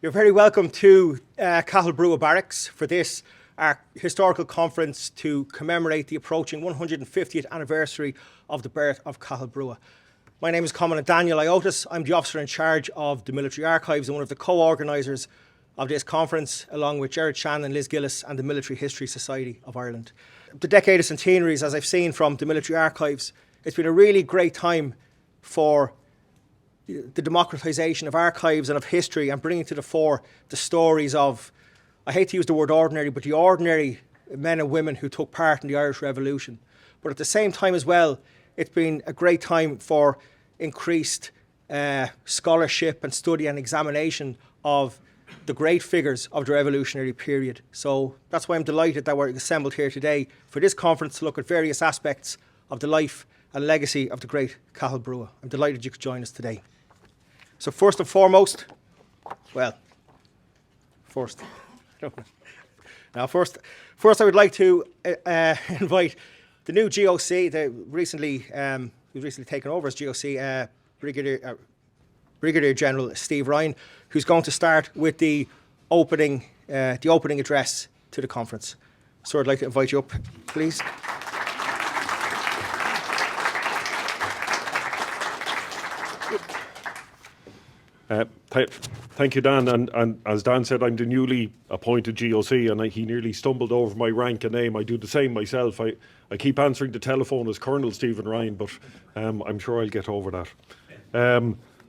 You're very welcome to Cathal Brugha Barracks for this, our historical conference to commemorate the approaching 150th anniversary of the birth of Cathal Brugha. My name is Commandant Daniel Ayiotis. I'm the officer in charge of the military archives and one of the co-organisers of this conference, along with Gerard Shannon, Liz Gillis and the Military History Society of Ireland. The decade of centenaries, as I've seen from the military archives, it's been a really great time for the democratisation of archives and of history and bringing to the fore the stories of, I hate to use the word ordinary, but the ordinary men and women who took part in the Irish Revolution. But at the same time as well, it's been a great time for increased scholarship and study and examination of the great figures of the revolutionary period. So that's why I'm delighted that we're assembled here today for this conference to look at various aspects of the life and legacy of the great Cathal Brugha. I'm delighted you could join us today. So first and foremost, first I would like to invite the new GOC, who's recently taken over as GOC, Brigadier General Steve Ryan, who's going to start with the opening address to the conference. So I'd like to invite you up, please. Thank you, Dan. And as Dan said, I'm the newly appointed GOC, and he nearly stumbled over my rank and name. I do the same myself. I keep answering the telephone as Colonel Stephen Ryan, but I'm sure I'll get over that.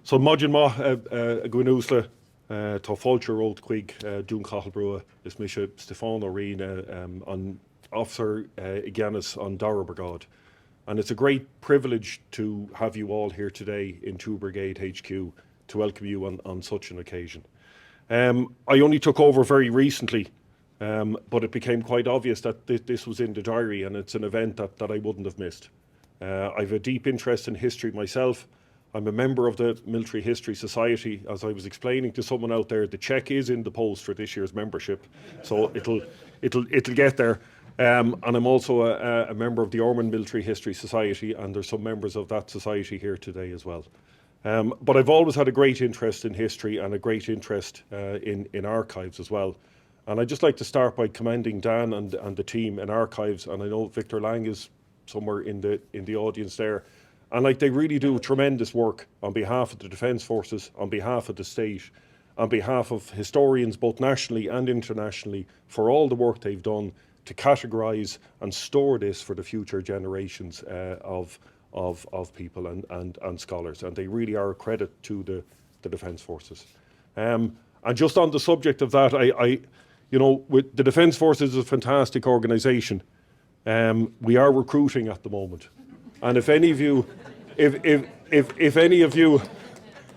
So Modin Ma, Gwynúsla, Tá Fáilte Ród Chuig, Dún Cathal Brugha, is Misha Stefan O'Reen, on Officer Iganis on Dara Brigade. And it's a great privilege to have you all here today in 2 Brigade HQ to welcome you on such an occasion. I only took over very recently, but it became quite obvious that this was in the diary, and it's an event that I wouldn't have missed. I have a deep interest in history myself. I'm a member of the Military History Society. As I was explaining to someone out there, the cheque is in the post for this year's membership, so it'll get there. And I'm also a member of the Ormond Military History Society, and there's some members of that society here today as well. But I've always had a great interest in history and a great interest in archives as well. And I'd just like to start by commending Dan and the team in archives, and I know Victor Lang is somewhere in the audience there. And they really do tremendous work on behalf of the Defence Forces, on behalf of the state, on behalf of historians both nationally and internationally, for all the work they've done to categorise and store this for the future generations of people and scholars, and they really are a credit to the Defence Forces. And just on the subject of that, with the Defence Forces is a fantastic organisation. We are recruiting at the moment, and if any of you,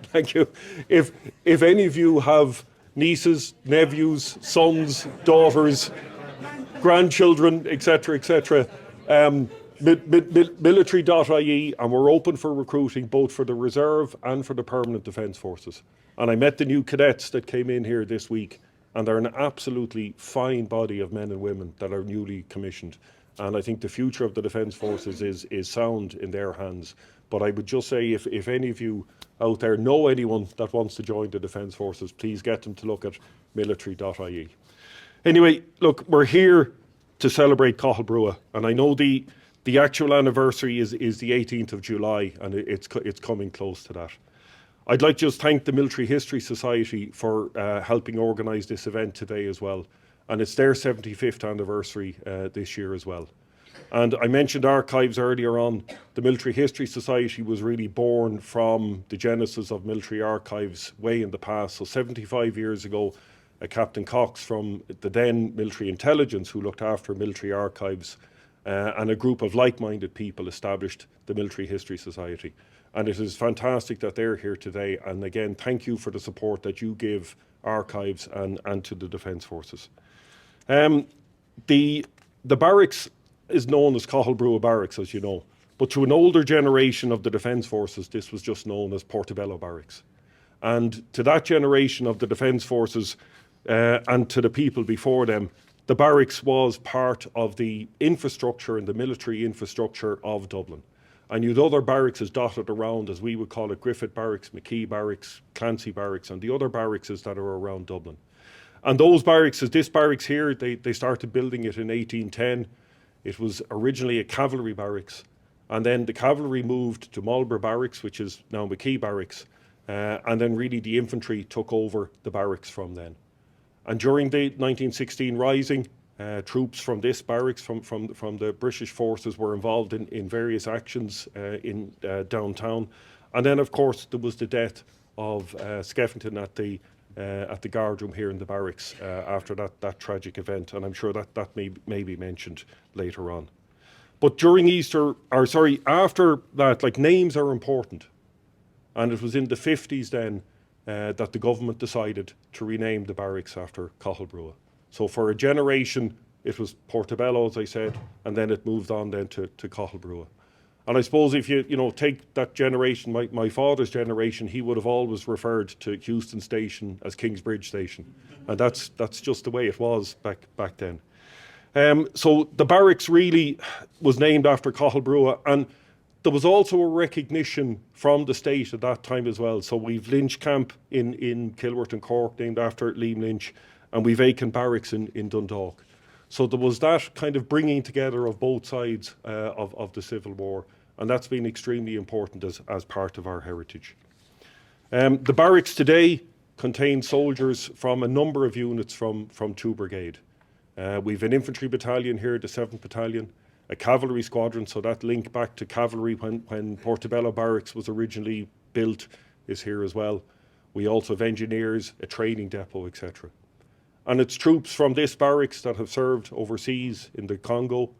thank you, if any of you have nieces, nephews, sons, daughters, grandchildren, etc., military.ie, and we're open for recruiting both for the reserve and for the permanent Defence Forces. And I met the new cadets that came in here this week, and they're an absolutely fine body of men and women that are newly commissioned. And I think the future of the Defence Forces is sound in their hands. But I would just say, if any of you out there know anyone that wants to join the Defence Forces, please get them to look at military.ie. Anyway, look, we're here to celebrate Cathal Brugha, and I know the actual anniversary is the 18th of July, and it's coming close to that. I'd like to just thank the Military History Society for helping organise this event today as well. And it's their 75th anniversary this year as well. And I mentioned archives earlier on. The Military History Society was really born from the genesis of military archives way in the past. So 75 years ago, Captain Cox from the then Military Intelligence, who looked after military archives, and a group of like-minded people established the Military History Society. And it is fantastic that they're here today. And again, thank you for the support that you give archives and to the Defence Forces. The barracks is known as Cathal Brugha Barracks, as you know. But to an older generation of the Defence Forces, this was just known as Portobello Barracks. And to that generation of the Defence Forces and to the people before them, the barracks was part of the infrastructure and the military infrastructure of Dublin. And you'd other barracks dotted around, as we would call it, Griffith Barracks, McKee Barracks, Clancy Barracks, and the other barracks that are around Dublin. And those barracks, this barracks here, they started building it in 1810. It was originally a cavalry barracks. And then the cavalry moved to Marlborough Barracks, which is now McKee Barracks. And then really the infantry took over the barracks from then. And during the 1916 Rising, troops from this barracks, from the British forces, were involved in various actions in downtown. And then, of course, there was the death of Skeffington at the guardroom here in the barracks after that tragic event. And I'm sure that may be mentioned later on. But during after that, like, names are important. And it was in the 50s then that the government decided to rename the barracks after Cathal Brugha. So for a generation, it was Portobello, as I said, and then it moved on then to Cathal Brugha. And I suppose if you take that generation, my father's generation, he would have always referred to Euston Station as Kingsbridge Station. And that's just the way it was back then. So the barracks really was named after Cathal Brugha, and there was also a recognition from the state at that time as well. So we've Lynch Camp in Kilworth and Cork, named after Liam Lynch, and we've Aiken Barracks in Dundalk. So there was that kind of bringing together of both sides of the Civil War, and that's been extremely important as part of our heritage. The barracks today contain soldiers from a number of units from 2 Brigade. We've an infantry battalion here, the 7th Battalion, a cavalry squadron, so that link back to cavalry when Portobello Barracks was originally built is here as well. We also have engineers, a training depot, etc. And it's troops from this barracks that have served overseas in the Congo,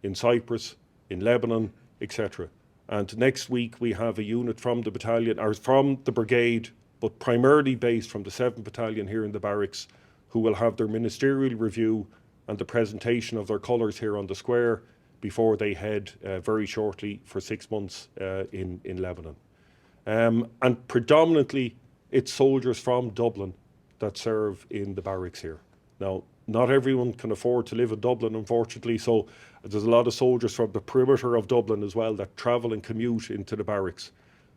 in Cyprus, in Lebanon, etc. And next week we have a unit from the battalion, or from the brigade, but primarily based from the 7th Battalion here in the barracks, who will have their ministerial review and the presentation of their colours here on the square before they head very shortly for 6 months in Lebanon. And predominantly it's soldiers from Dublin that serve in the barracks here. Now, not everyone can afford to live in Dublin, unfortunately, so there's a lot of soldiers from the perimeter of Dublin as well that travel and commute into the barracks.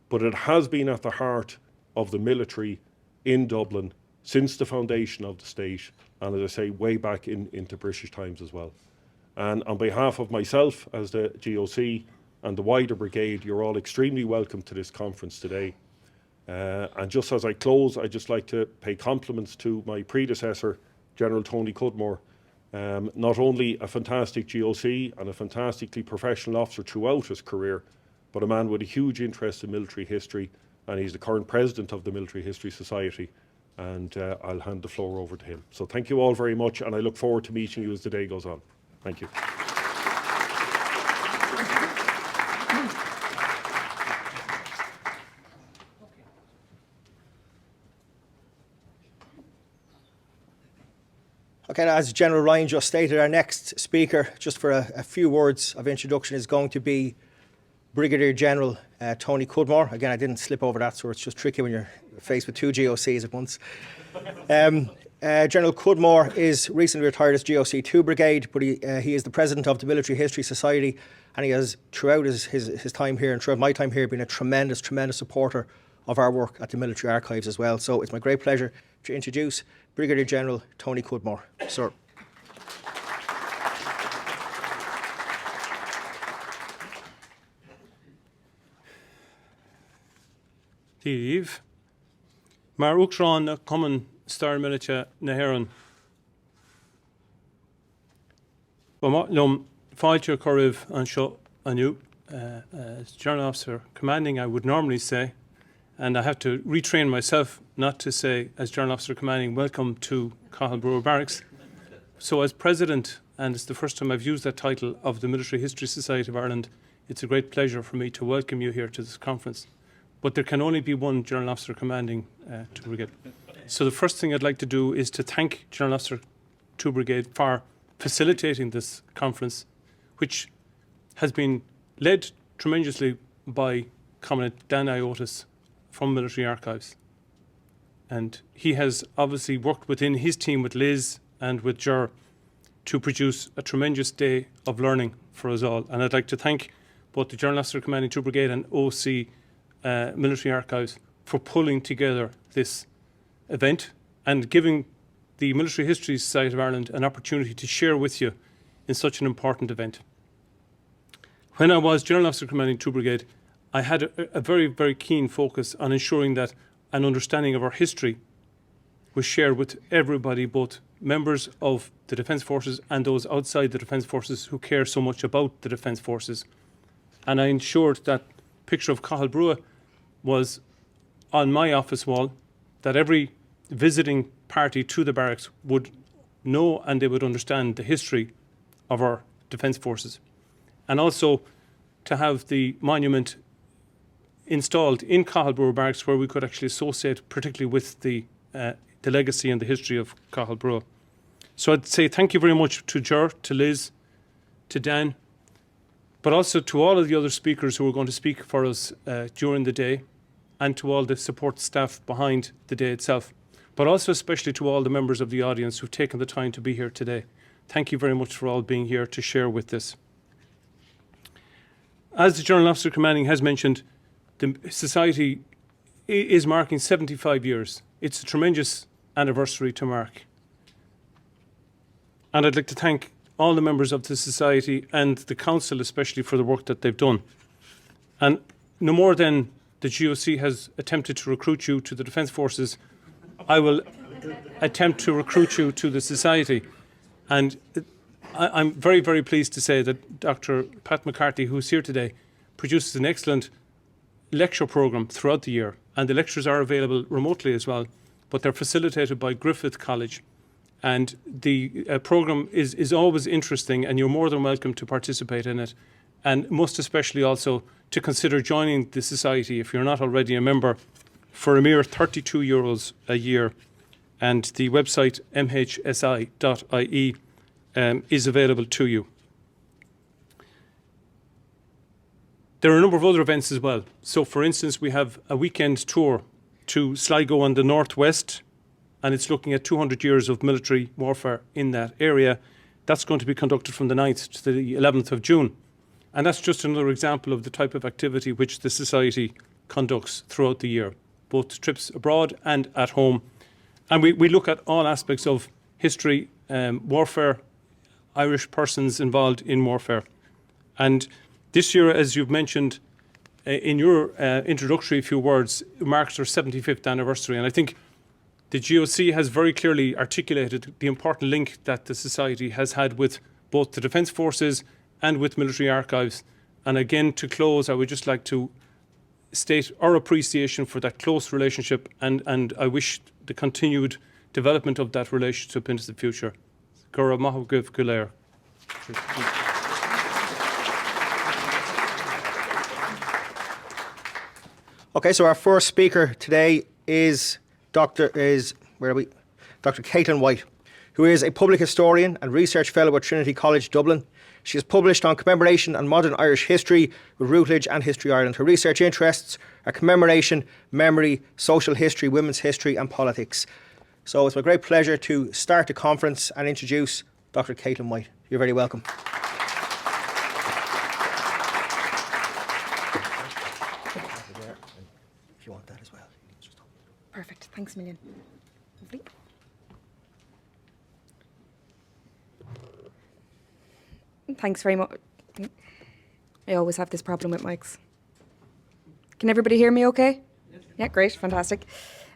But it has been at the heart of the military in Dublin since the foundation of the state, and as I say, way back into British times as well. And on behalf of myself as the GOC and the wider brigade, you're all extremely welcome to this conference today. And just as I close, I'd just like to pay compliments to my predecessor, General Tony Cudmore. Not only a fantastic GOC and a fantastically professional officer throughout his career, but a man with a huge interest in military history, and he's the current president of the Military History Society. And I'll hand the floor over to him. So thank you all very much, and I look forward to meeting you as the day goes on. Thank you. Okay, as General Ryan just stated, our next speaker, just for a few words of introduction, is going to be Brigadier General Tony Cudmore. Again, I didn't slip over that, so it's just tricky when you're faced with 2 GOCs at once. General Cudmore is recently retired as GOC 2 Brigade, but he is the president of the Military History Society, and he has, throughout his time here and throughout my time here, been a tremendous supporter of our work at the Military Archives as well. So it's my great pleasure to introduce Brigadier General Tony Cudmore. Sir. Díomh, mar uachtarán na cumann stair millite na hÉireann. Lom fáilte coribh anseo aniu, as General Officer Commanding, I would normally say, and I have to retrain myself not to say, as General Officer Commanding, welcome to Cathal Brugha Barracks. So as President, and it's the first time I've used that title, of the Military History Society of Ireland, it's a great pleasure for me to welcome you here to this conference. But there can only be one General Officer Commanding 2 Brigade. So the first thing I'd like to do is to thank General Officer 2 Brigade for facilitating this conference, which has been led tremendously by Commandant Dan Ayiotis from Military Archives. And he has obviously worked within his team with Liz and with Ger to produce a tremendous day of learning for us all. And I'd like to thank both the General Officer Commanding 2 Brigade and OC Military Archives for pulling together this event and giving the Military History Society of Ireland an opportunity to share with you in such an important event. When I was General Officer Commanding 2 Brigade, I had a very, very keen focus on ensuring that an understanding of our history was shared with everybody, both members of the Defence Forces and those outside the Defence Forces who care so much about the Defence Forces. And I ensured that picture of Cathal Brugha was on my office wall, that every visiting party to the barracks would know and they would understand the history of our Defence Forces. And also to have the monument installed in Cathal Brugha Barracks where we could actually associate particularly with the legacy and the history of Cathal Brugha. So I'd say thank you very much to Ger, to Liz, to Dan, but also to all of the other speakers who are going to speak for us during the day, and to all the support staff behind the day itself, but also especially to all the members of the audience who've taken the time to be here today. Thank you very much for all being here to share with this. As the General Officer Commanding has mentioned, the Society is marking 75 years. It's a tremendous anniversary to mark. And I'd like to thank all the members of the Society and the Council especially for the work that they've done. And no more than the GOC has attempted to recruit you to the Defence Forces, I will attempt to recruit you to the Society. And I'm very, very pleased to say that Dr. Pat McCarthy, who's here today, produces an excellent lecture programme throughout the year. And the lectures are available remotely as well, but they're facilitated by Griffith College. And the programme is always interesting, and you're more than welcome to participate in it. And most especially also to consider joining the Society if you're not already a member for a mere €32 a year. And the website mhsi.ie is available to you. There are a number of other events as well. So for instance, we have a weekend tour to Sligo and the northwest, and it's looking at 200 years of military warfare in that area. That's going to be conducted from the 9th to the 11th of June. And that's just another example of the type of activity which the Society conducts throughout the year, both trips abroad and at home. And we look at all aspects of history, warfare, Irish persons involved in warfare. And this year, as you've mentioned in your introductory few words, marks our 75th anniversary. And I think the GOC has very clearly articulated the important link that the Society has had with both the Defence Forces and with military archives. And again, to close, I would just like to state our appreciation for that close relationship, and I wish the continued development of that relationship into the future. Gura Mahogif Gulair. Okay, so our first speaker today is Dr. Caitlín White, who is a public historian and research fellow at Trinity College, Dublin. She has published on commemoration and modern Irish history with Routledge and History Ireland. Her research interests are commemoration, memory, social history, women's history and politics. So it's my great pleasure to start the conference and introduce Dr. Caitlín White. You're very welcome. If you want that as well. Perfect. Thanks a million. Lovely. Thanks very much. I always have this problem with mics. Can everybody hear me okay? Yeah, great. Fantastic.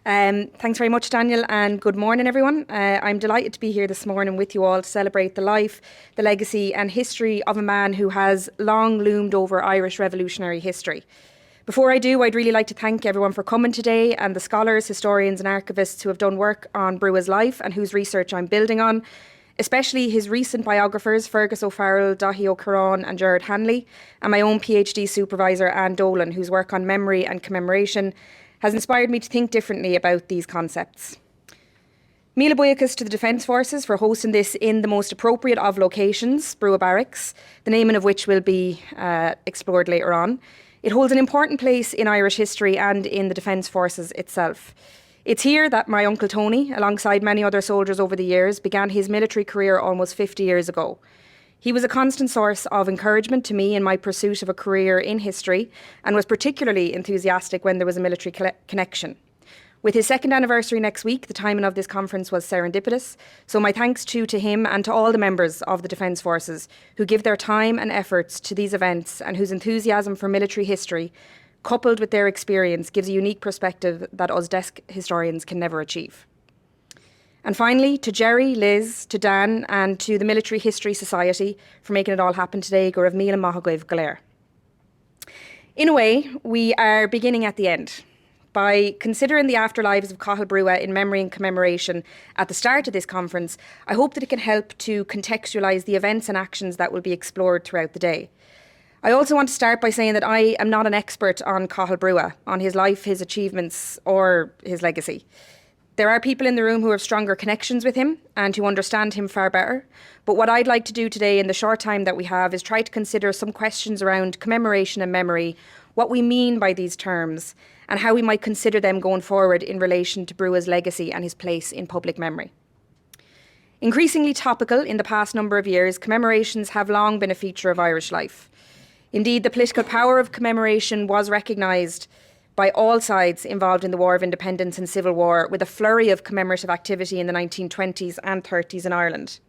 Thanks very much, Daniel, and good morning, everyone. I'm delighted to be here this morning with you all to celebrate the life, the legacy and history of a man who has long loomed over Irish revolutionary history. Before I do, I'd really like to thank everyone for coming today, and the scholars, historians and archivists who have done work on Brugha's life and whose research I'm building on, especially his recent biographers, Fergus O'Farrell, Daithí Ó'Corrain and Gerard Hanley, and my own PhD supervisor, Anne Dolan, whose work on memory and commemoration has inspired me to think differently about these concepts. Míle buíochas to the Defence Forces for hosting this in the most appropriate of locations, Brugha Barracks, the naming of which will be explored later on. It holds an important place in Irish history and in the Defence Forces itself. It's here that my uncle Tony, alongside many other soldiers over the years, began his military career almost 50 years ago. He was a constant source of encouragement to me in my pursuit of a career in history and was particularly enthusiastic when there was a military connection. With his second anniversary next week, the timing of this conference was serendipitous, so my thanks to him and to all the members of the Defence Forces who give their time and efforts to these events and whose enthusiasm for military history, coupled with their experience, gives a unique perspective that us desk historians can never achieve. And finally, to Jerry, Liz, to Dan and to the Military History Society for making it all happen today, go raibh míle maith agaibh go léir. In a way, we are beginning at the end. By considering the afterlives of Cathal Brugha in memory and commemoration at the start of this conference, I hope that it can help to contextualise the events and actions that will be explored throughout the day. I also want to start by saying that I am not an expert on Cathal Brugha, on his life, his achievements or his legacy. There are people in the room who have stronger connections with him and who understand him far better. But what I'd like to do today in the short time that we have is try to consider some questions around commemoration and memory, what we mean by these terms, and how we might consider them going forward in relation to Brugha's legacy and his place in public memory. Increasingly topical in the past number of years, commemorations have long been a feature of Irish life. Indeed, the political power of commemoration was recognised by all sides involved in the War of Independence and Civil War, with a flurry of commemorative activity in the 1920s and 30s in Ireland.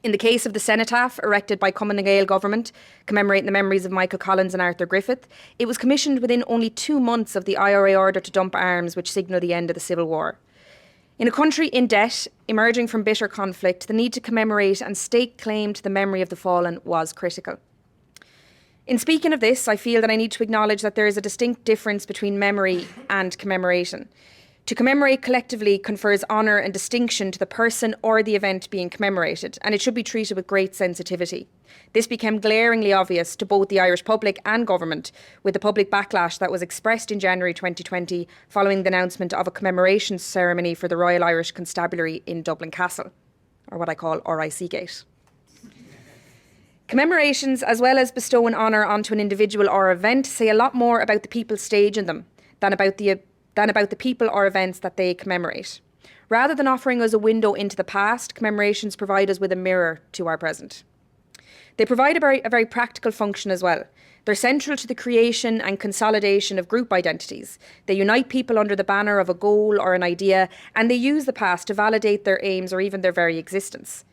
In the case of the cenotaph erected by Cumann na Gael government, commemorating the memories of Michael Collins and Arthur Griffith, it was commissioned within only 2 months of the IRA order to dump arms, which signalled the end of the Civil War. In a country in debt, emerging from bitter conflict, the need to commemorate and stake claim to the memory of the fallen was critical. In speaking of this, I feel that I need to acknowledge that there is a distinct difference between memory and commemoration. To commemorate collectively confers honour and distinction to the person or the event being commemorated, and it should be treated with great sensitivity. This became glaringly obvious to both the Irish public and government with the public backlash that was expressed in January 2020 following the announcement of a commemoration ceremony for the Royal Irish Constabulary in Dublin Castle, or what I call RIC Gate. Commemorations, as well as bestowing honour onto an individual or event, say a lot more about the people staging them than about the people or events that they commemorate. Rather than offering us a window into the past, commemorations provide us with a mirror to our present. They provide a very practical function as well. They're central to the creation and consolidation of group identities. They unite people under the banner of a goal or an idea, and they use the past to validate their aims or even their very existence.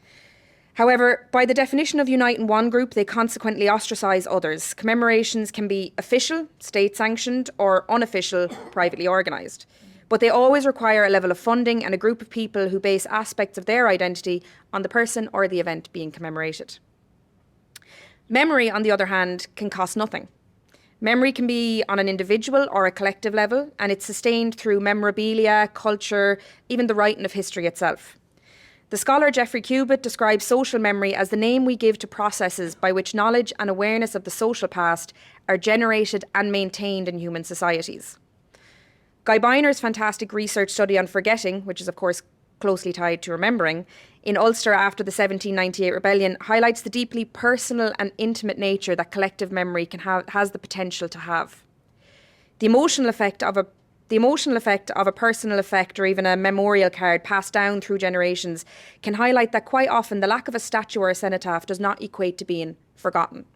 However, by the definition of uniting one group, they consequently ostracise others. Commemorations can be official, state-sanctioned, or unofficial, privately organised. But they always require a level of funding and a group of people who base aspects of their identity on the person or the event being commemorated. Memory, on the other hand, can cost nothing. Memory can be on an individual or a collective level, and it's sustained through memorabilia, culture, even the writing of history itself. The scholar Geoffrey Cubitt describes social memory as the name we give to processes by which knowledge and awareness of the social past are generated and maintained in human societies. Guy Byner's fantastic research study on forgetting, which is of course closely tied to remembering, in Ulster after the 1798 rebellion, highlights the deeply personal and intimate nature that collective memory has the potential to have. The emotional effect of a personal effect or even a memorial card passed down through generations can highlight that quite often the lack of a statue or a cenotaph does not equate to being forgotten.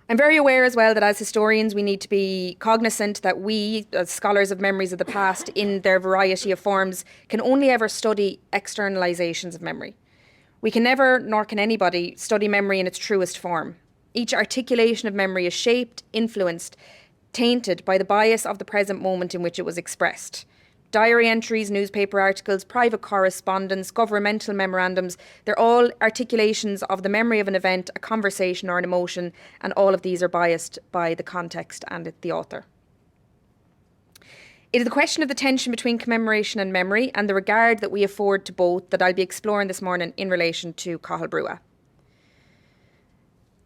I'm very aware as well that as historians we need to be cognisant that we, as scholars of memories of the past in their variety of forms, can only ever study externalisations of memory. We can never, nor can anybody, study memory in its truest form. Each articulation of memory is shaped, influenced, tainted by the bias of the present moment in which it was expressed. Diary entries, newspaper articles, private correspondence, governmental memorandums, they're all articulations of the memory of an event, a conversation or an emotion, and all of these are biased by the context and the author. It is the question of the tension between commemoration and memory and the regard that we afford to both that I'll be exploring this morning in relation to Cathal Brugha.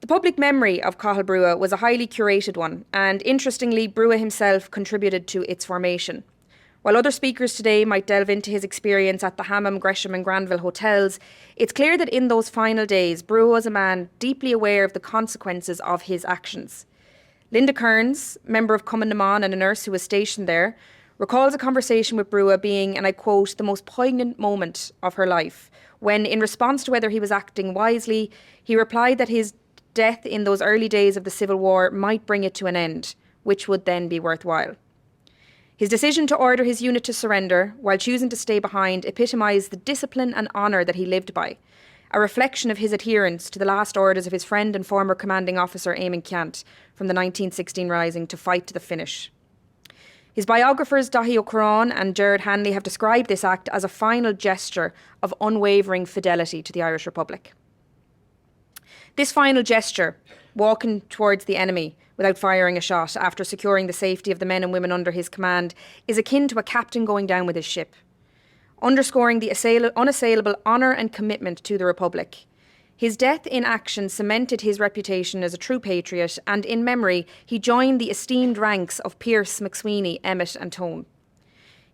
The public memory of Cathal Brugha was a highly curated one, and interestingly, Brugha himself contributed to its formation. While other speakers today might delve into his experience at the Hammam, Gresham and Granville hotels, it's clear that in those final days, Brugha was a man deeply aware of the consequences of his actions. Linda Kearns, member of Cumann and a nurse who was stationed there, recalls a conversation with Brugha being, and I quote, the most poignant moment of her life, when, in response to whether he was acting wisely, he replied that his death in those early days of the Civil War might bring it to an end, which would then be worthwhile. His decision to order his unit to surrender, while choosing to stay behind, epitomised the discipline and honour that he lived by, a reflection of his adherence to the last orders of his friend and former commanding officer Eamon Ceannt from the 1916 Rising to fight to the finish. His biographers Daithí Ó'Corrain and Gerard Hanley have described this act as a final gesture of unwavering fidelity to the Irish Republic. This final gesture, walking towards the enemy without firing a shot after securing the safety of the men and women under his command, is akin to a captain going down with his ship, underscoring the unassailable honour and commitment to the Republic. His death in action cemented his reputation as a true patriot, and in memory, he joined the esteemed ranks of Pearse, MacSwiney, Emmet and Tone.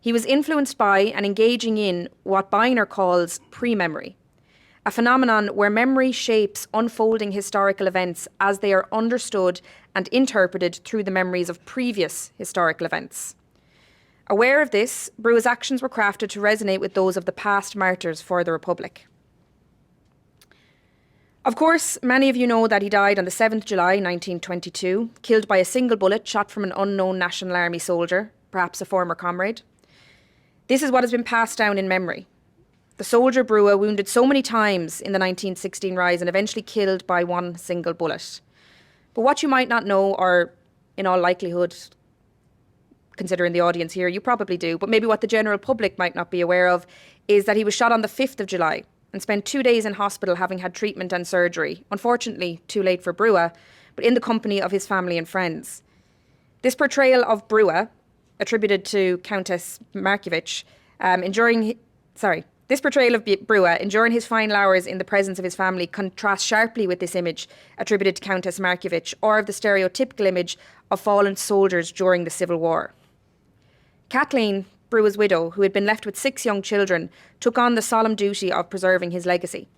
He was influenced by and engaging in what Byner calls pre-memory, a phenomenon where memory shapes unfolding historical events as they are understood and interpreted through the memories of previous historical events. Aware of this, Brugha's actions were crafted to resonate with those of the past martyrs for the Republic. Of course, many of you know that he died on the 7th July 1922, killed by a single bullet shot from an unknown National Army soldier, perhaps a former comrade. This is what has been passed down in memory. The soldier Brugha, wounded so many times in the 1916 rise and eventually killed by one single bullet. But what you might not know, or in all likelihood, considering the audience here, you probably do, but maybe what the general public might not be aware of, is that he was shot on the 5th of July and spent 2 days in hospital having had treatment and surgery. Unfortunately, too late for Brugha, but in the company of his family and friends. This portrayal of Brugha, attributed to Countess Markievicz, this portrayal of Brugha, enduring his final hours in the presence of his family, contrasts sharply with this image attributed to Countess Markievicz, or of the stereotypical image of fallen soldiers during the Civil War. Caitlín, Brugha's widow, who had been left with 6 young children, took on the solemn duty of preserving his legacy.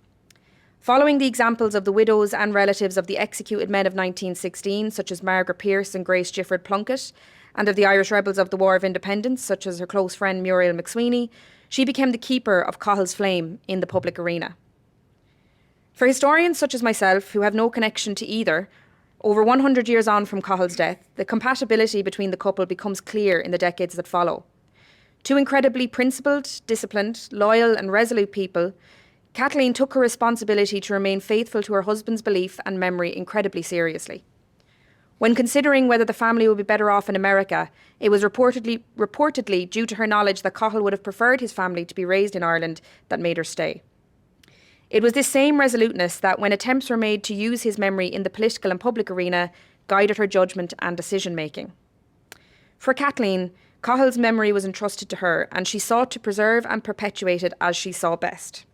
Following the examples of the widows and relatives of the executed men of 1916, such as Margaret Pearse and Grace Gifford Plunkett, and of the Irish rebels of the War of Independence, such as her close friend Muriel MacSwiney, she became the keeper of Cahill's flame in the public arena. For historians such as myself, who have no connection to either, over 100 years on from Cahill's death, the compatibility between the couple becomes clear in the decades that follow. 2 incredibly principled, disciplined, loyal and resolute people, Caitlín took her responsibility to remain faithful to her husband's belief and memory incredibly seriously. When considering whether the family would be better off in America, it was reportedly due to her knowledge that Cathal would have preferred his family to be raised in Ireland that made her stay. It was this same resoluteness that, when attempts were made to use his memory in the political and public arena, guided her judgment and decision-making. For Caitlín, Cahill's memory was entrusted to her, and she sought to preserve and perpetuate it as she saw best.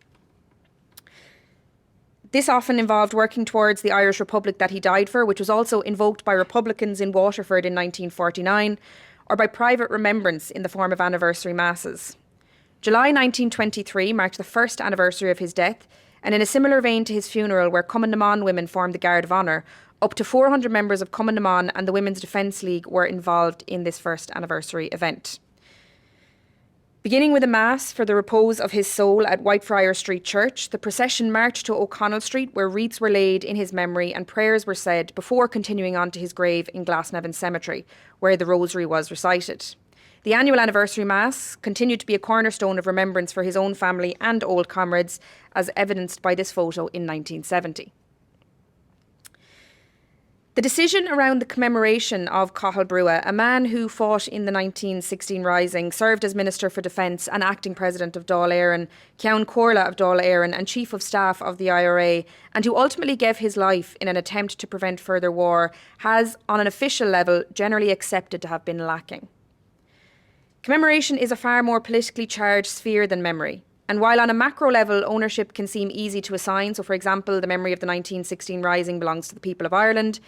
This often involved working towards the Irish Republic that he died for, which was also invoked by Republicans in Waterford in 1949, or by private remembrance in the form of anniversary masses. July 1923 marked the first anniversary of his death, and in a similar vein to his funeral, where Commandant women formed the Guard of Honour, up to 400 members of Commandant and the Women's Defence League were involved in this first anniversary event. Beginning with a mass for the repose of his soul at Whitefriars Street Church, the procession marched to O'Connell Street, where wreaths were laid in his memory and prayers were said before continuing on to his grave in Glasnevin Cemetery, where the rosary was recited. The annual anniversary mass continued to be a cornerstone of remembrance for his own family and old comrades, as evidenced by this photo in 1970. The decision around the commemoration of Cathal Brugha, a man who fought in the 1916 Rising, served as Minister for Defence and Acting President of Dáil Éireann, Ceann Comhairle of Dáil Éireann and Chief of Staff of the IRA, and who ultimately gave his life in an attempt to prevent further war, has, on an official level, generally accepted to have been lacking. Commemoration is a far more politically charged sphere than memory. And while on a macro level, ownership can seem easy to assign, so for example, the memory of the 1916 Rising belongs to the people of Ireland,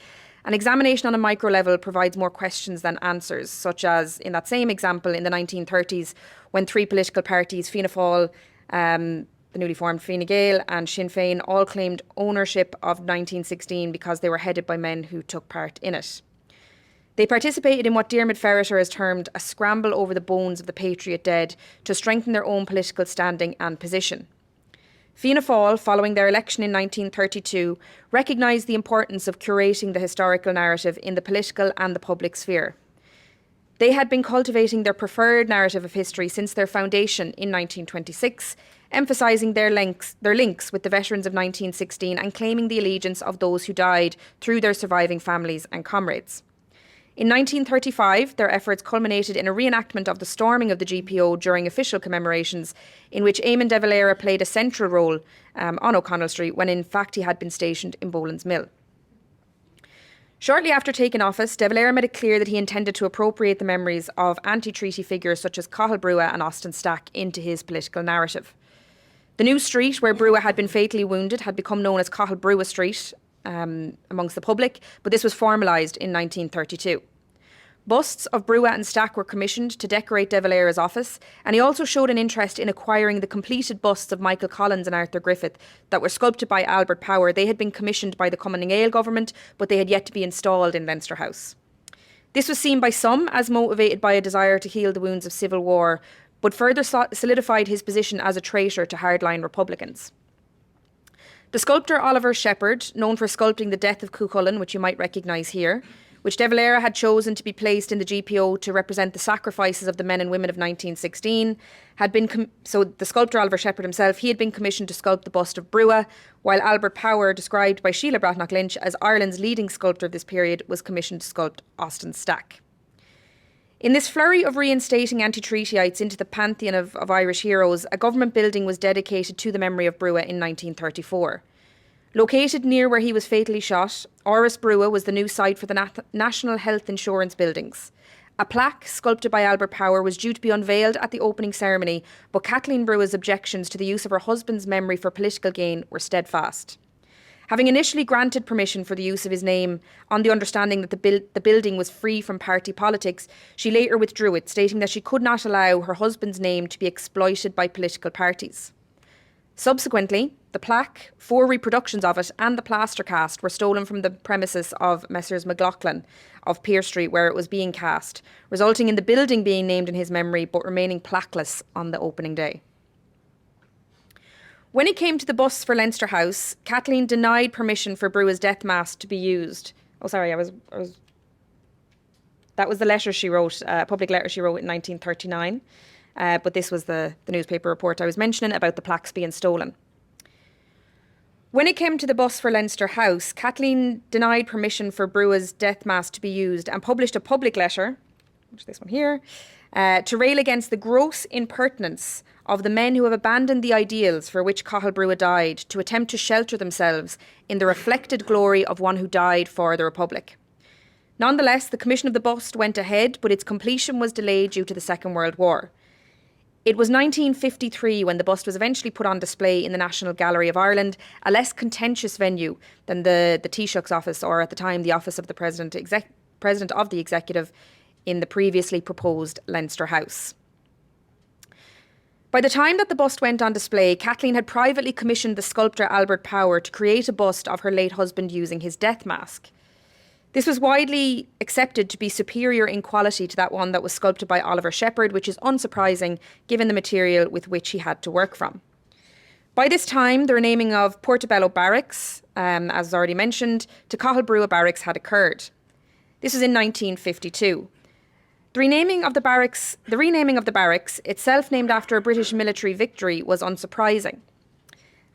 an examination on a micro level provides more questions than answers, such as in that same example in the 1930s, when 3 political parties, Fianna Fáil, the newly formed Fine Gael and Sinn Féin, all claimed ownership of 1916 because they were headed by men who took part in it. They participated in what Diarmaid Ferriter has termed a scramble over the bones of the patriot dead to strengthen their own political standing and position. Fianna Fáil, following their election in 1932, recognised the importance of curating the historical narrative in the political and the public sphere. They had been cultivating their preferred narrative of history since their foundation in 1926, emphasising their links with the veterans of 1916 and claiming the allegiance of those who died through their surviving families and comrades. In 1935, their efforts culminated in a reenactment of the storming of the GPO during official commemorations, in which Eamon de Valera played a central role on O'Connell Street when in fact he had been stationed in Boland's Mill. Shortly after taking office, de Valera made it clear that he intended to appropriate the memories of anti-treaty figures such as Cathal Brugha and Austin Stack into his political narrative. The new street where Brugha had been fatally wounded had become known as Cathal Brugha Street amongst the public, but this was formalised in 1932. Busts of Brugha and Stack were commissioned to decorate de Valera's office, and he also showed an interest in acquiring the completed busts of Michael Collins and Arthur Griffith that were sculpted by Albert Power. They had been commissioned by the Cumann Gael government, but they had yet to be installed in Leinster House. This was seen by some as motivated by a desire to heal the wounds of civil war, but further solidified his position as a traitor to hardline Republicans. The sculptor Oliver Shepherd, known for sculpting the death of Cuchulainn, which you might recognise here, which de Valera had chosen to be placed in the GPO to represent the sacrifices of the men and women of 1916, had been so the sculptor Oliver Shepherd himself, he had been commissioned to sculpt the bust of Brugha, while Albert Power, described by Sheila Bratnock Lynch as Ireland's leading sculptor of this period, was commissioned to sculpt Austin Stack. In this flurry of reinstating anti-treatyites into the pantheon of Irish heroes, a government building was dedicated to the memory of Brugha in 1934. Located near where he was fatally shot, Áras Brugha was the new site for the National Health Insurance buildings. A plaque, sculpted by Albert Power, was due to be unveiled at the opening ceremony, but Caitlín Brugha's objections to the use of her husband's memory for political gain were steadfast. Having initially granted permission for the use of his name on the understanding that the building was free from party politics, she later withdrew it, stating that she could not allow her husband's name to be exploited by political parties. Subsequently, the plaque, 4 reproductions of it, and the plaster cast were stolen from the premises of Messrs McLaughlin of Pier Street, where it was being cast, resulting in the building being named in his memory but remaining plaqueless on the opening day. When it came to the busts for Leinster House, Caitlín denied permission for Brugha's death mask to be used. Oh, sorry, that was the letter she wrote, a public letter she wrote in 1939. But this was the newspaper report I was mentioning about the plaques being stolen. When it came to the bus for Leinster House, Caitlín denied permission for Brugha's death mask to be used and published a public letter, which is this one here, to rail against the gross impertinence of the men who have abandoned the ideals for which Cathal Brugha died to attempt to shelter themselves in the reflected glory of one who died for the Republic. Nonetheless, the commission of the bust went ahead, but its completion was delayed due to the Second World War. It was 1953 when the bust was eventually put on display in the National Gallery of Ireland, a less contentious venue than the Taoiseach's office, or at the time the office of the President of the Executive, in the previously proposed Leinster House. By the time that the bust went on display, Caitlín had privately commissioned the sculptor Albert Power to create a bust of her late husband using his death mask. This was widely accepted to be superior in quality to that one that was sculpted by Oliver Shepherd, which is unsurprising given the material with which he had to work from. By this time, the renaming of Portobello Barracks, as already mentioned, to Cathal Brugha Barracks had occurred. This was in 1952. The renaming of the barracks, itself named after a British military victory, was unsurprising.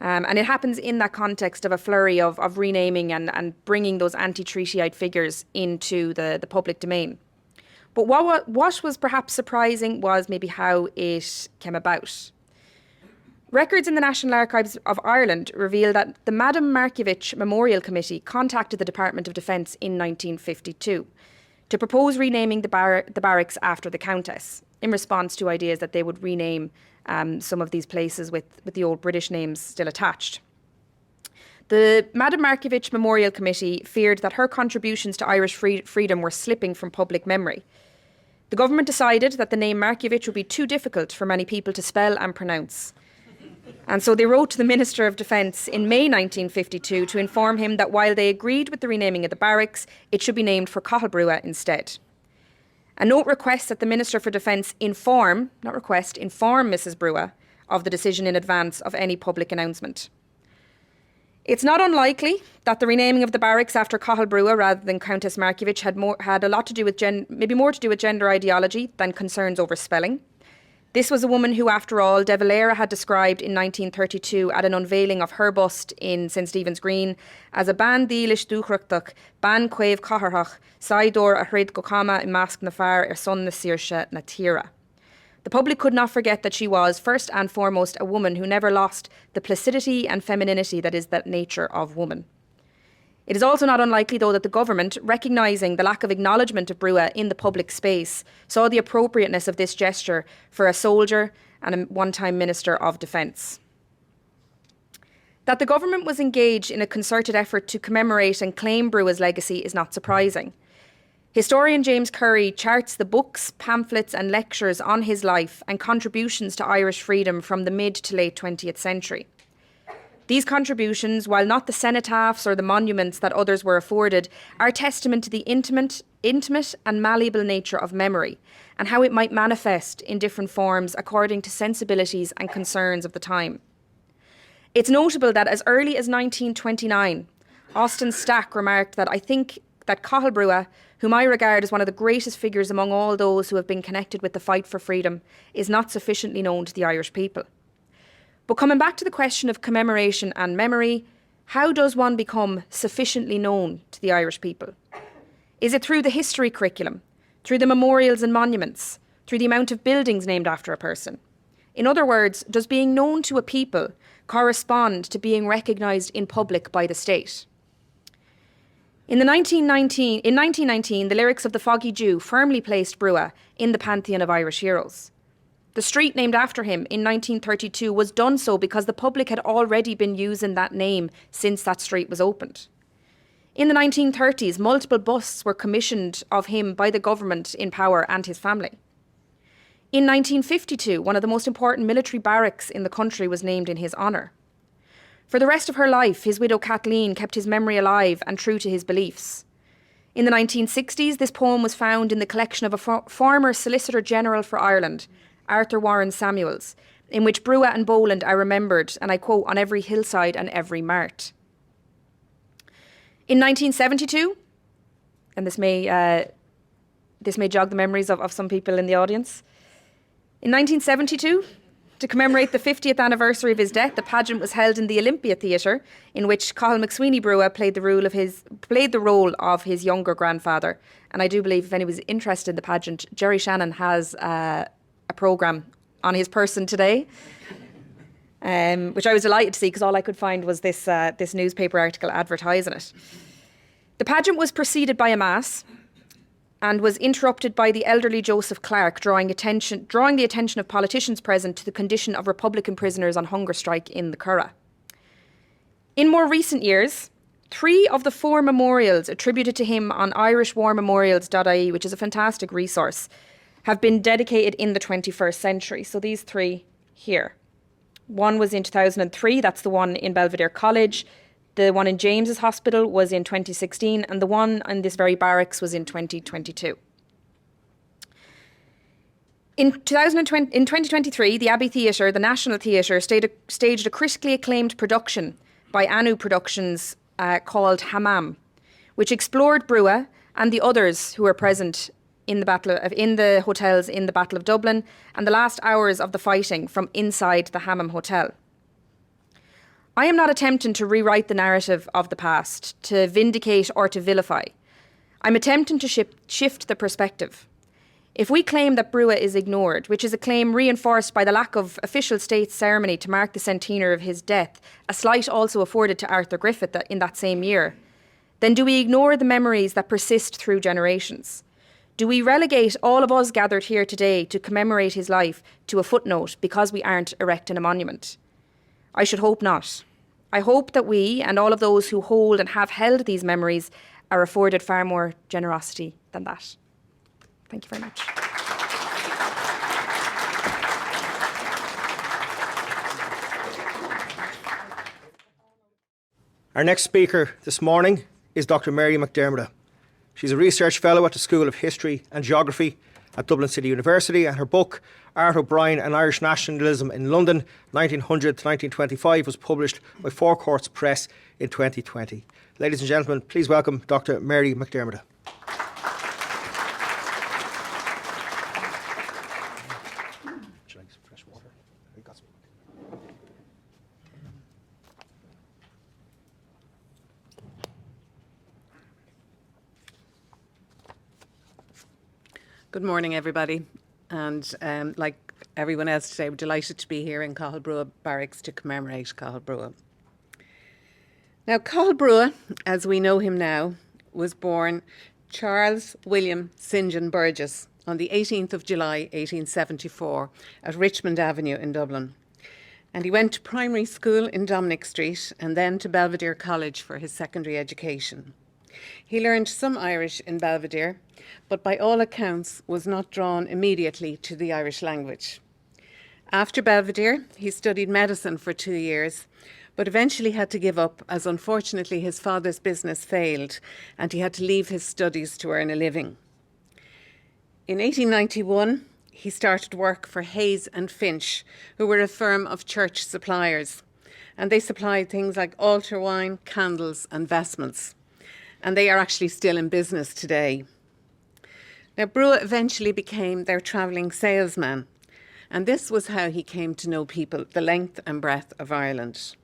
And it happens in that context of a flurry of renaming and bringing those anti-treatyite figures into the public domain. But what was perhaps surprising was maybe how it came about. Records in the National Archives of Ireland reveal that the Madame Markievicz Memorial Committee contacted the Department of Defence in 1952 to propose renaming the barracks after the Countess, in response to ideas that they would rename some of these places with the old British names still attached. The Madame Markievicz Memorial Committee feared that her contributions to Irish freedom were slipping from public memory. The government decided that the name Markievicz would be too difficult for many people to spell and pronounce. And so they wrote to the Minister of Defence in May 1952 to inform him that while they agreed with the renaming of the barracks, it should be named for Cathal Brugha instead. A note requests that the Minister for Defence inform Mrs Brugha of the decision in advance of any public announcement. It's not unlikely that the renaming of the barracks after Cathal Brugha rather than Countess Markievicz had a lot to do with maybe more to do with gender ideology than concerns over spelling. This was a woman who, after all, De Valera had described in 1932 at an unveiling of her bust in St Stephen's Green as a ban dílis dúchreachtach, ban quaimh catharthach, saidor a hrid gokama imasc na far son na sirsha na tira. The public could not forget that she was, first and foremost, a woman who never lost the placidity and femininity that is the nature of woman. It is also not unlikely, though, that the government, recognising the lack of acknowledgement of Brugha in the public space, saw the appropriateness of this gesture for a soldier and a one-time Minister of Defence. That the government was engaged in a concerted effort to commemorate and claim Brugha's legacy is not surprising. Historian James Curry charts the books, pamphlets and lectures on his life and contributions to Irish freedom from the mid to late 20th century. These contributions, while not the cenotaphs or the monuments that others were afforded, are testament to the intimate and malleable nature of memory and how it might manifest in different forms according to sensibilities and concerns of the time. It's notable that as early as 1929, Austin Stack remarked that I think that Cathal Brugha, whom I regard as one of the greatest figures among all those who have been connected with the fight for freedom, is not sufficiently known to the Irish people. But coming back to the question of commemoration and memory, how does one become sufficiently known to the Irish people? Is it through the history curriculum, through the memorials and monuments, through the amount of buildings named after a person? In other words, does being known to a people correspond to being recognised in public by the state? In 1919, the lyrics of the Foggy Jew firmly placed Brugha in the pantheon of Irish heroes. The street named after him in 1932 was done so because the public had already been using that name since that street was opened. In the 1930s, multiple busts were commissioned of him by the government in power and his family. In 1952, one of the most important military barracks in the country was named in his honour. For the rest of her life, his widow Caitlín kept his memory alive and true to his beliefs. In the 1960s, this poem was found in the collection of a former Solicitor General for Ireland, Arthur Warren Samuels, in which Brugha and Boland are remembered, and I quote, on every hillside and every mart. In 1972, and this may jog the memories of some people in the audience, in 1972, to commemorate the 50th anniversary of his death, the pageant was held in the Olympia Theatre, in which Cathal MacSwiney Brugha played the role of his younger grandfather. And I do believe, if anyone was interested in the pageant, Gerard Shannon has a programme on his person today, which I was delighted to see because all I could find was this newspaper article advertising it. The pageant was preceded by a mass and was interrupted by the elderly Joseph Clark drawing the attention of politicians present to the condition of Republican prisoners on hunger strike in the Curragh. In more recent years, 3 of the 4 memorials attributed to him on irishwarmemorials.ie, which is a fantastic resource, have been dedicated in the 21st century. So these 3 here. One was in 2003, that's the one in Belvedere College. The one in James's Hospital was in 2016, and the one in this very barracks was in 2022. In 2023, the Abbey Theatre, the National Theatre, staged a critically acclaimed production by Anu Productions called Hammam, which explored Brugha and the others who were present in the hotels in the Battle of Dublin and the last hours of the fighting from inside the Hammam Hotel. I am not attempting to rewrite the narrative of the past, to vindicate or to vilify. I'm attempting to shift the perspective. If we claim that Brugha is ignored, which is a claim reinforced by the lack of official state ceremony to mark the centenary of his death, a slight also afforded to Arthur Griffith in that same year, then do we ignore the memories that persist through generations? Do we relegate all of us gathered here today to commemorate his life to a footnote because we aren't erecting a monument? I should hope not. I hope that we and all of those who hold and have held these memories are afforded far more generosity than that. Thank you very much. Our next speaker this morning is Dr. Mary MacDiarmada. She's a research fellow at the School of History and Geography at Dublin City University, and her book, Art O'Brien and Irish Nationalism in London, 1900 to 1925, was published by Four Courts Press in 2020. Ladies and gentlemen, please welcome Dr. Mary MacDiarmada. Good morning, everybody. And like everyone else today, we're delighted to be here in Cathal Brugha Barracks to commemorate Cathal Brugha. Now, Cathal Brugha, as we know him now, was born Charles William St John Burgess on the 18th of July 1874 at Richmond Avenue in Dublin. And he went to primary school in Dominic Street and then to Belvedere College for his secondary education. He learned some Irish in Belvedere, but by all accounts was not drawn immediately to the Irish language. After Belvedere, he studied medicine for 2 years, but eventually had to give up as unfortunately his father's business failed and he had to leave his studies to earn a living. In 1891, he started work for Hayes and Finch, who were a firm of church suppliers, and they supplied things like altar wine, candles and vestments. And they are actually still in business today. Now, Brugha eventually became their travelling salesman, and this was how he came to know people the length and breadth of Ireland.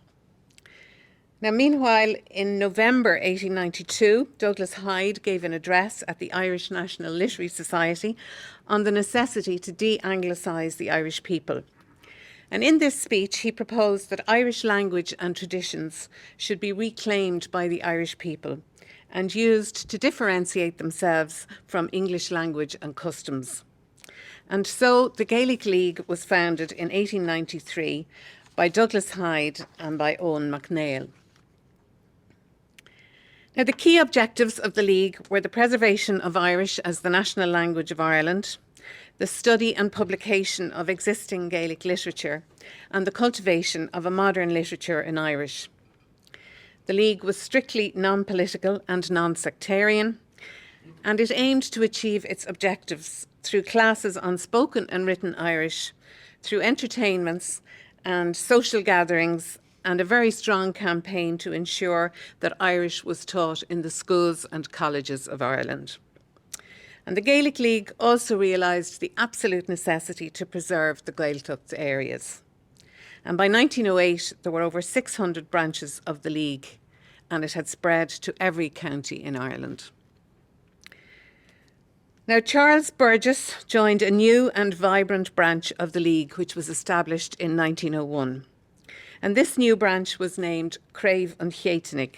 Now, meanwhile, in November 1892, Douglas Hyde gave an address at the Irish National Literary Society on the necessity to de-anglicise the Irish people. And in this speech, he proposed that Irish language and traditions should be reclaimed by the Irish people and used to differentiate themselves from English language and customs. And so the Gaelic League was founded in 1893 by Douglas Hyde and by Owen MacNeill. Now, the key objectives of the League were the preservation of Irish as the national language of Ireland, the study and publication of existing Gaelic literature, and the cultivation of a modern literature in Irish. The League was strictly non-political and non-sectarian, and it aimed to achieve its objectives through classes on spoken and written Irish, through entertainments and social gatherings, and a very strong campaign to ensure that Irish was taught in the schools and colleges of Ireland. And the Gaelic League also realised the absolute necessity to preserve the Gaeltacht areas. And by 1908, there were over 600 branches of the League, and it had spread to every county in Ireland. Now, Charles Burgess joined a new and vibrant branch of the League, which was established in 1901. And this new branch was named Crave an Chéitnig.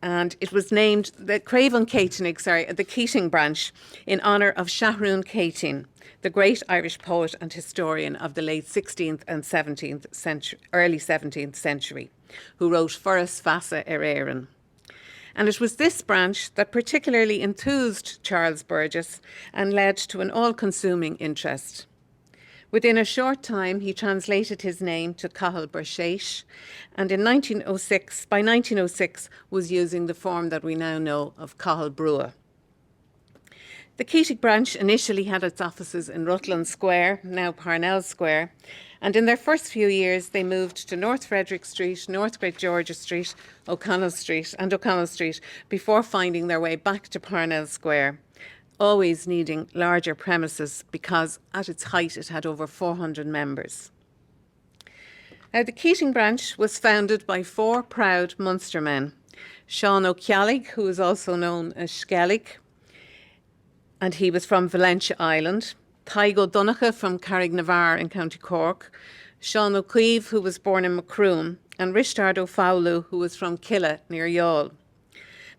And it was named the Crave an Chéitnig, the Keating branch, in honour of Shahrún Caitlín, the great Irish poet and historian of the late 16th and 17th century, early 17th century, who wrote Foras Fasa hÉireann. And it was this branch that particularly enthused Charles Burgess and led to an all-consuming interest. Within a short time, he translated his name to Cathal Brugha, and by 1906, was using the form that we now know of Cathal Brugha. The Keating branch initially had its offices in Rutland Square, now Parnell Square, and in their first few years they moved to North Frederick Street, North Great Georgia Street, O'Connell Street, before finding their way back to Parnell Square, always needing larger premises because at its height it had over 400 members. Now, the Keating branch was founded by 4 proud Munster men, Sean O'Ceallaigh, who is also known as Skellig, and he was from Valentia Island, Taig O'Donoghue from Carrignavar in County Cork, Sean O'Keefe, who was born in Macroom, and Richard O'Fowlu, who was from Killa near Youghal.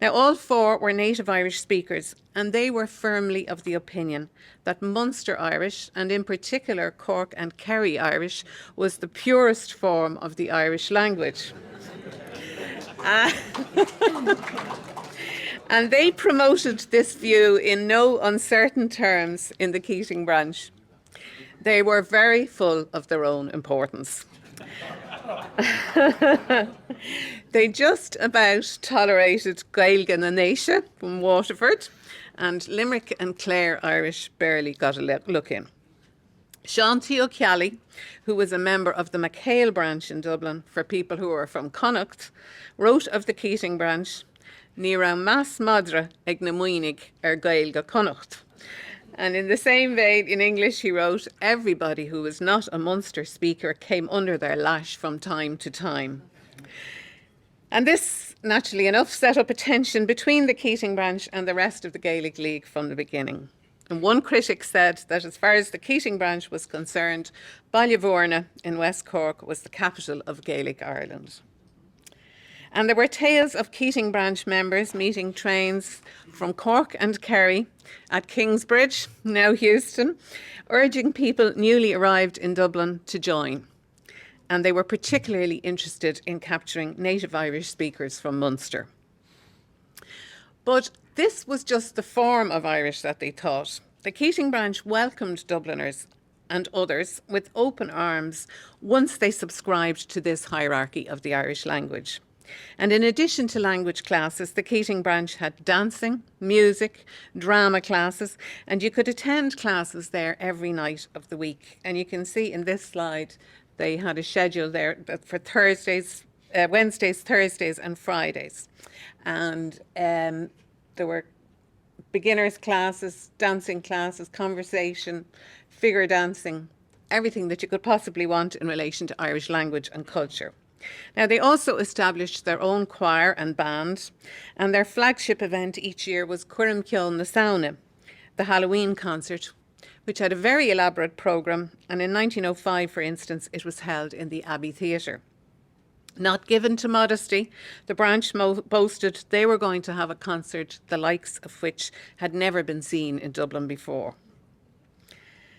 Now, all 4 were native Irish speakers, and they were firmly of the opinion that Munster Irish, and in particular Cork and Kerry Irish, was the purest form of the Irish language. And they promoted this view in no uncertain terms in the Keating branch. They were very full of their own importance. They just about tolerated Gaeilge na Naoise from Waterford, and Limerick and Clare Irish barely got a look in. Shanti O'Kelly, who was a member of the McHale branch in Dublin for people who were from Connacht, wrote of the Keating branch, Ní raibh meas madra ag na muinnig Gaeilge Connacht. And in the same vein, in English, he wrote, everybody who was not a Munster speaker came under their lash from time to time. And this, naturally enough, set up a tension between the Keating branch and the rest of the Gaelic League from the beginning. And one critic said that as far as the Keating branch was concerned, Ballyvourne in West Cork was the capital of Gaelic Ireland. And there were tales of Keating branch members meeting trains from Cork and Kerry at Kingsbridge, now Houston, urging people newly arrived in Dublin to join. And they were particularly interested in capturing native Irish speakers from Munster. But this was just the form of Irish that they taught. The Keating branch welcomed Dubliners and others with open arms once they subscribed to this hierarchy of the Irish language. And in addition to language classes, the Keating branch had dancing, music, drama classes, and you could attend classes there every night of the week. And you can see in this slide, they had a schedule there for Wednesdays, Thursdays, and Fridays. And there were beginners classes, dancing classes, conversation, figure dancing, everything that you could possibly want in relation to Irish language and culture. Now, they also established their own choir and band, and their flagship event each year was Cuireann Ceann na Samhna, the Halloween concert, which had a very elaborate programme, and in 1905, for instance, it was held in the Abbey Theatre. Not given to modesty, the branch boasted they were going to have a concert the likes of which had never been seen in Dublin before.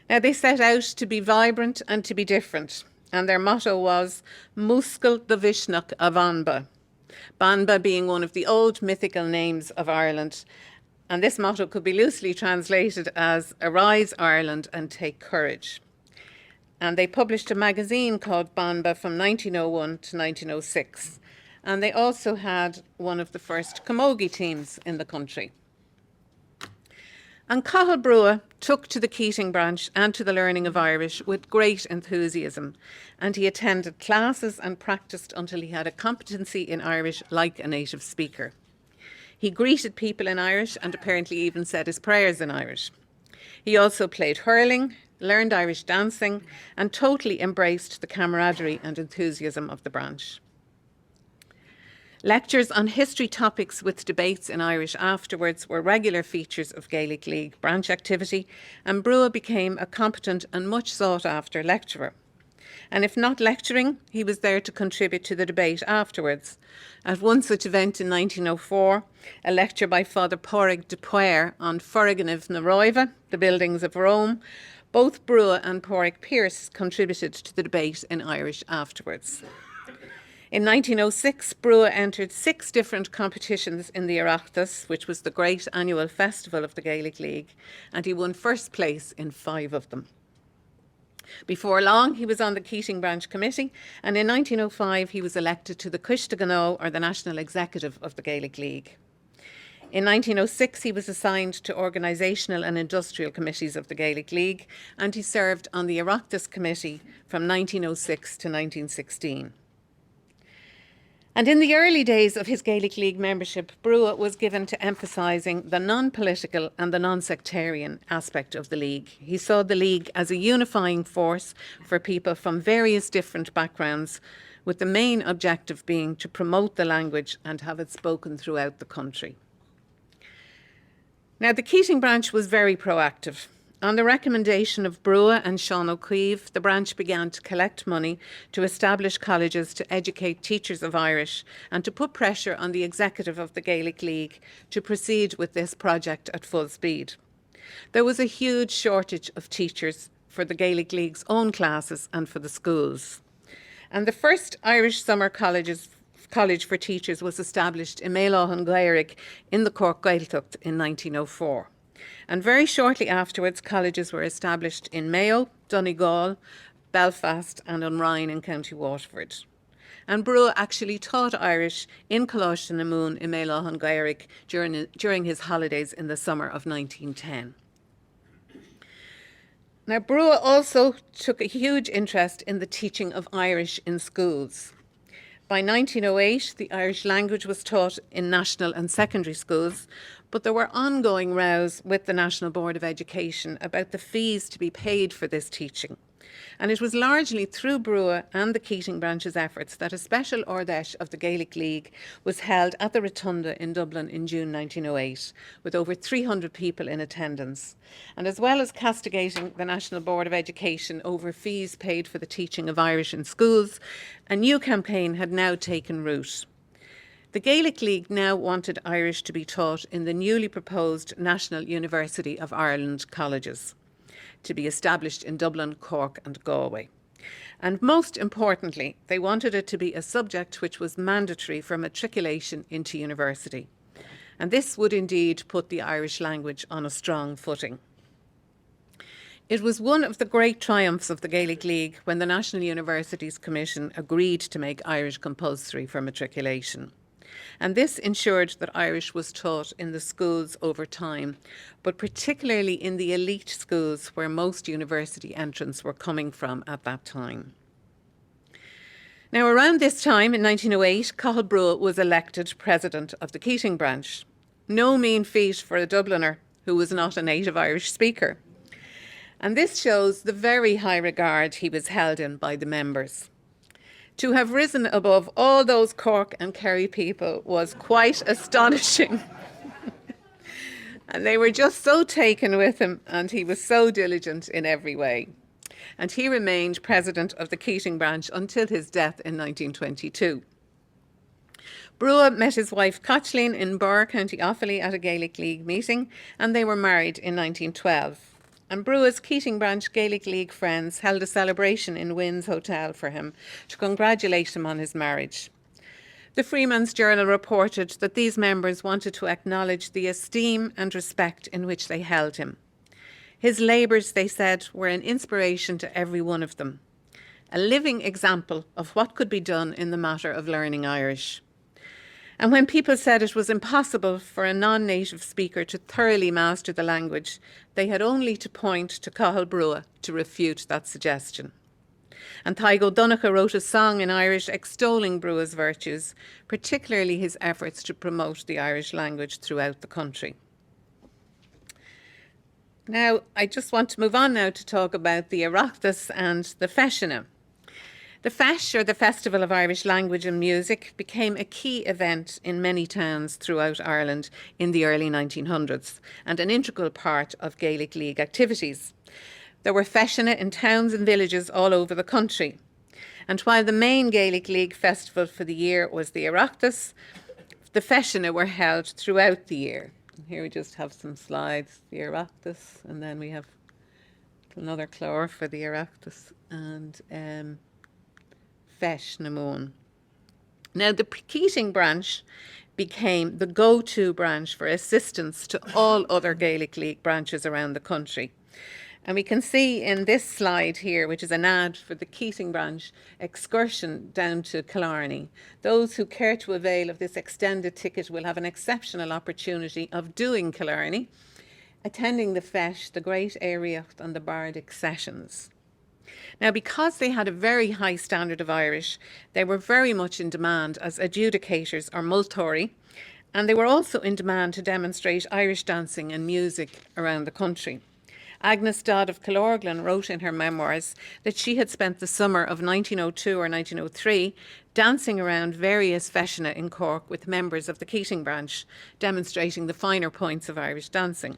Now, they set out to be vibrant and to be different, and their motto was Muscal de Vishnach a Banba, Banba being one of the old mythical names of Ireland. And this motto could be loosely translated as Arise Ireland and Take Courage. And they published a magazine called Banba from 1901 to 1906. And they also had one of the first camogie teams in the country. And Cathal Brugha took to the Keating branch and to the learning of Irish with great enthusiasm, and he attended classes and practiced until he had a competency in Irish like a native speaker. He greeted people in Irish and apparently even said his prayers in Irish. He also played hurling, learned Irish dancing, and totally embraced the camaraderie and enthusiasm of the branch. Lectures on history topics with debates in Irish afterwards were regular features of Gaelic League branch activity, and Brugha became a competent and much sought after lecturer. And if not lecturing, he was there to contribute to the debate afterwards. At one such event in 1904, a lecture by Father Pádraig de Poire on Forriganiv na Roive, the buildings of Rome, both Brugha and Pádraig Pearse contributed to the debate in Irish afterwards. In 1906, Brugha entered 6 different competitions in the Oireachtas, which was the great annual festival of the Gaelic League, and he won first place in 5 of them. Before long, he was on the Keating branch committee, and in 1905 he was elected to the Cuiste Gnó, or the national executive of the Gaelic League. In 1906 he was assigned to organisational and industrial committees of the Gaelic League, and he served on the Oireachtas committee from 1906 to 1916. And in the early days of his Gaelic League membership, Brugha was given to emphasising the non-political and the non-sectarian aspect of the League. He saw the League as a unifying force for people from various different backgrounds, with the main objective being to promote the language and have it spoken throughout the country. Now, the Keating branch was very proactive. On the recommendation of Brugha and Sean O'Keefe, the branch began to collect money to establish colleges to educate teachers of Irish and to put pressure on the executive of the Gaelic League to proceed with this project at full speed. There was a huge shortage of teachers for the Gaelic League's own classes and for the schools. And the first Irish summer college for teachers was established in Méileáin Gaeilge in the Cork Gaeltacht in 1904. And very shortly afterwards, colleges were established in Mayo, Donegal, Belfast and Onrine in County Waterford. and Brugha actually taught Irish in Coláiste na Mún in Méileach an Gaelic during his holidays in the summer of 1910. Now, Brugha also took a huge interest in the teaching of Irish in schools. By 1908, the Irish language was taught in national and secondary schools, but there were ongoing rows with the National Board of Education about the fees to be paid for this teaching. And it was largely through Brugha and the Keating branch's efforts that a special Ordesh of the Gaelic League was held at the Rotunda in Dublin in June 1908, with over 300 people in attendance. And as well as castigating the National Board of Education over fees paid for the teaching of Irish in schools, a new campaign had now taken root. The Gaelic League now wanted Irish to be taught in the newly proposed National University of Ireland colleges, to be established in Dublin, Cork and Galway. And most importantly, they wanted it to be a subject which was mandatory for matriculation into university. And this would indeed put the Irish language on a strong footing. It was one of the great triumphs of the Gaelic League when the National Universities Commission agreed to make Irish compulsory for matriculation. And this ensured that Irish was taught in the schools over time, but particularly in the elite schools where most university entrants were coming from at that time. Now, around this time, in 1908, Cathal Brugha was elected president of the Keating branch. No mean feat for a Dubliner who was not a native Irish speaker. And this shows the very high regard he was held in by the members. To have risen above all those Cork and Kerry people was quite astonishing. And they were just so taken with him, and he was so diligent in every way. And he remained president of the Keating branch until his death in 1922. Brugha met his wife Caitlín in Burr, County Offaly, at a Gaelic League meeting, and they were married in 1912. And Brugha's Keating branch Gaelic League friends held a celebration in Wynn's Hotel for him to congratulate him on his marriage. The Freeman's Journal reported that these members wanted to acknowledge the esteem and respect in which they held him. His labours, they said, were an inspiration to every one of them, a living example of what could be done in the matter of learning Irish. And when people said it was impossible for a non-native speaker to thoroughly master the language, they had only to point to Cathal Brugha to refute that suggestion. And Taigo Donacha wrote a song in Irish extolling Brugha's virtues, particularly his efforts to promote the Irish language throughout the country. Now, I just want to move on now to talk about the Ayiotis and the Festina. The Feis, or the Festival of Irish Language and Music, became a key event in many towns throughout Ireland in the early 1900s and an integral part of Gaelic League activities. There were Festina in towns and villages all over the country. And while the main Gaelic League festival for the year was the Ayiotis, the Festina were held throughout the year. And here we just have some slides, the Ayiotis, and then we have another glóire for the Ayiotis, and Feis na Mún. Now, the Keating branch became the go-to branch for assistance to all other Gaelic League branches around the country. And we can see in this slide here, which is an ad for the Keating branch excursion down to Killarney. Those who care to avail of this extended ticket will have an exceptional opportunity of doing Killarney, attending the Feis, the Great Ayiotis and the Bardic sessions. Now, because they had a very high standard of Irish, they were very much in demand as adjudicators or multóirí, and they were also in demand to demonstrate Irish dancing and music around the country. Agnes Dodd of Killorglin wrote in her memoirs that she had spent the summer of 1902 or 1903 dancing around various Festina in Cork with members of the Keating branch, demonstrating the finer points of Irish dancing.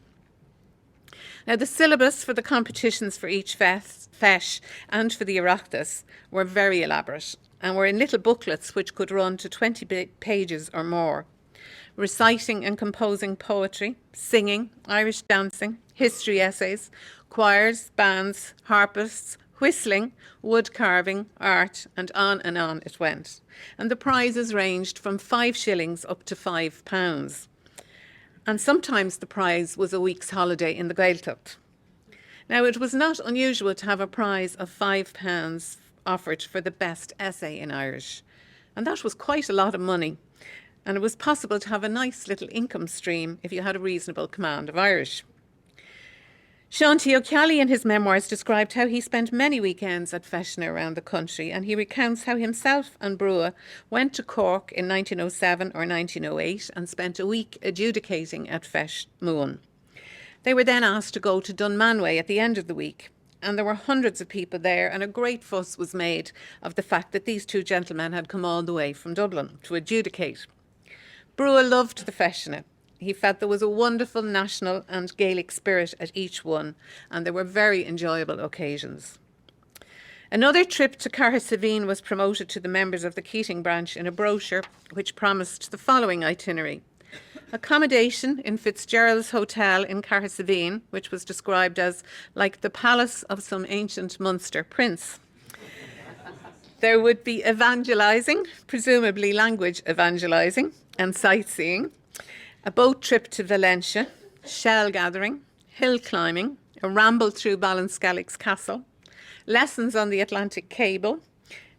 Now, the syllabus for the competitions for each Feis and for the Ayiotis were very elaborate and were in little booklets which could run to 20 pages or more. Reciting and composing poetry, singing, Irish dancing, history essays, choirs, bands, harpists, whistling, wood carving, art, and on it went. And the prizes ranged from 5 shillings up to £5. And sometimes the prize was a week's holiday in the Gaeltacht. Now, it was not unusual to have a prize of £5 offered for the best essay in Irish. And that was quite a lot of money. And it was possible to have a nice little income stream if you had a reasonable command of Irish. Shanti O'Kelly in his memoirs described how he spent many weekends at Fesna around the country, and he recounts how himself and Brugha went to Cork in 1907 or 1908 and spent a week adjudicating at Feis Muan. They were then asked to go to Dunmanway at the end of the week, and there were hundreds of people there, and a great fuss was made of the fact that these two gentlemen had come all the way from Dublin to adjudicate. Brugha loved the Fesna. He felt there was a wonderful national and Gaelic spirit at each one, and they were very enjoyable occasions. Another trip to Carrasaveen was promoted to the members of the Keating branch in a brochure which promised the following itinerary. Accommodation in Fitzgerald's Hotel in Carrasaveen, which was described as like the palace of some ancient Munster prince. There would be evangelising, presumably language evangelising, and sightseeing, a boat trip to Valentia, shell gathering, hill climbing, a ramble through Ballinskellig's castle, lessons on the Atlantic cable,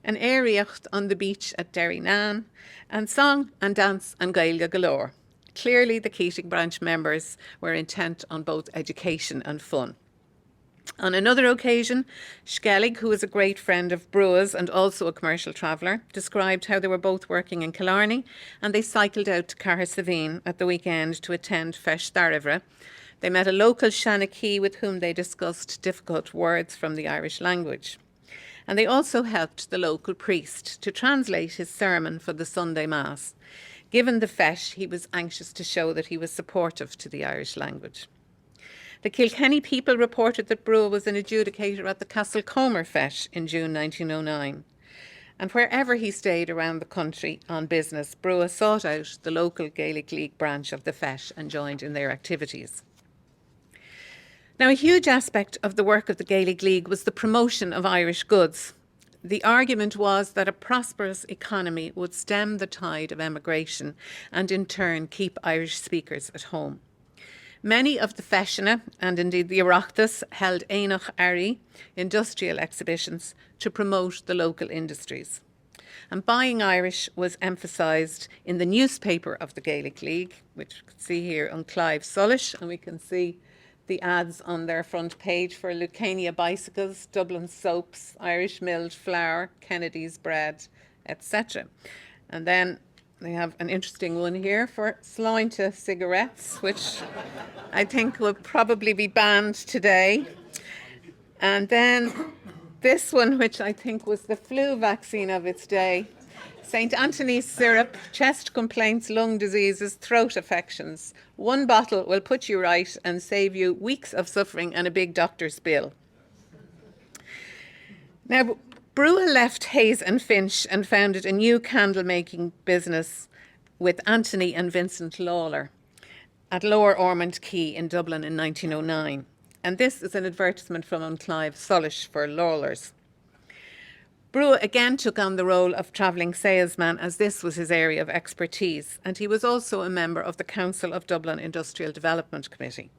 an éireacht on the beach at Derrynan, and song and dance and Gaeilge galore. Clearly, the Keating branch members were intent on both education and fun. On another occasion, Skellig, who was a great friend of Brugha's and also a commercial traveller, described how they were both working in Killarney and they cycled out to Carrasaveen at the weekend to attend Feis Darivra. They met a local Shanachie with whom they discussed difficult words from the Irish language. And they also helped the local priest to translate his sermon for the Sunday Mass. Given the Feis, he was anxious to show that he was supportive to the Irish language. The Kilkenny people reported that Brugha was an adjudicator at the Castlecomer Feis in June 1909. And wherever he stayed around the country on business, Brugha sought out the local Gaelic League branch of the Feis and joined in their activities. Now, a huge aspect of the work of the Gaelic League was the promotion of Irish goods. The argument was that a prosperous economy would stem the tide of emigration and in turn keep Irish speakers at home. Many of the Fesna, and indeed the Oireachtas, held Éanach Ari, industrial exhibitions, to promote the local industries. And buying Irish was emphasised in the newspaper of the Gaelic League, which you can see here on Clive Sullish, and we can see the ads on their front page for Lucania bicycles, Dublin soaps, Irish milled flour, Kennedy's bread, etc. And then they have an interesting one here for Sláinte cigarettes, which I think will probably be banned today. And then this one, which I think was the flu vaccine of its day, St. Anthony's syrup, chest complaints, lung diseases, throat affections. One bottle will put you right and save you weeks of suffering and a big doctor's bill. Now, Brugha left Hayes and Finch and founded a new candle-making business with Anthony and Vincent Lawler at Lower Ormond Quay in Dublin in 1909. And this is an advertisement from Clive Sullish for Lawlers. Brugha again took on the role of travelling salesman as this was his area of expertise, and he was also a member of the Council of Dublin Industrial Development Committee.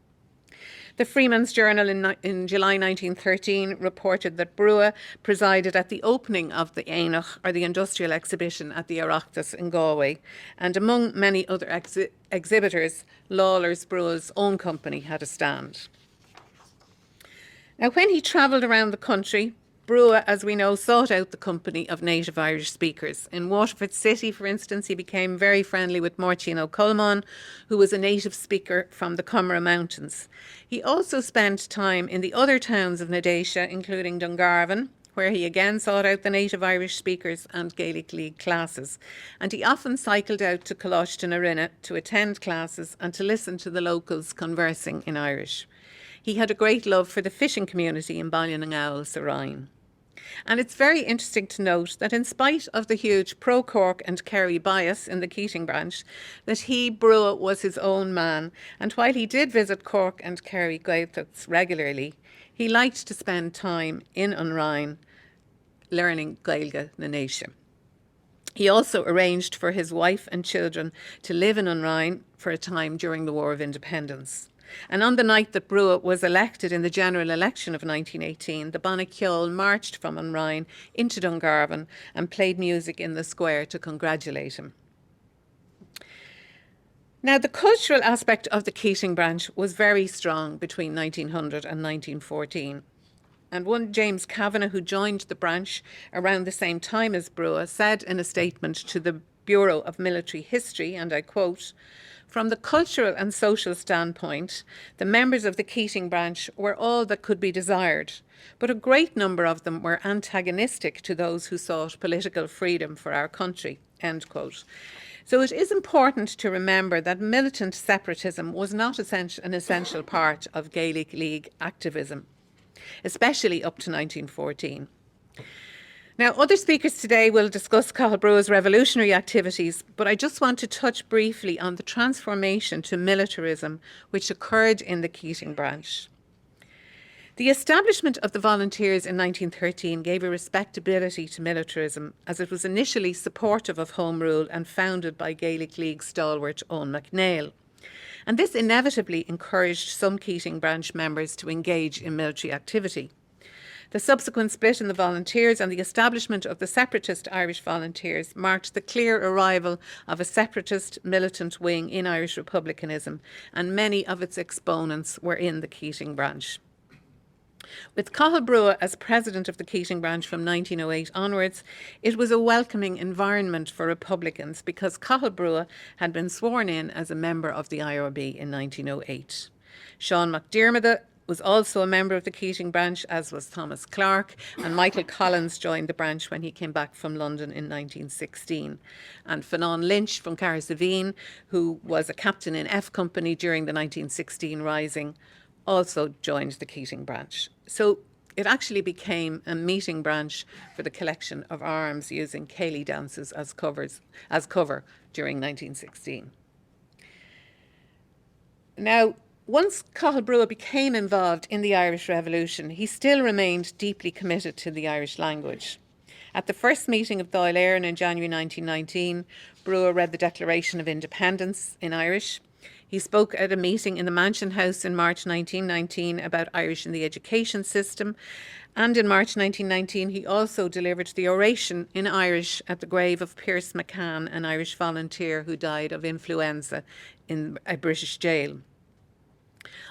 The Freeman's Journal in July 1913 reported that Brugha presided at the opening of the Éanach, or the industrial exhibition at the Oireachtas in Galway, and among many other exhibitors, Lawler's Brugha's own company had a stand. Now, when he travelled around the country, Brugha, as we know, sought out the company of native Irish speakers. In Waterford City, for instance, he became very friendly with Máirtín Ó Colmán, who was a native speaker from the Cumra Mountains. He also spent time in the other towns of Nadéisha, including Dungarvan, where he again sought out the native Irish speakers and Gaelic League classes. And he often cycled out to Coláiste na Rinne to attend classes and to listen to the locals conversing in Irish. He had a great love for the fishing community in Ballion sa Rhine. And it's very interesting to note that in spite of the huge pro-Cork and Kerry bias in the Keating branch, that he, Brugha, was his own man. And while he did visit Cork and Kerry Gaeltachts regularly, he liked to spend time in Unrhyne learning Gaeilge na Naoise. He also arranged for his wife and children to live in Unrhyne for a time during the War of Independence. And on the night that Brugha was elected in the general election of 1918, the Bannaceol marched from Onrain into Dungarvan and played music in the square to congratulate him. Now, the cultural aspect of the Keating branch was very strong between 1900 and 1914. And one James Kavanagh, who joined the branch around the same time as Brugha, said in a statement to the Bureau of Military History, and I quote, "From the cultural and social standpoint, the members of the Keating branch were all that could be desired, but a great number of them were antagonistic to those who sought political freedom for our country," end quote. So it is important to remember that militant separatism was not an essential part of Gaelic League activism, especially up to 1914. Now, other speakers today will discuss Cathal Brugha's revolutionary activities, but I just want to touch briefly on the transformation to militarism which occurred in the Keating branch. The establishment of the volunteers in 1913 gave a respectability to militarism, as it was initially supportive of Home Rule and founded by Gaelic League stalwart Eoin MacNeill. And this inevitably encouraged some Keating branch members to engage in military activity. The subsequent split in the volunteers and the establishment of the separatist Irish volunteers marked the clear arrival of a separatist militant wing in Irish republicanism, and many of its exponents were in the Keating branch. With Cathal Brugha as president of the Keating branch from 1908 onwards, it was a welcoming environment for Republicans because Cathal Brugha had been sworn in as a member of the IRB in 1908. Sean MacDiarmada was also a member of the Keating branch, as was Thomas Clarke, and Michael Collins joined the branch when he came back from London in 1916. And Fionnán Lynch from Carsaveen, who was a captain in F Company during the 1916 Rising, also joined the Keating branch. So it actually became a meeting branch for the collection of arms, using Cayley dances as cover during 1916. Now, once Cathal Brugha became involved in the Irish Revolution, he still remained deeply committed to the Irish language. At the first meeting of Dáil Éireann in January 1919, Brugha read the Declaration of Independence in Irish. He spoke at a meeting in the Mansion House in March 1919 about Irish in the education system. And in March 1919, he also delivered the oration in Irish at the grave of Pierce McCann, an Irish volunteer who died of influenza in a British jail.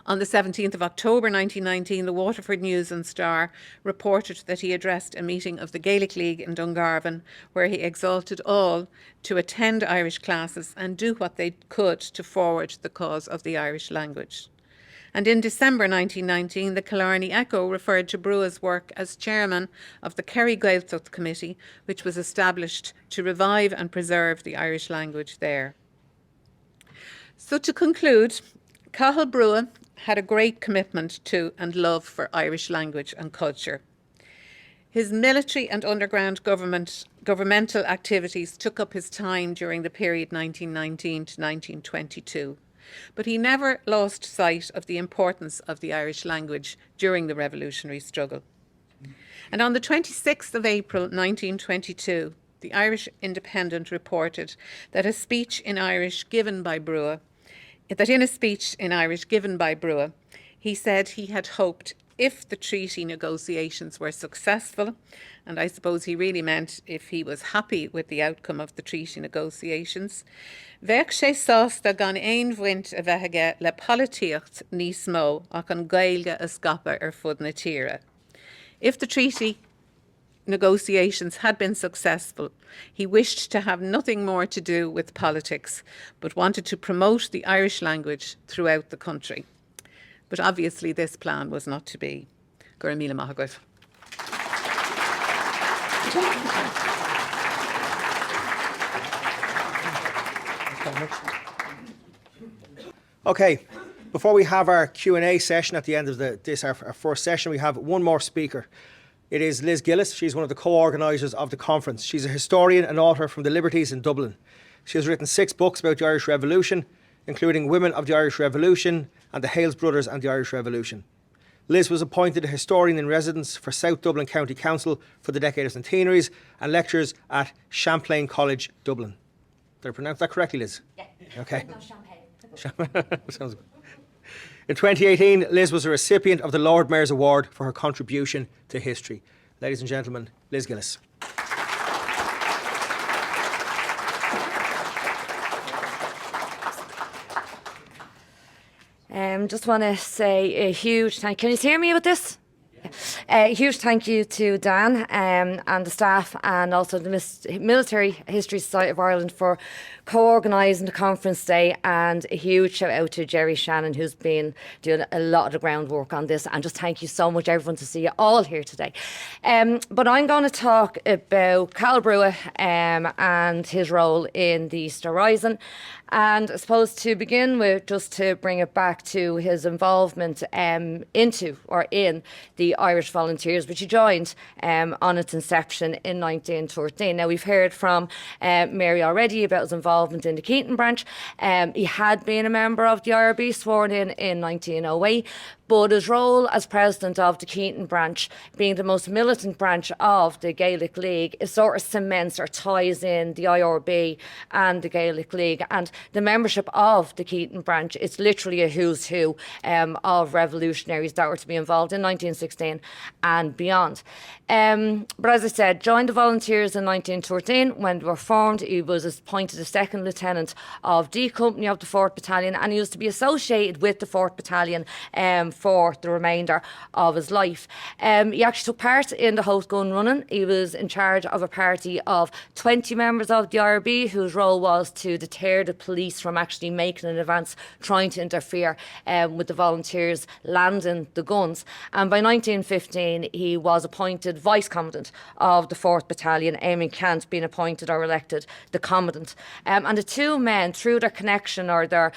On the 17th of October 1919, the Waterford News and Star reported that he addressed a meeting of the Gaelic League in Dungarvan, where he exalted all to attend Irish classes and do what they could to forward the cause of the Irish language. And in December 1919, the Killarney Echo referred to Brugha's work as chairman of the Kerry Gaeltacht Committee, which was established to revive and preserve the Irish language there. So to conclude, Cathal Brugha had a great commitment to and love for Irish language and culture. His military and underground governmental activities took up his time during the period 1919 to 1922, but he never lost sight of the importance of the Irish language during the revolutionary struggle. And on the 26th of April 1922, the Irish Independent reported that in a speech in Irish given by Brugha, he said he had hoped, if the treaty negotiations were successful, and I suppose he really meant if he was happy with the outcome of the treaty negotiations, bheadh sé sásta gan aon bhaint a bheithe le polítíocht níos mó ach an Gaeilge a scapa fud na tíre. If the treaty negotiations had been successful, he wished to have nothing more to do with politics, but wanted to promote the Irish language throughout the country. But obviously this plan was not to be. Gur míle maith agaibh. Okay, before we have our Q&A session at the end of our first session, we have one more speaker. It is Liz Gillis. She's one of the co-organisers of the conference. She's a historian and author from the Liberties in Dublin. She has written 6 books about the Irish Revolution, including Women of the Irish Revolution and the Hales Brothers and the Irish Revolution. Liz was appointed a historian in residence for South Dublin County Council for the decade of centenaries and lectures at Champlain College, Dublin. Did I pronounce that correctly, Liz? Yeah. Okay. No, champagne. Sounds good. In 2018, Liz was a recipient of the Lord Mayor's Award for her contribution to history. Ladies and gentlemen, Liz Gillis. Just want to say a huge thank you. Can you hear me with this? A huge thank you to Dan and the staff, and also the Military History Society of Ireland for co-organising the conference day, and a huge shout out to Gerard Shannon, who's been doing a lot of the groundwork on this, and just thank you so much everyone to see you all here today. But I'm going to talk about Cathal Brugha and his role in the Easter Rising. And I suppose to begin with, just to bring it back to his involvement in the Irish Volunteers, which he joined on its inception in 1913. Now, we've heard from Mary already about his involvement in the Keaton branch. He had been a member of the IRB, sworn in 1908. But his role as president of the Keaton branch, being the most militant branch of the Gaelic League, it sort of cements or ties in the IRB and the Gaelic League. And the membership of the Keaton branch, it's literally a who's who of revolutionaries that were to be involved in 1916 and beyond. But as I said, joined the Volunteers in 1913 when they were formed. He was appointed a second lieutenant of D Company of the 4th Battalion, and he was to be associated with the 4th Battalion for the remainder of his life. He actually took part in the host gun running. He was in charge of a party of 20 members of the IRB, whose role was to deter the police from actually making an advance, trying to interfere with the Volunteers landing the guns. And by 1915, he was appointed Vice Commandant of the 4th Battalion, Eamon Cant being appointed or elected the Commandant. And the two men, through their connection or their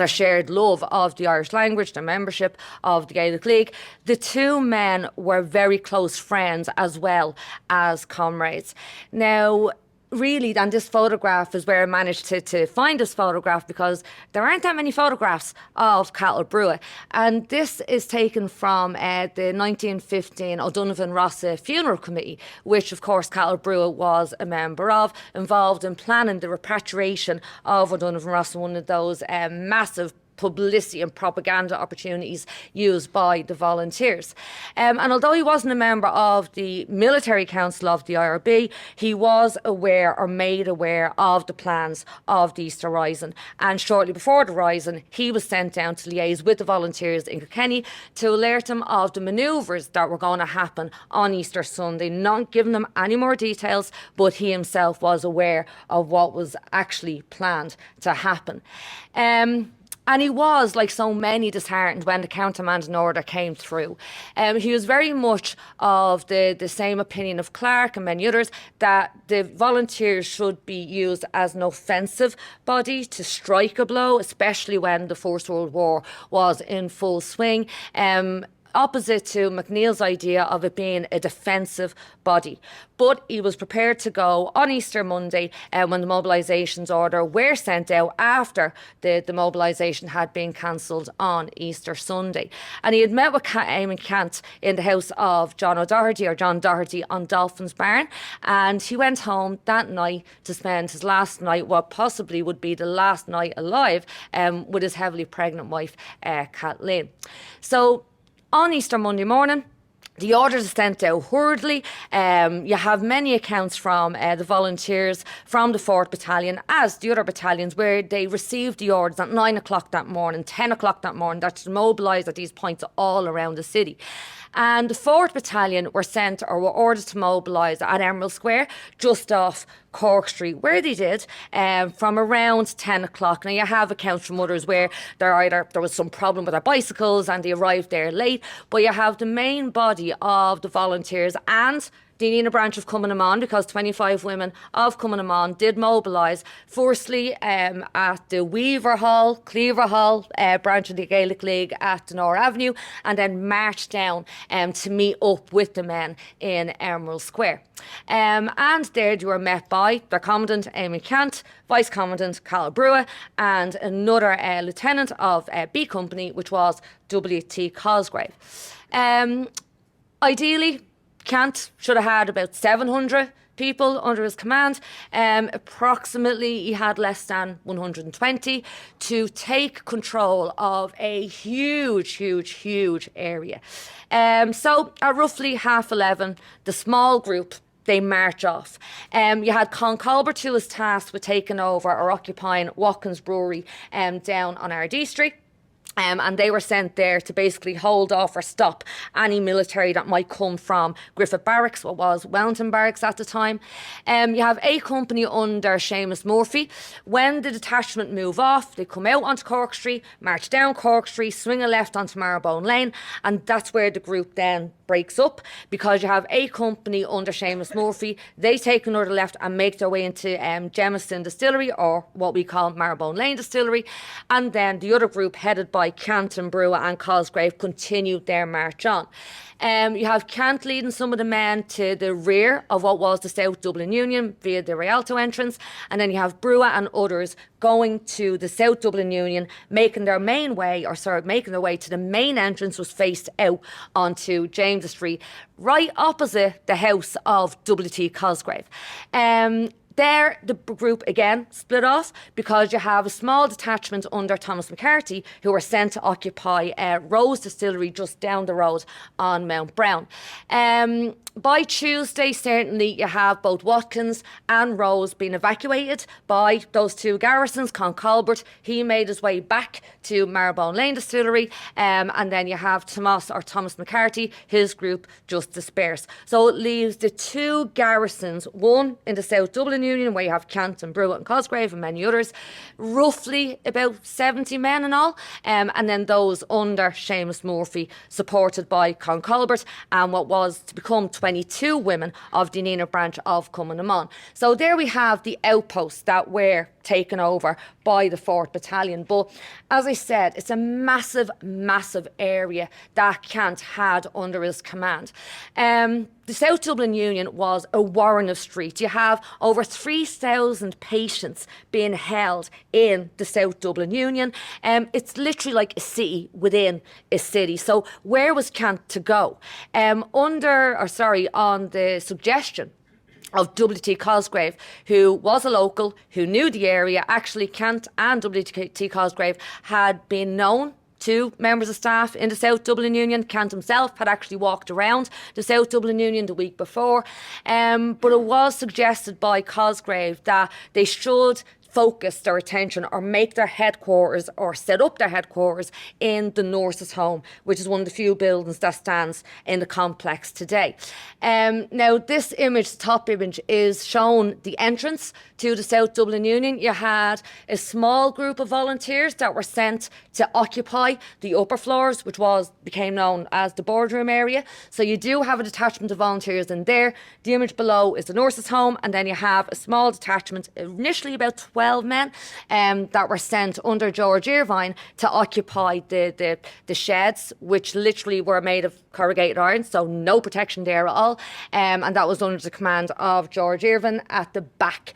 shared love of the Irish language, their membership of the Gaelic League, the two men were very close friends as well as comrades. Now, really, and this photograph is where I managed to find this photograph, because there aren't that many photographs of Cathal Brugha. And this is taken from the 1915 O'Donovan Rossa Funeral Committee, which of course Cathal Brugha was a member of, involved in planning the repatriation of O'Donovan Rossa, one of those massive publicity and propaganda opportunities used by the Volunteers. And although he wasn't a member of the Military Council of the IRB, he was aware or made aware of the plans of the Easter Rising. And shortly before the Rising, he was sent down to liaise with the Volunteers in Kilkenny to alert them of the manoeuvres that were going to happen on Easter Sunday, not giving them any more details, but he himself was aware of what was actually planned to happen. And he was, like so many, disheartened when the countermanding order came through. He was very much of the same opinion of Clark and many others, that the Volunteers should be used as an offensive body to strike a blow, especially when the First World War was in full swing. Opposite to McNeill's idea of it being a defensive body. But he was prepared to go on Easter Monday when the mobilisations order were sent out after the mobilisation had been cancelled on Easter Sunday. And he had met with Eamon Cant in the house of John O'Doherty, or John Doherty, on Dolphin's Barn, and he went home that night to spend his last night, what possibly would be the last night alive, with his heavily pregnant wife, Caitlín. So on Easter Monday morning, the orders are sent out hurriedly. You have many accounts from the Volunteers, from the 4th Battalion, as the other battalions, where they received the orders at 9 o'clock that morning, 10 o'clock that morning, that to mobilise at these points all around the city. And the 4th Battalion were sent, or were ordered to mobilise at Emerald Square, just off Cork Street, where they did from around 10 o'clock. Now, you have accounts from others where there was some problem with their bicycles and they arrived there late, but you have the main body of the Volunteers and the Nina branch of Cummanamon, because 25 women of Cummanamon did mobilise, firstly at the Weaver Hall, Cleaver Hall branch of the Gaelic League at Donora Avenue, and then marched down to meet up with the men in Emerald Square. And there they were met by their Commandant, Eamon Cant, Vice Commandant, Cathal Brugha, and another Lieutenant of B Company, which was W.T. Cosgrave. Ideally, Cant should have had about 700 people under his command. Approximately, he had less than 120 to take control of a huge area. So at roughly 11:30, the small group, they march off. You had Cloncolbert, who was tasked with taking over or occupying Watkins Brewery down on Ardee Street. And they were sent there to basically hold off or stop any military that might come from Griffith Barracks, what was Wellington Barracks at the time. You have A Company under Seamus Murphy. When the detachment move off, they come out onto Cork Street, march down Cork Street, swing a left onto Marrowbone Lane, and that's where the group then breaks up, because you have A Company under Seamus Murphy. They take another left and make their way into Jamestown Distillery, or what we call Marrowbone Lane Distillery, and then the other group, headed by Cathal Brugha and Cosgrave, continued their march on. You have Cant leading some of the men to the rear of what was the South Dublin Union via the Rialto entrance, and then you have Brugha and others going to the South Dublin Union, making their way to the main entrance, was faced out onto James Street, right opposite the house of W.T. Cosgrave. There, the group again split off, because you have a small detachment under Thomas McCarthy who were sent to occupy Rose Distillery just down the road on Mount Brown. By Tuesday, certainly, you have both Watkins and Rose being evacuated by those two garrisons. Cloncolbert, he made his way back to Marrowbone Lane Distillery, and then you have Thomas McCarthy, his group just dispersed. So it leaves the two garrisons, one in the South Dublin Union, where you have Cant and Brugha and Cosgrave and many others, roughly about 70 men in all, and then those under Seamus Murphy, supported by Cloncolbert and what was to become 22 women of the Nenagh branch of Cummanamon. So there we have the outposts that were taken over by the 4th Battalion. But as I said, it's a massive area that Cant had under his command. The South Dublin Union was a warren of streets. You have over 3,000 patients being held in the South Dublin Union. It's literally like a city within a city. So where was Cant to go? On the suggestion of W.T. Cosgrave, who was a local, who knew the area. Actually, Cant and W.T. Cosgrave had been known to members of staff in the South Dublin Union. Cant himself had actually walked around the South Dublin Union the week before. But it was suggested by Cosgrave that they should focus their attention or make their headquarters or set up their headquarters in the nurses' home, which is one of the few buildings that stands in the complex today. Now, this image, the top image, is shown the entrance to the South Dublin Union. You had a small group of volunteers that were sent to occupy the upper floors, which became known as the boardroom area. So you do have a detachment of volunteers in there. The image below is the nurses' home, and then you have a small detachment, initially about 12 men, that were sent under George Irvine to occupy the sheds, which literally were made of corrugated iron, so no protection there at all. And that was under the command of George Irvine at the back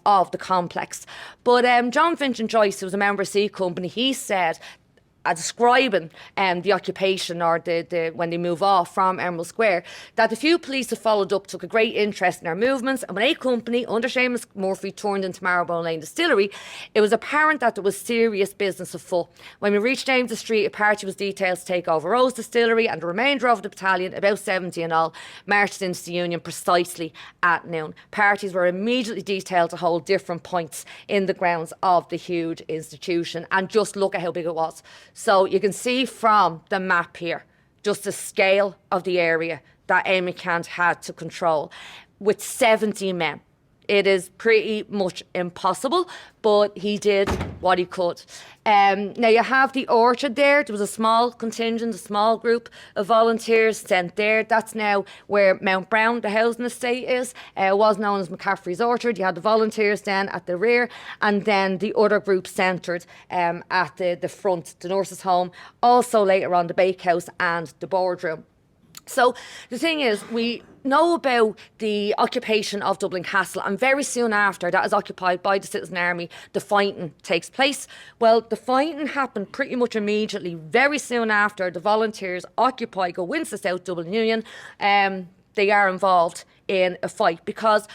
of the complex. But John Finch and Joyce, who was a member of C Company, he said, describing the occupation or the when they move off from Emerald Square, that the few police who followed up took a great interest in our movements, and when A Company under Seamus Murphy turned into Marrowbone Lane Distillery, it was apparent that there was serious business afoot. When we reached James Street, a party was detailed to take over Rose Distillery, and the remainder of the battalion, about 70 in all, marched into the Union precisely at noon. Parties were immediately detailed to hold different points in the grounds of the huge institution, and just look at how big it was. So you can see from the map here just the scale of the area that Amy Cant had to control with 70 men. It is pretty much impossible, but he did what he could. Now you have the orchard there. There was a small contingent, a small group of volunteers sent there. That's now where Mount Brown, the housing estate, is. It was known as McCaffrey's Orchard. You had the volunteers then at the rear, and then the other group centred at the front, the nurses' home, also later on the bakehouse and the boardroom. So the thing is, we know about the occupation of Dublin Castle, and very soon after that is occupied by the Citizen Army, the fighting takes place. Well, the fighting happened pretty much immediately. Very soon after, the volunteers go into the South Dublin Union. they are involved in a fight, because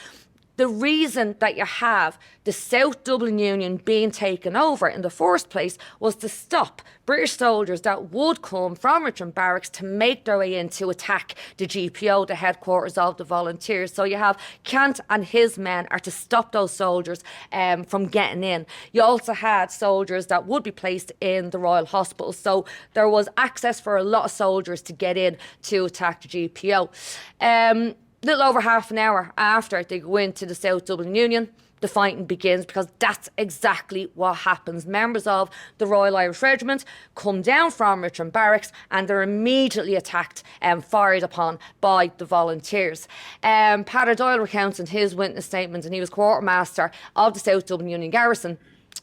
the reason that you have the South Dublin Union being taken over in the first place was to stop British soldiers that would come from Richmond Barracks to make their way in to attack the GPO, the headquarters of the volunteers. So you have Kent and his men are to stop those soldiers from getting in. You also had soldiers that would be placed in the Royal Hospital. So there was access for a lot of soldiers to get in to attack the GPO. Little over half an hour after they go into the South Dublin Union, the fighting begins, because that's exactly what happens. Members of the Royal Irish Regiment come down from Richmond Barracks and they're immediately attacked and fired upon by the volunteers. Padder Doyle recounts in his witness statement, and he was quartermaster of the South Dublin Union garrison,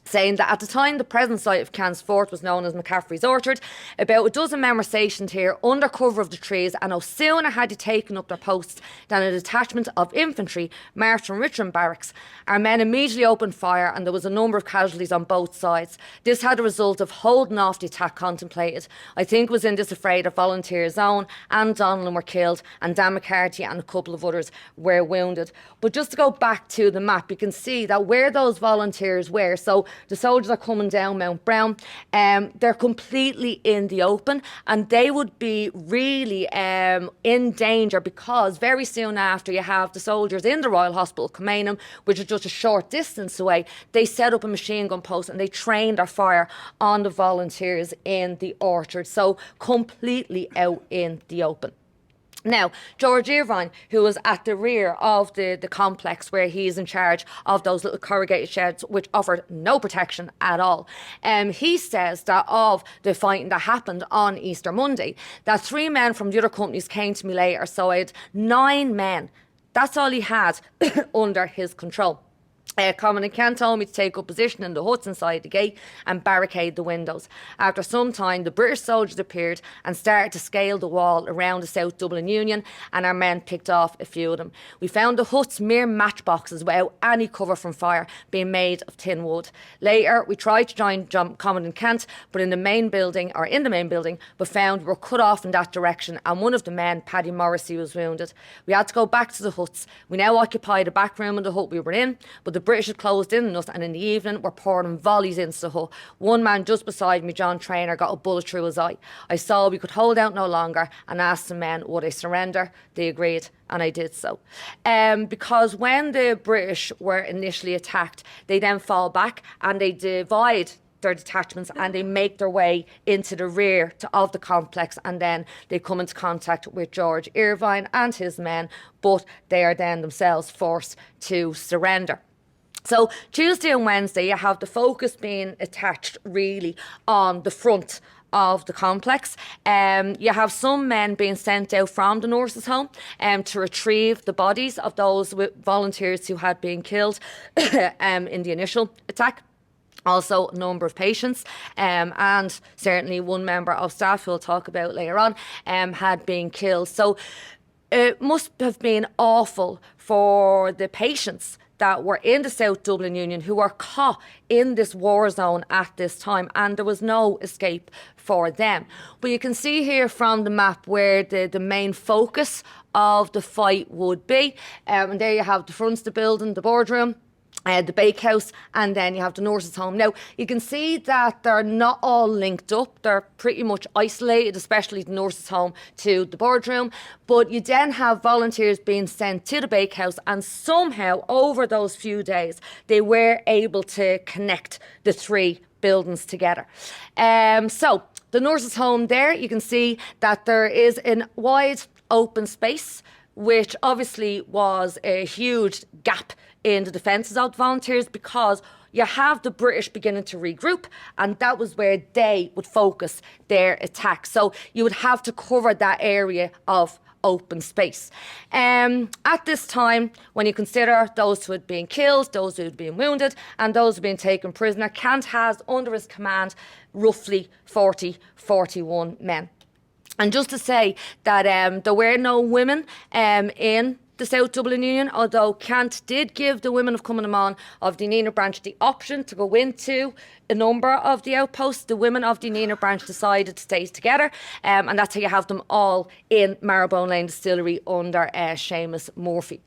saying that at the time the present site of Can's Fort was known as McCaffrey's Orchard, about a dozen men were stationed here under cover of the trees, and no sooner had they taken up their posts than a detachment of infantry marched from Richmond Barracks. Our men immediately opened fire and there was a number of casualties on both sides. This had a result of holding off the attack contemplated. I think it was in this affray that Volunteers Own and Donlan were killed, and Dan McCarthy and a couple of others were wounded. But just to go back to the map, you can see that where those volunteers were, so the soldiers are coming down Mount Brown, they're completely in the open, and they would be really in danger, because very soon after you have the soldiers in the Royal Hospital, Commandant, which is just a short distance away. They set up a machine gun post and they trained their fire on the volunteers in the orchard, so completely out in the open. Now, George Irvine, who was at the rear of the complex where he's in charge of those little corrugated sheds which offered no protection at all, he says that of the fighting that happened on Easter Monday, that 3 men from the other companies came to me later, so I had 9 men. That's all he had under his control. Commandant Kent told me to take up position in the huts inside the gate and barricade the windows. After some time, the British soldiers appeared and started to scale the wall around the South Dublin Union, and our men picked off a few of them. We found the huts mere matchboxes without any cover from fire, being made of tin wood. Later, we tried to join Commandant Kent, but in the main building, but found we were cut off in that direction, and one of the men, Paddy Morrissey, was wounded. We had to go back to the huts. We now occupy the back room of the hut we were in, but the British had closed in on us, and in the evening were pouring volleys into the hut. One man just beside me, John Traynor, got a bullet through his eye. I saw we could hold out no longer and asked the men would I surrender. They agreed, and I did so. Because when the British were initially attacked, they then fall back and they divide their detachments and they make their way into the rear of the complex, and then they come into contact with George Irvine and his men, but they are then themselves forced to surrender. So Tuesday and Wednesday, you have the focus being attached really on the front of the complex. You have some men being sent out from the nurses' home to retrieve the bodies of those volunteers who had been killed in the initial attack. Also, a number of patients and certainly one member of staff, who we'll talk about later on, had been killed. So it must have been awful for the patients that were in the South Dublin Union who were caught in this war zone at this time, and there was no escape for them. But you can see here from the map where the main focus of the fight would be. And there you have the front of the building, the boardroom, the bakehouse, and then you have the nurses' home. Now, you can see that they're not all linked up. They're pretty much isolated, especially the nurses' home to the boardroom. But you then have volunteers being sent to the bakehouse, and somehow over those few days, they were able to connect the 3 buildings together. So the nurses' home there, you can see that there is a wide open space, which obviously was a huge gap in the defences of the volunteers, because you have the British beginning to regroup, and that was where they would focus their attack. So you would have to cover that area of open space. At this time, when you consider those who had been killed, those who had been wounded, and those who had been taken prisoner, Kent has under his command roughly 41 men. And just to say that there were no women in the South Dublin Union, although Kent did give the women of Commandant of the Nenagh branch the option to go into a number of the outposts. The women of the Nenagh branch decided to stay together, and that's how you have them all in Marrowbone Lane Distillery under Seamus Murphy.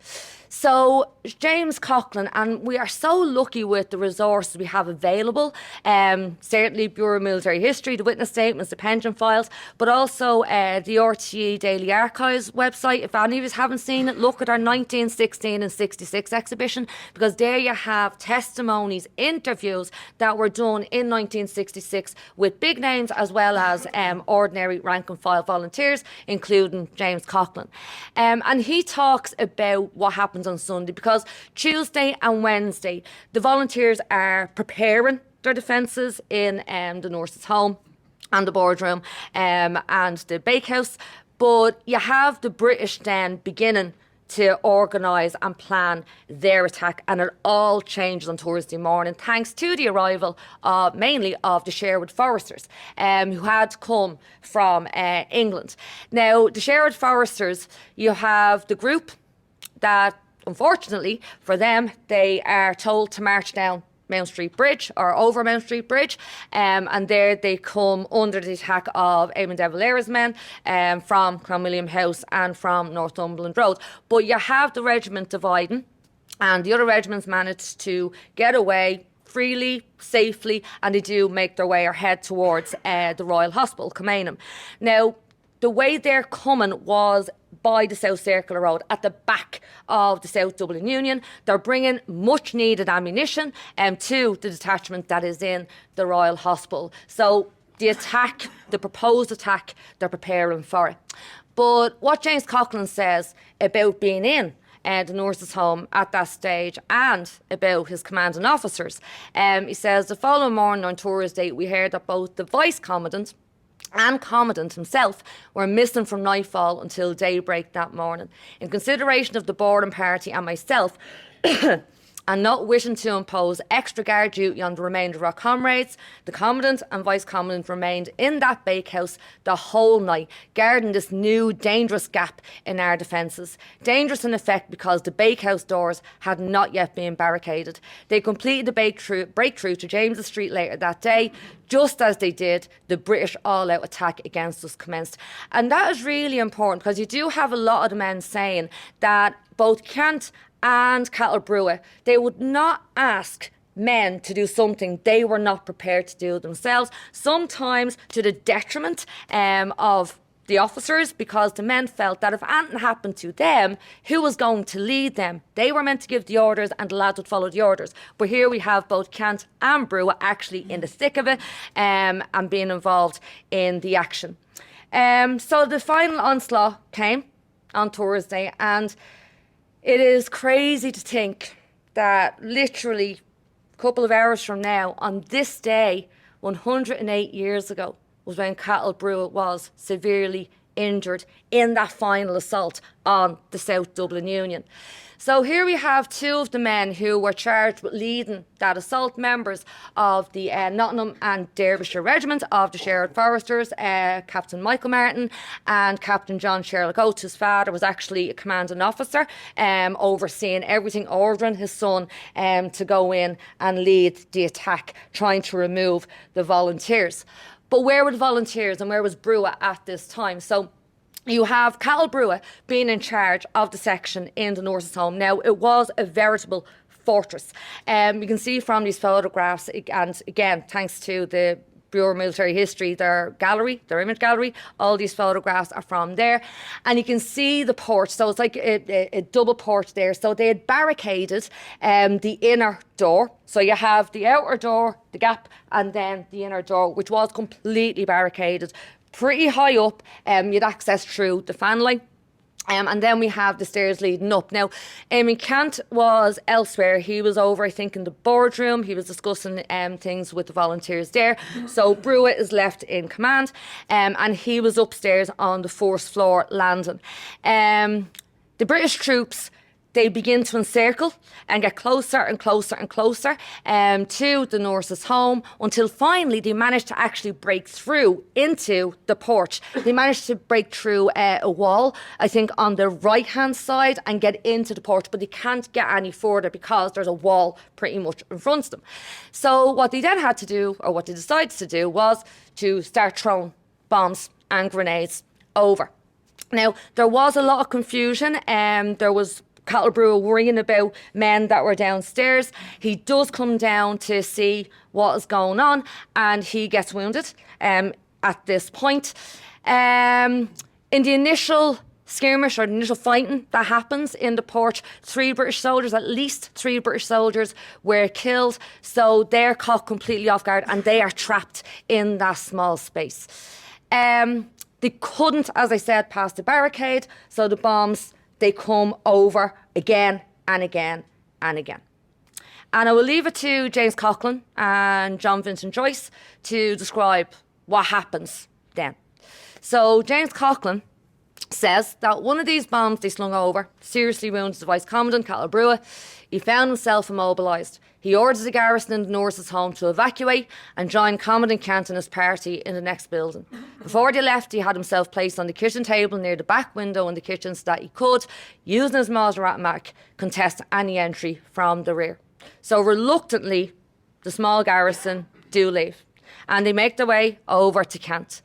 So James Coughlin, and we are so lucky with the resources we have available, certainly Bureau of Military History, the witness statements, the pension files, but also the RTE Daily Archives website. If any of you haven't seen it, look at our 1916 and 66 exhibition, because there you have testimonies, interviews that were done in 1966 with big names as well as ordinary rank and file volunteers, including James Coughlin. And he talks about what happened on Sunday, because Tuesday and Wednesday the volunteers are preparing their defences in the nurse's home and the boardroom and the bakehouse, but you have the British then beginning to organise and plan their attack, and it all changes on Thursday morning thanks to the arrival mainly of the Sherwood Foresters, who had come from England. Now the Sherwood Foresters, you have the group that, unfortunately for them, they are told to march down Mount Street Bridge or over Mount Street Bridge, and there they come under the attack of Eamon de Valera's men from Clonmilliam House and from Northumberland Road. But you have the regiment dividing, and the other regiments managed to get away freely, safely, and they do make their way or head towards the Royal Hospital, Commandant. Now, the way they're coming was by the South Circular Road at the back of the South Dublin Union. They're bringing much needed ammunition to the detachment that is in the Royal Hospital. So the attack, the proposed attack, they're preparing for it. But what James Coughlin says about being in the nurse's home at that stage and about his commanding officers, he says the following morning on Thursday we heard that both the Vice Commandant and Commandant himself were missing from nightfall until daybreak that morning. In consideration of the boarding party and myself, and not wishing to impose extra guard duty on the remainder of our comrades, the Commandant and Vice Commandant remained in that bakehouse the whole night, guarding this new dangerous gap in our defences. Dangerous in effect because the bakehouse doors had not yet been barricaded. They completed the breakthrough to James's Street later that day. Just as they did, the British all-out attack against us commenced. And that is really important, because you do have a lot of the men saying that both Kent and Cathal Brugha, they would not ask men to do something they were not prepared to do themselves, sometimes to the detriment of the officers, because the men felt that if anything happened to them, who was going to lead them? They were meant to give the orders and the lads would follow the orders. But here we have both Kent and Brugha actually in the thick of it and being involved in the action. So the final onslaught came on Thursday, and it is crazy to think that literally a couple of hours from now, on this day, 108 years ago, was when Cathal Brugha was severely injured in that final assault on the South Dublin Union. So here we have two of the men who were charged with leading that assault, members of the Nottingham and Derbyshire Regiment of the Sherwood Foresters, Captain Michael Martin and Captain John Sherlock Oates, whose father was actually a commanding officer, overseeing everything, ordering his son to go in and lead the attack, trying to remove the volunteers. But where were the volunteers and where was Brugha at this time? So you have Cathal Brugha being in charge of the section in the nurse's home. Now, it was a veritable fortress. You can see from these photographs, and again, thanks to the Bureau of Military History, their gallery, their image gallery, all these photographs are from there. And you can see the porch, so it's like a double porch there. So they had barricaded the inner door. So you have the outer door, the gap, and then the inner door, which was completely barricaded. Pretty high up, you'd access through the fan line. And then we have the stairs leading up. Now, Kent was elsewhere. He was over, I think, in the boardroom. He was discussing things with the volunteers there. So Brugha is left in command, and he was upstairs on the first floor landing. The British troops, they begin to encircle and get closer and closer and closer to the nurse's home until finally they manage to actually break through into the porch. They manage to break through a wall, I think, on the right-hand side and get into the porch, but they can't get any further because there's a wall pretty much in front of them. So what they then had to do, or what they decided to do, was to start throwing bombs and grenades over. Now, there was a lot of confusion. There was Cathal Brugha worrying about men that were downstairs. He does come down to see what is going on, and he gets wounded at this point. In the initial skirmish, or the initial fighting that happens in the porch, at least three British soldiers were killed. So they're caught completely off guard and they are trapped in that small space. They couldn't, as I said, pass the barricade. So the bombs, they come over again and again and again. And I will leave it to James Coughlan and John Vincent Joyce to describe what happens then. So James Coughlan says that one of these bombs they slung over seriously wounded the Vice Commandant, Cathal Brugha. He found himself immobilised. He orders the garrison in the nurse's home to evacuate and join Commandant Kent and his party in the next building. Before they left, he had himself placed on the kitchen table near the back window in the kitchen so that he could, using his Maserati, contest any entry from the rear. So reluctantly, the small garrison do leave and they make their way over to Kent.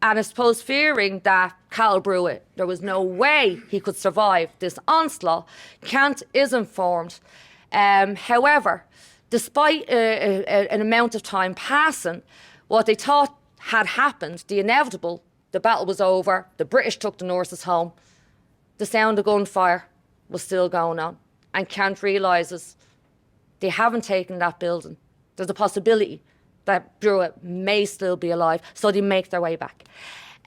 And I suppose fearing that Cathal Brugha, there was no way he could survive this onslaught, Kent is informed. However, despite an amount of time passing, what they thought had happened, the inevitable, the battle was over, the British took the nurses home, the sound of gunfire was still going on. And Kent realises they haven't taken that building. There's a possibility that Brugha may still be alive, so they make their way back.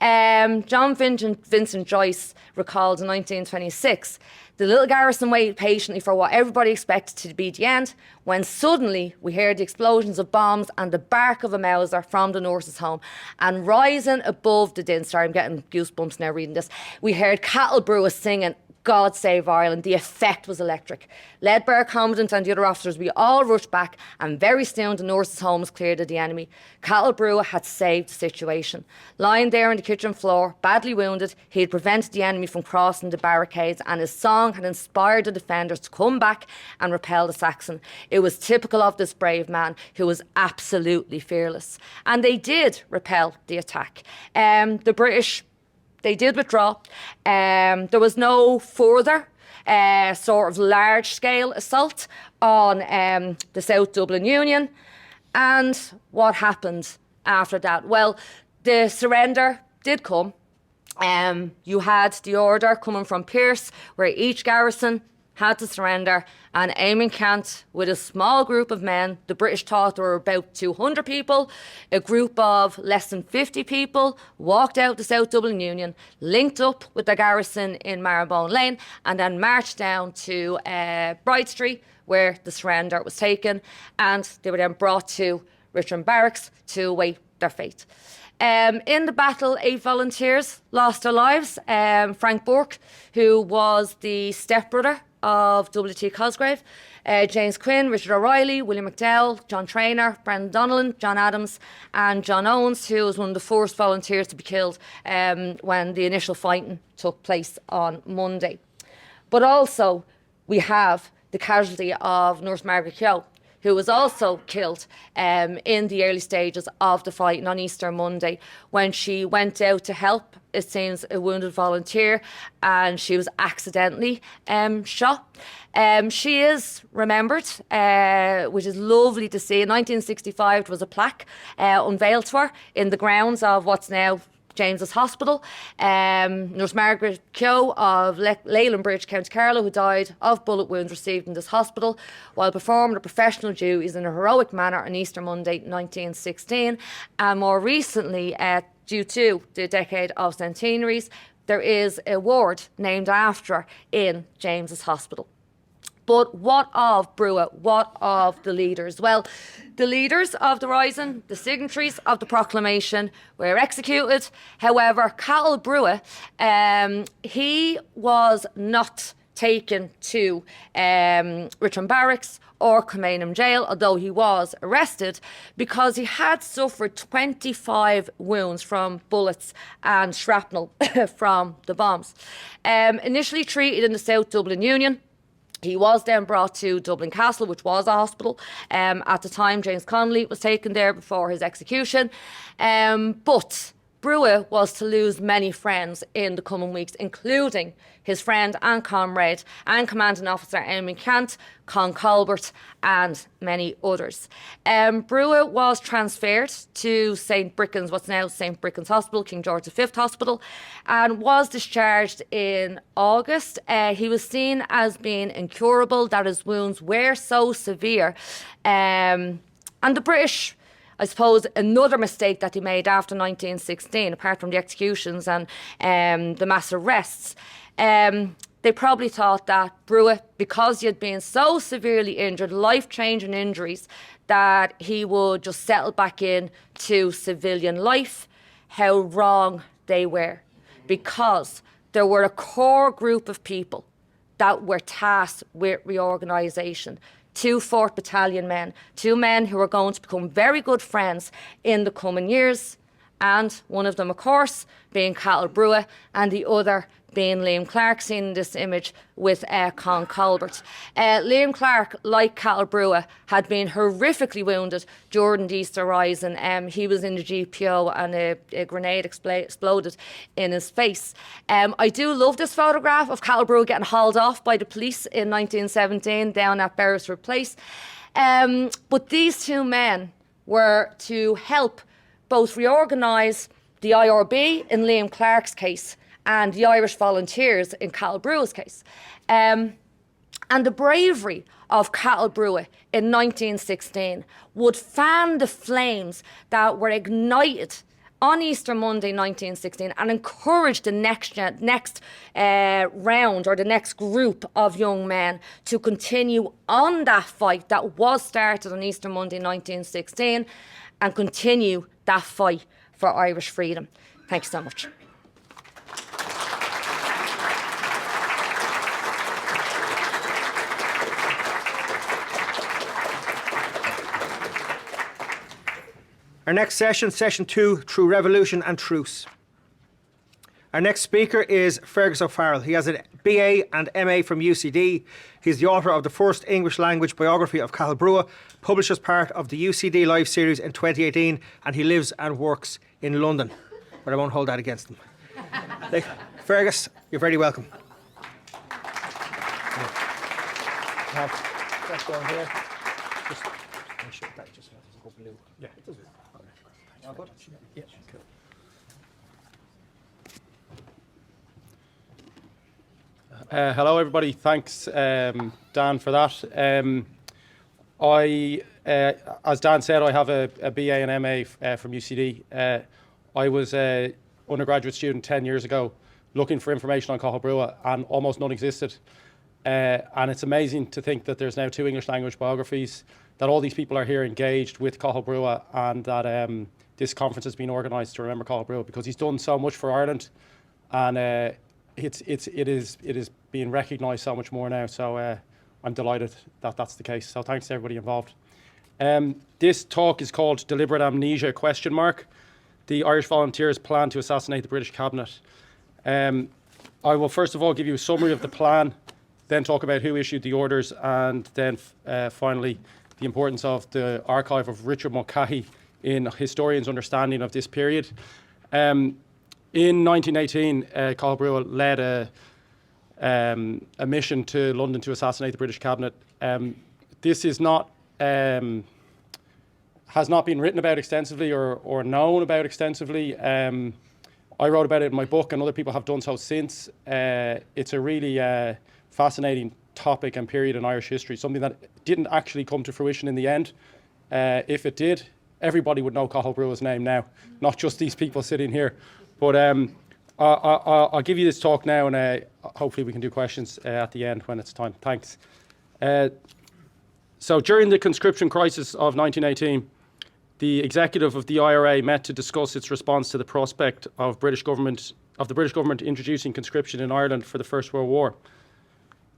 John Vincent Joyce recalled in 1926, the little garrison waited patiently for what everybody expected to be the end, when suddenly we heard the explosions of bombs and the bark of a Mauser from the nurse's home. And rising above the din, sorry, I'm getting goosebumps now reading this, we heard Cathal Brugha singing God Save Ireland. The effect was electric. Led by our Commandant and the other officers, we all rushed back and very soon the nurses' home was cleared of the enemy. Cathal Brugha had saved the situation. Lying there on the kitchen floor, badly wounded, he had prevented the enemy from crossing the barricades and his song had inspired the defenders to come back and repel the Saxon. It was typical of this brave man who was absolutely fearless. And they did repel the attack. The British, they did withdraw. There was no further sort of large-scale assault on the South Dublin Union. And what happened after that? Well, the surrender did come. You had the order coming from Pearse, where each garrison had to surrender, and Eamon Kent, with a small group of men, the British thought there were about 200 people, a group of less than 50 people, walked out the South Dublin Union, linked up with the garrison in Marylebone Lane, and then marched down to Bride Street, where the surrender was taken, and they were then brought to Richmond Barracks to await their fate. In the battle, 8 volunteers lost their lives. Frank Burke, who was the stepbrother of W.T. Cosgrave, James Quinn, Richard O'Reilly, William McDowell, John Traynor, Brendan Donnellan, John Adams and John Owens, who was one of the first volunteers to be killed when the initial fighting took place on Monday. But also we have the casualty of Nurse Margaret Keogh, who was also killed in the early stages of the fighting on Easter Monday when she went out to help, it seems, a wounded volunteer, and she was accidentally shot. She is remembered, which is lovely to see. In 1965, there was a plaque unveiled to her in the grounds of what's now James's Hospital. Nurse Margaret Keogh of Leyland Bridge, County Carlow, who died of bullet wounds received in this hospital while performing her professional duties in a heroic manner on Easter Monday 1916. And more recently, due to the decade of centenaries, there is a ward named after her in James's Hospital. But what of Brugha? What of the leaders? Well, the leaders of the Rising, the signatories of the proclamation, were executed. However, Cathal Brugha, he was not taken to Richmond Barracks or Commandant jail, although he was arrested because he had suffered 25 wounds from bullets and shrapnel from the bombs. Initially treated in the South Dublin Union, he was then brought to Dublin Castle, which was a hospital. At the time, James Connolly was taken there before his execution. But Brugha was to lose many friends in the coming weeks, including his friend and comrade and commanding officer Emily Cant, Con Colbert, and many others. Brugha was transferred to St. Bricken's, what's now St. Bricken's Hospital, King George V Hospital, and was discharged in August. He was seen as being incurable, that his wounds were so severe. And the British, I suppose, another mistake that he made after 1916, apart from the executions and the mass arrests, they probably thought that Brugha, because he had been so severely injured, life-changing injuries, that he would just settle back in to civilian life. How wrong they were, because there were a core group of people that were tasked with reorganisation. 2 4th Battalion men, 2 men who were going to become very good friends in the coming years, and one of them, of course, being Cathal Brugha, and the other being Liam Clark, seen in this image with Con Colbert. Liam Clark, like Cathal Brugha, had been horrifically wounded during the Easter Rising. He was in the GPO and a grenade exploded in his face. I do love this photograph of Cathal Brugha getting hauled off by the police in 1917 down at Beresford Place. But these 2 men were to help both reorganise the IRB in Liam Clark's case and the Irish Volunteers in Cathal Brugha's case. And the bravery of Cathal Brugha in 1916 would fan the flames that were ignited on Easter Monday 1916 and encourage the next round or the next group of young men to continue on that fight that was started on Easter Monday 1916 and continue that fight for Irish freedom. Thank you so much. Our next session, session 2, Through Revolution and Truce. Our next speaker is Fergus O'Farrell. He has a BA and MA from UCD. He's the author of the first English language biography of Cathal Brugha, published as part of the UCD Live series in 2018, and he lives and works in London. But I won't hold that against him. Fergus, you're very welcome. That's going here. Just make sure that just doesn't go blue. Yeah, it doesn't. Yeah, cool. Hello, everybody. Thanks, Dan, for that. As Dan said, I have a BA and MA from UCD. I was an undergraduate student 10 years ago looking for information on Cathal Brugha, and almost none existed. And it's amazing to think that there's now 2 English language biographies, that all these people are here engaged with Cathal Brugha, and that this conference has been organised to remember Cathal Brugha, because he's done so much for Ireland, and it is being recognised so much more now. So I'm delighted that that's the case. So thanks to everybody involved. This talk is called Deliberate Amnesia ? The Irish Volunteers plan to assassinate the British cabinet. I will first of all give you a summary of the plan, then talk about who issued the orders, and then finally the importance of the archive of Richard Mulcahy in historians' understanding of this period. In 1918, Cathal Brugha led a mission to London to assassinate the British cabinet. This is not has not been written about extensively or known about extensively. I wrote about it in my book, and other people have done so since. It's a really fascinating topic and period in Irish history, something that didn't actually come to fruition in the end. If it did, everybody would know Cathal Brugha's name now, not just these people sitting here. But I'll give you this talk now, and hopefully we can do questions at the end when it's time. Thanks. So during the conscription crisis of 1918, the executive of the IRA met to discuss its response to the prospect of the British government introducing conscription in Ireland for the First World War.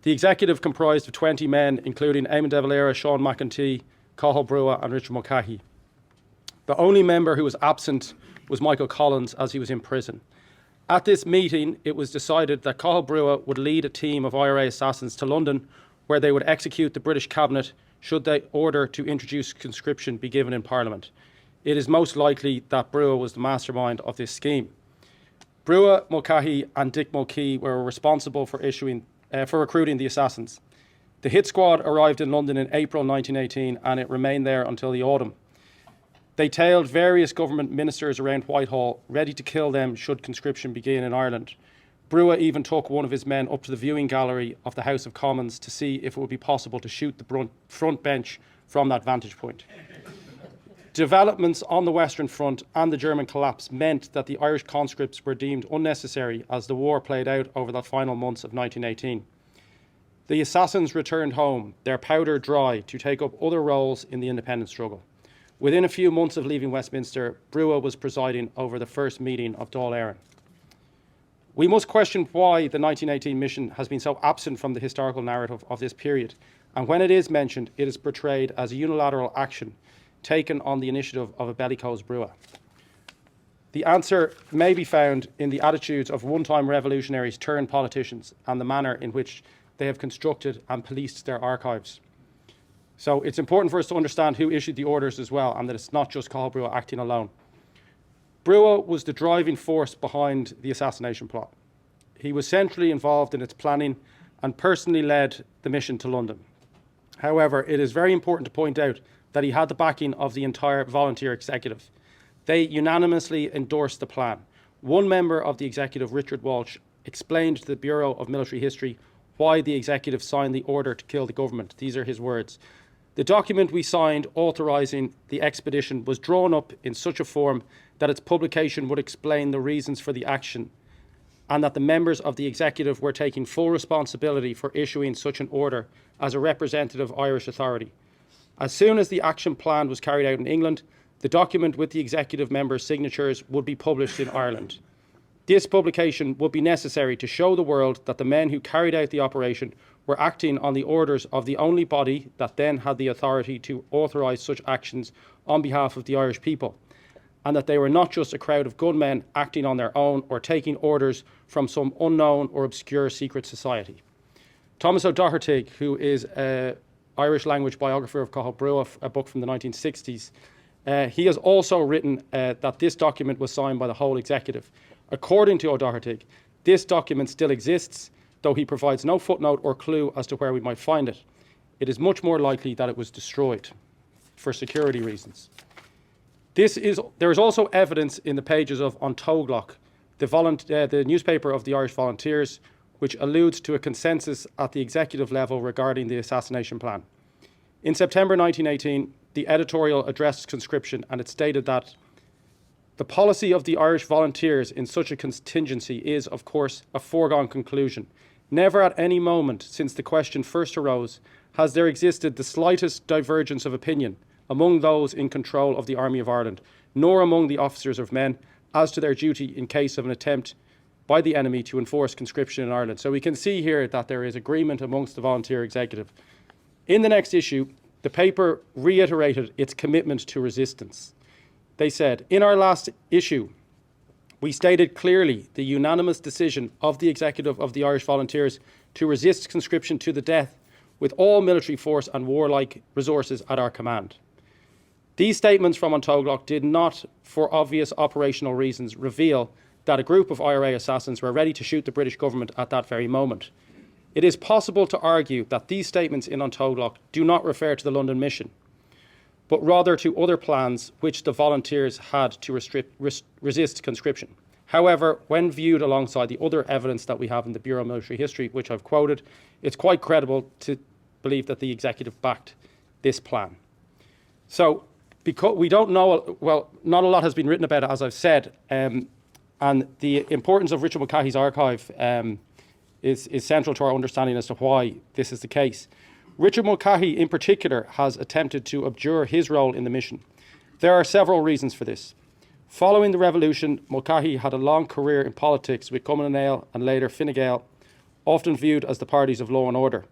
The executive comprised of 20 men, including Eamon de Valera, Sean McEntee, Cathal Brugha and Richard Mulcahy. The only member who was absent was Michael Collins, as he was in prison. At this meeting, it was decided that Cathal Brugha would lead a team of IRA assassins to London, where they would execute the British cabinet should the order to introduce conscription be given in Parliament. It is most likely that Brugha was the mastermind of this scheme. Brugha, Mulcahy and Dick Mulkey were responsible for recruiting the assassins. The hit squad arrived in London in April 1918 and it remained there until the autumn. They tailed various government ministers around Whitehall, ready to kill them should conscription begin in Ireland. Brugha even took one of his men up to the viewing gallery of the House of Commons to see if it would be possible to shoot the front bench from that vantage point. Developments on the Western Front and the German collapse meant that the Irish conscripts were deemed unnecessary as the war played out over the final months of 1918. The assassins returned home, their powder dry, to take up other roles in the independence struggle. Within a few months of leaving Westminster, Brugha was presiding over the first meeting of Dáil Éireann. We must question why the 1918 mission has been so absent from the historical narrative of this period, and when it is mentioned, it is portrayed as a unilateral action taken on the initiative of a bellicose Brugha. The answer may be found in the attitudes of one-time revolutionaries turned politicians and the manner in which they have constructed and policed their archives. So it's important for us to understand who issued the orders as well, and that it's not just Cathal Brugha acting alone. Brugha was the driving force behind the assassination plot. He was centrally involved in its planning and personally led the mission to London. However, it is very important to point out that he had the backing of the entire volunteer executive. They unanimously endorsed the plan. One member of the executive, Richard Walsh, explained to the Bureau of Military History why the executive signed the order to kill the government. These are his words. The document we signed authorising the expedition was drawn up in such a form that its publication would explain the reasons for the action, and that the members of the executive were taking full responsibility for issuing such an order as a representative Irish authority. As soon as the action plan was carried out in England, the document with the executive members' signatures would be published in Ireland. This publication would be necessary to show the world that the men who carried out the operation were acting on the orders of the only body that then had the authority to authorise such actions on behalf of the Irish people, and that they were not just a crowd of gunmen acting on their own or taking orders from some unknown or obscure secret society. Thomas O'Doherty, who is an Irish language biographer of Cathal Brugha, a book from the 1960s, he has also written that this document was signed by the whole executive. According to O'Doherty, this document still exists, though he provides no footnote or clue as to where we might find it. It is much more likely that it was destroyed for security reasons. There is also evidence in the pages of An Tóglacht, the newspaper of the Irish Volunteers, which alludes to a consensus at the executive level regarding the assassination plan. In September 1918, the editorial addressed conscription, and it stated that the policy of the Irish Volunteers in such a contingency is, of course, a foregone conclusion. Never at any moment since the question first arose has there existed the slightest divergence of opinion among those in control of the Army of Ireland, nor among the officers of men, as to their duty in case of an attempt by the enemy to enforce conscription in Ireland. So we can see here that there is agreement amongst the volunteer executive. In the next issue, the paper reiterated its commitment to resistance. They said, in our last issue, we stated clearly the unanimous decision of the executive of the Irish Volunteers to resist conscription to the death with all military force and warlike resources at our command. These statements from An Tóglacht did not, for obvious operational reasons, reveal that a group of IRA assassins were ready to shoot the British government at that very moment. It is possible to argue that these statements in An Tóglacht do not refer to the London mission, but rather to other plans which the volunteers had to resist conscription. However, when viewed alongside the other evidence that we have in the Bureau of Military History, which I've quoted, it's quite credible to believe that the executive backed this plan. So, because we don't know, well, not a lot has been written about it, as I've said, and the importance of Richard Mulcahy's archive is central to our understanding as to why this is the case. Richard Mulcahy, in particular, has attempted to abjure his role in the mission. There are several reasons for this. Following the revolution, Mulcahy had a long career in politics with Commandant and later Fine Gael, often viewed as the parties of law and order.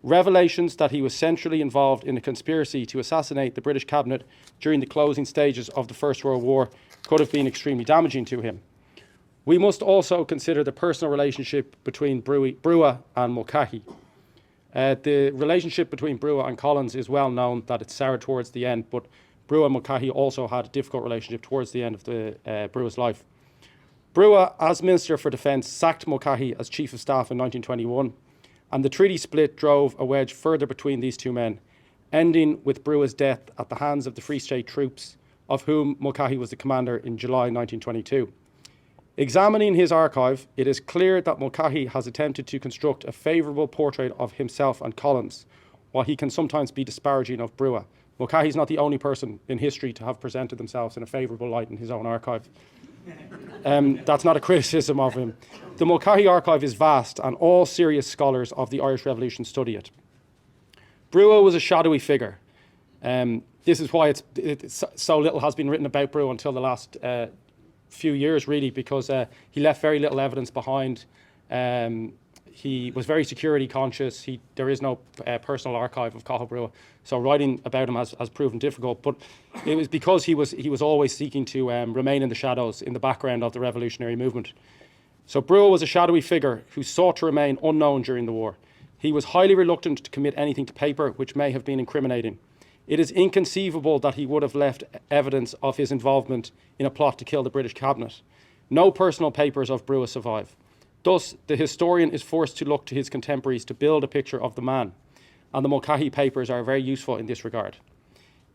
Revelations that he was centrally involved in a conspiracy to assassinate the British cabinet during the closing stages of the First World War could have been extremely damaging to him. We must also consider the personal relationship between Brugha and Mulcahy. The relationship between Brugha and Collins is well known, that it soured towards the end, but Brugha and Mulcahy also had a difficult relationship towards the end of Brugha's life. Brugha, as Minister for Defence, sacked Mulcahy as Chief of Staff in 1921, and the treaty split drove a wedge further between these two men, ending with Brugha's death at the hands of the Free State troops, of whom Mulcahy was the commander in July 1922. Examining his archive, it is clear that Mulcahy has attempted to construct a favourable portrait of himself and Collins, while he can sometimes be disparaging of Brugha. Mulcahy is not the only person in history to have presented themselves in a favourable light in his own archive. That's not a criticism of him. The Mulcahy archive is vast, and all serious scholars of the Irish Revolution study it. Brugha was a shadowy figure. This is why so little has been written about Brugha until the last few years, really, because he left very little evidence behind. He was very security conscious. There is no personal archive of Cathal Brugha, so writing about him has proven difficult. But it was because he was always seeking to remain in the shadows, in the background of the revolutionary movement. So Brugha was a shadowy figure who sought to remain unknown during the war. He was highly reluctant to commit anything to paper which may have been incriminating. It is inconceivable that he would have left evidence of his involvement in a plot to kill the British cabinet. No personal papers of Brugha survive. Thus, the historian is forced to look to his contemporaries to build a picture of the man, and the Mulcahy papers are very useful in this regard.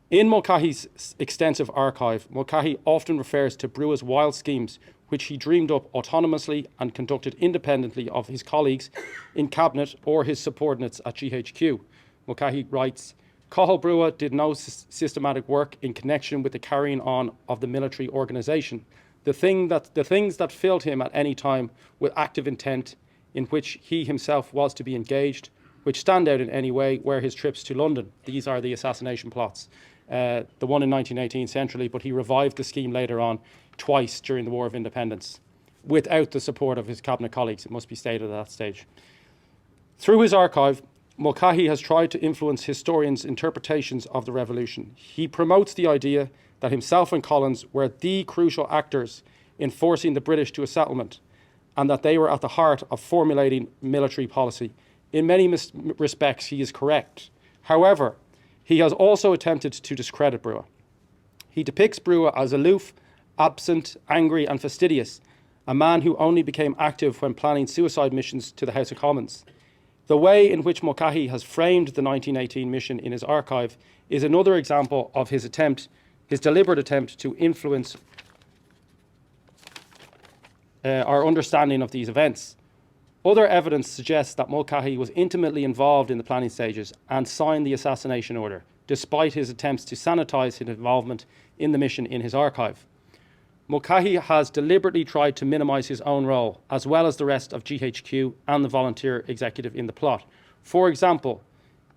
In Mulcahy's extensive archive, Mulcahy often refers to Brugha's wild schemes, which he dreamed up autonomously and conducted independently of his colleagues in cabinet or his subordinates at GHQ. Mulcahy writes, Cathal Brugha did no systematic work in connection with the carrying on of the military organisation. The things that filled him at any time with active intent in which he himself was to be engaged, which stand out in any way, were his trips to London. These are the assassination plots. The one in 1918 centrally, but he revived the scheme later on twice during the War of Independence, without the support of his cabinet colleagues, it must be stated at that stage. Through his archive, Mulcahy has tried to influence historians' interpretations of the revolution. He promotes the idea that himself and Collins were the crucial actors in forcing the British to a settlement, and that they were at the heart of formulating military policy. In many respects, he is correct. However, he has also attempted to discredit Brugha. He depicts Brugha as aloof, absent, angry and fastidious, a man who only became active when planning suicide missions to the House of Commons. The way in which Mulcahy has framed the 1918 mission in his archive is another example of his deliberate attempt to influence our understanding of these events. Other evidence suggests that Mulcahy was intimately involved in the planning stages and signed the assassination order, despite his attempts to sanitise his involvement in the mission in his archive. Mulcahy has deliberately tried to minimise his own role, as well as the rest of GHQ and the volunteer executive in the plot. For example,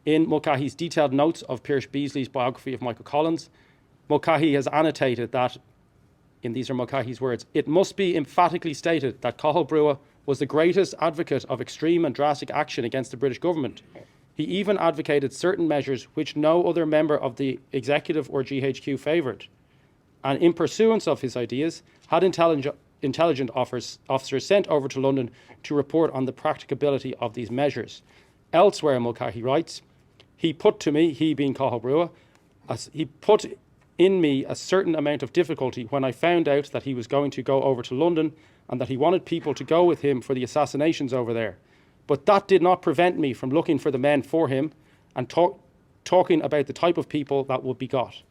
in Mulcahy's detailed notes of Pierce Beasley's biography of Michael Collins, Mulcahy has annotated that, and these are Mulcahy's words, it must be emphatically stated that Cathal Brugha was the greatest advocate of extreme and drastic action against the British government. He even advocated certain measures which no other member of the executive or GHQ favoured, and in pursuance of his ideas, had intelligent officers sent over to London to report on the practicability of these measures. Elsewhere, Mulcahy writes, he put to me, he being Cathal Brugha, he put in me a certain amount of difficulty when I found out that he was going to go over to London and that he wanted people to go with him for the assassinations over there. But that did not prevent me from looking for the men for him and talking about the type of people that would be got.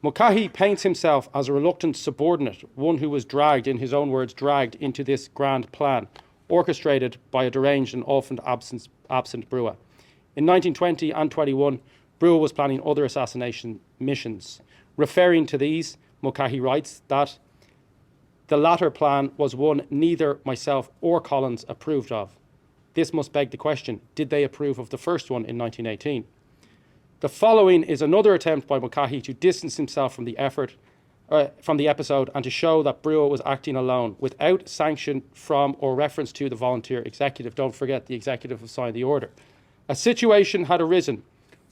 Mulcahy paints himself as a reluctant subordinate, one who was dragged, in his own words, dragged into this grand plan, orchestrated by a deranged and often absent Brugha. In 1920 and 21, Brugha was planning other assassination missions. Referring to these, Mulcahy writes that the latter plan was one neither myself or Collins approved of. This must beg the question, did they approve of the first one in 1918? The following is another attempt by Mulcahy to distance himself from the effort from the episode and to show that Brugha was acting alone without sanction from or reference to the volunteer executive. Don't forget, the executive have signed the order. A situation had arisen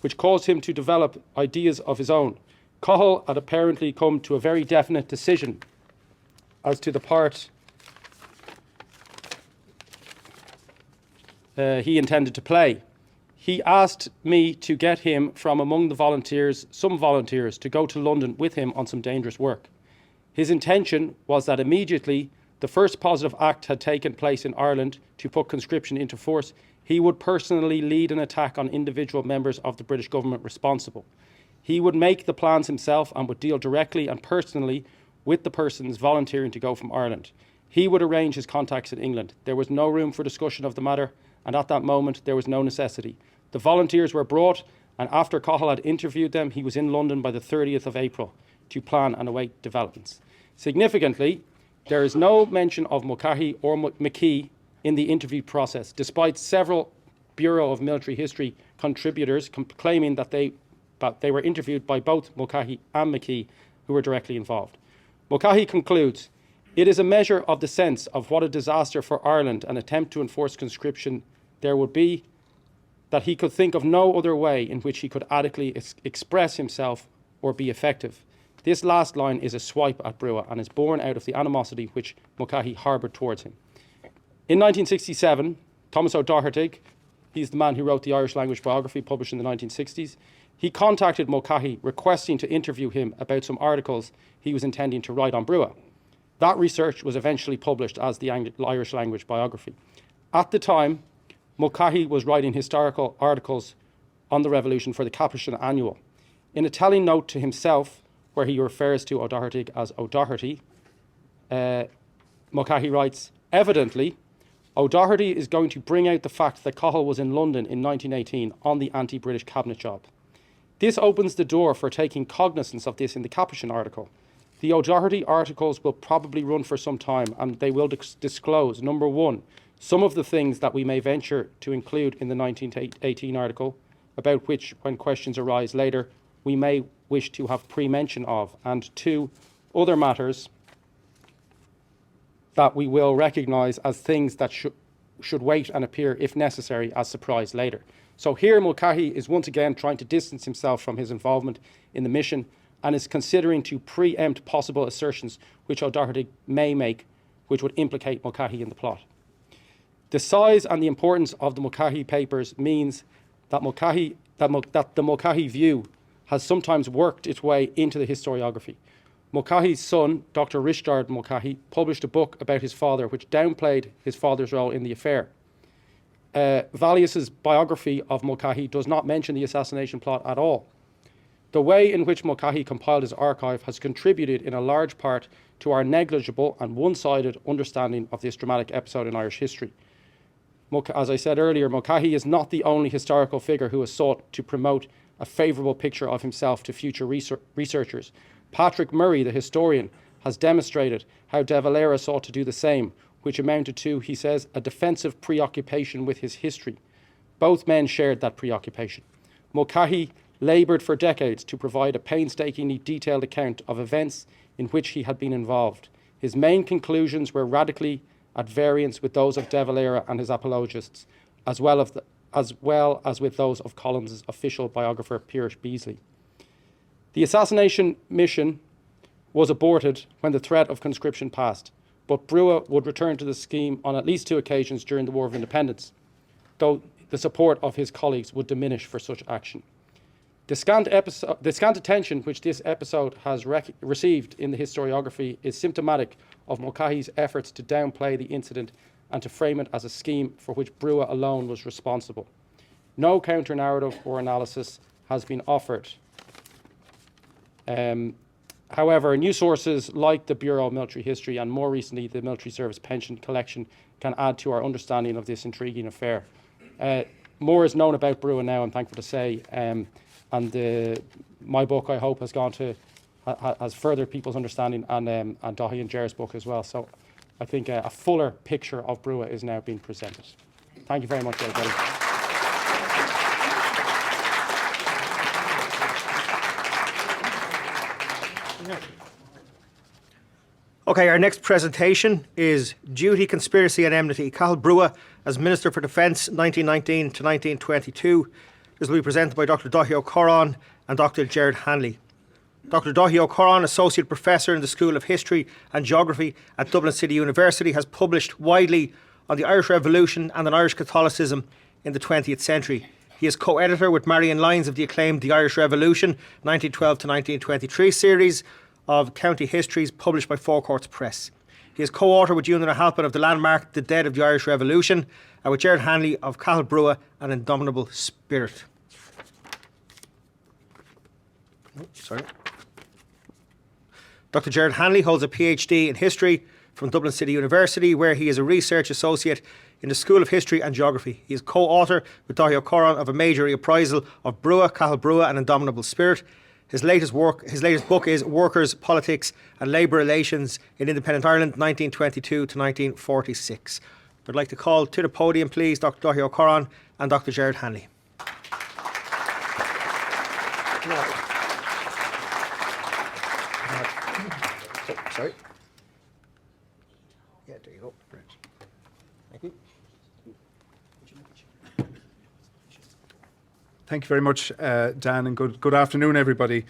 which caused him to develop ideas of his own. Cathal had apparently come to a very definite decision as to the part he intended to play. He asked me to get him from among the volunteers, some volunteers, to go to London with him on some dangerous work. His intention was that immediately the first positive act had taken place in Ireland to put conscription into force, he would personally lead an attack on individual members of the British government responsible. He would make the plans himself and would deal directly and personally with the persons volunteering to go from Ireland. He would arrange his contacts in England. There was no room for discussion of the matter, and at that moment there was no necessity. The volunteers were brought, and after Cathal had interviewed them, he was in London by the 30th of April to plan and await developments. Significantly, there is no mention of Mulcahy or McKee in the interview process, despite several Bureau of Military History contributors claiming that they were interviewed by both Mulcahy and McKee, who were directly involved. Mulcahy concludes, "It is a measure of the sense of what a disaster for Ireland an attempt to enforce conscription there would be, that he could think of no other way in which he could adequately express himself or be effective." This last line is a swipe at Brugha and is born out of the animosity which Mulcahy harboured towards him. In 1967, Thomas O'Doherty, he's the man who wrote the Irish language biography published in the 1960s, he contacted Mulcahy requesting to interview him about some articles he was intending to write on Brugha. That research was eventually published as the Irish language biography. At the time, Mulcahy was writing historical articles on the Revolution for the Capuchin Annual. In a telling note to himself, where he refers to O'Doherty as O'Doherty, Mulcahy writes, "Evidently, O'Doherty is going to bring out the fact that Cathal was in London in 1918 on the anti-British cabinet job. This opens the door for taking cognizance of this in the Capuchin article. The O'Doherty articles will probably run for some time, and they will disclose, number one, some of the things that we may venture to include in the 1918 article, about which, when questions arise later, we may wish to have pre-mention of, and two, other matters that we will recognise as things that should wait and appear, if necessary, as surprise later." So here Mulcahy is once again trying to distance himself from his involvement in the mission and is considering to preempt possible assertions which O'Doherty may make, which would implicate Mulcahy in the plot. The size and the importance of the Mulcahy papers means that the Mulcahy view has sometimes worked its way into the historiography. Mulcahy's son, Dr Gerard Mulcahy, published a book about his father which downplayed his father's role in the affair. Valius's biography of Mulcahy does not mention the assassination plot at all. The way in which Mulcahy compiled his archive has contributed in a large part to our negligible and one-sided understanding of this dramatic episode in Irish history. As I said earlier, Mulcahy is not the only historical figure who has sought to promote a favourable picture of himself to future researchers. Patrick Murray, the historian, has demonstrated how De Valera sought to do the same, which amounted to, he says, a defensive preoccupation with his history. Both men shared that preoccupation. Mulcahy laboured for decades to provide a painstakingly detailed account of events in which he had been involved. His main conclusions were radically at variance with those of De Valera and his apologists, as well as with those of Collins's official biographer, Piers Beasley. The assassination mission was aborted when the threat of conscription passed, but Brugha would return to the scheme on at least 2 occasions during the War of Independence, though the support of his colleagues would diminish for such action. The scant attention which this episode has received in the historiography is symptomatic of Mulcahy's efforts to downplay the incident and to frame it as a scheme for which Brugha alone was responsible. No counter-narrative or analysis has been offered. However, new sources like the Bureau of Military History and more recently the Military Service Pension Collection can add to our understanding of this intriguing affair. More is known about Brugha now, I'm thankful to say, and my book, I hope, has furthered people's understanding, and Daithí and Gerard's book as well. So I think a fuller picture of Brugha is now being presented. Thank you very much, everybody. Okay, our next presentation is Duty, Conspiracy and Enmity. Cathal Brugha as Minister for Defence 1919 to 1922. This will be presented by Dr Daithí Ó'Corrain and Dr Gerard Hanley. Dr Daithí Ó'Corrain, Associate Professor in the School of History and Geography at Dublin City University, has published widely on the Irish Revolution and on Irish Catholicism in the 20th century. He is co-editor with Marion Lyons of the acclaimed The Irish Revolution 1912 to 1923 series of county histories published by Four Courts Press. He is co-author with Ewan Halpin of the landmark The Dead of the Irish Revolution and with Gerard Hanley of Cathal Brugha, An Indomitable Spirit. Dr Gerard Hanley holds a PhD in history from Dublin City University, where he is a research associate in the School of History and Geography. He is co-author with Daithí Ó'Corrain of a major reappraisal of Brugha, Cathal Brugha, An Indomitable Spirit. His latest book is Workers, Politics and Labour Relations in Independent Ireland, 1922 to 1946. I'd like to call to the podium, please, Dr Daithí Ó'Corrain and Dr Gerard Hanley. Sorry. Yeah, there you go. Thank you. Thank you very much, Dan, and good afternoon, everybody.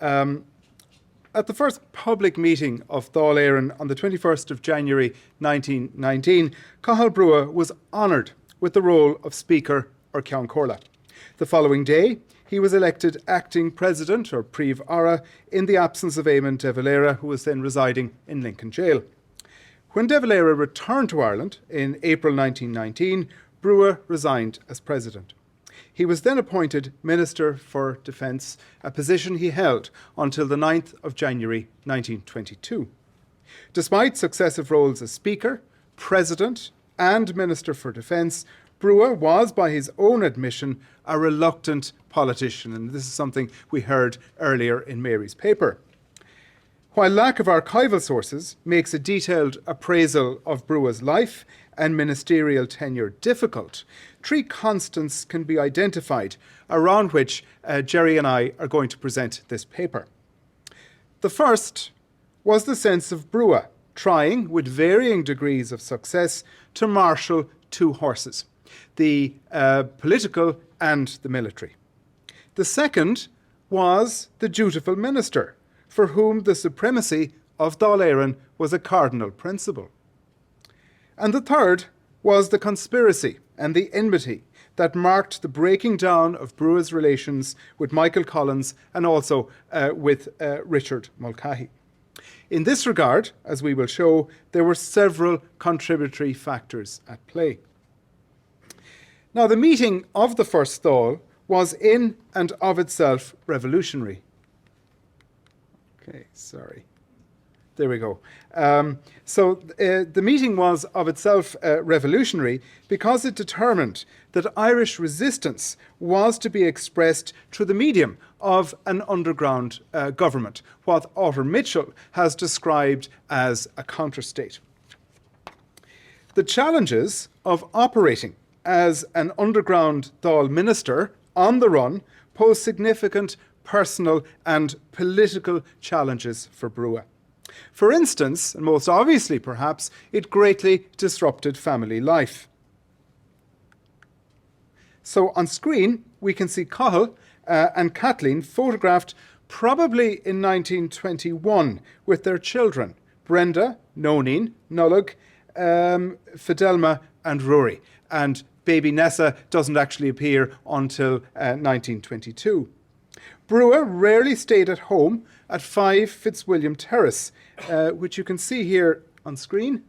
At the first public meeting of hÉireann on the 21st of January 1919, Cathal Brugha was honoured with the role of Speaker or Ceann Comhairle. The following day, he was elected acting president or Príomh Ara in the absence of Eamon de Valera, who was then residing in Lincoln Jail. When de Valera returned to Ireland in April 1919, Brugha resigned as president. He was then appointed Minister for Defence, a position he held until the 9th of January 1922. Despite successive roles as Speaker, President and Minister for Defence, Brugha was, by his own admission, a reluctant politician, and this is something we heard earlier in Mary's paper. While lack of archival sources makes a detailed appraisal of Brugha's life and ministerial tenure difficult, three constants can be identified around which Jerry and I are going to present this paper. The first was the sense of Brugha trying, with varying degrees of success, to marshal two horses, the political and the military. The second was the dutiful minister, for whom the supremacy of hÉireann was a cardinal principle. And the third was the conspiracy and the enmity that marked the breaking down of Brugha's relations with Michael Collins and also with Richard Mulcahy. In this regard, as we will show, there were several contributory factors at play. Now, the meeting of the first Dáil was in and of itself revolutionary. Okay, sorry. There we go. The meeting was of itself revolutionary because it determined that Irish resistance was to be expressed through the medium of an underground government, what Arthur Mitchell has described as a counterstate. The challenges of operating as an underground Dáil minister on the run posed significant personal and political challenges for Brugha. For instance, and most obviously perhaps, it greatly disrupted family life. So on screen, we can see Cathal and Caitlín photographed probably in 1921 with their children, Brenda, Nonine, Nullag, Fidelma and Rory. And baby Nessa doesn't actually appear until 1922. Brugha rarely stayed at home at 5 Fitzwilliam Terrace, which you can see here on screen.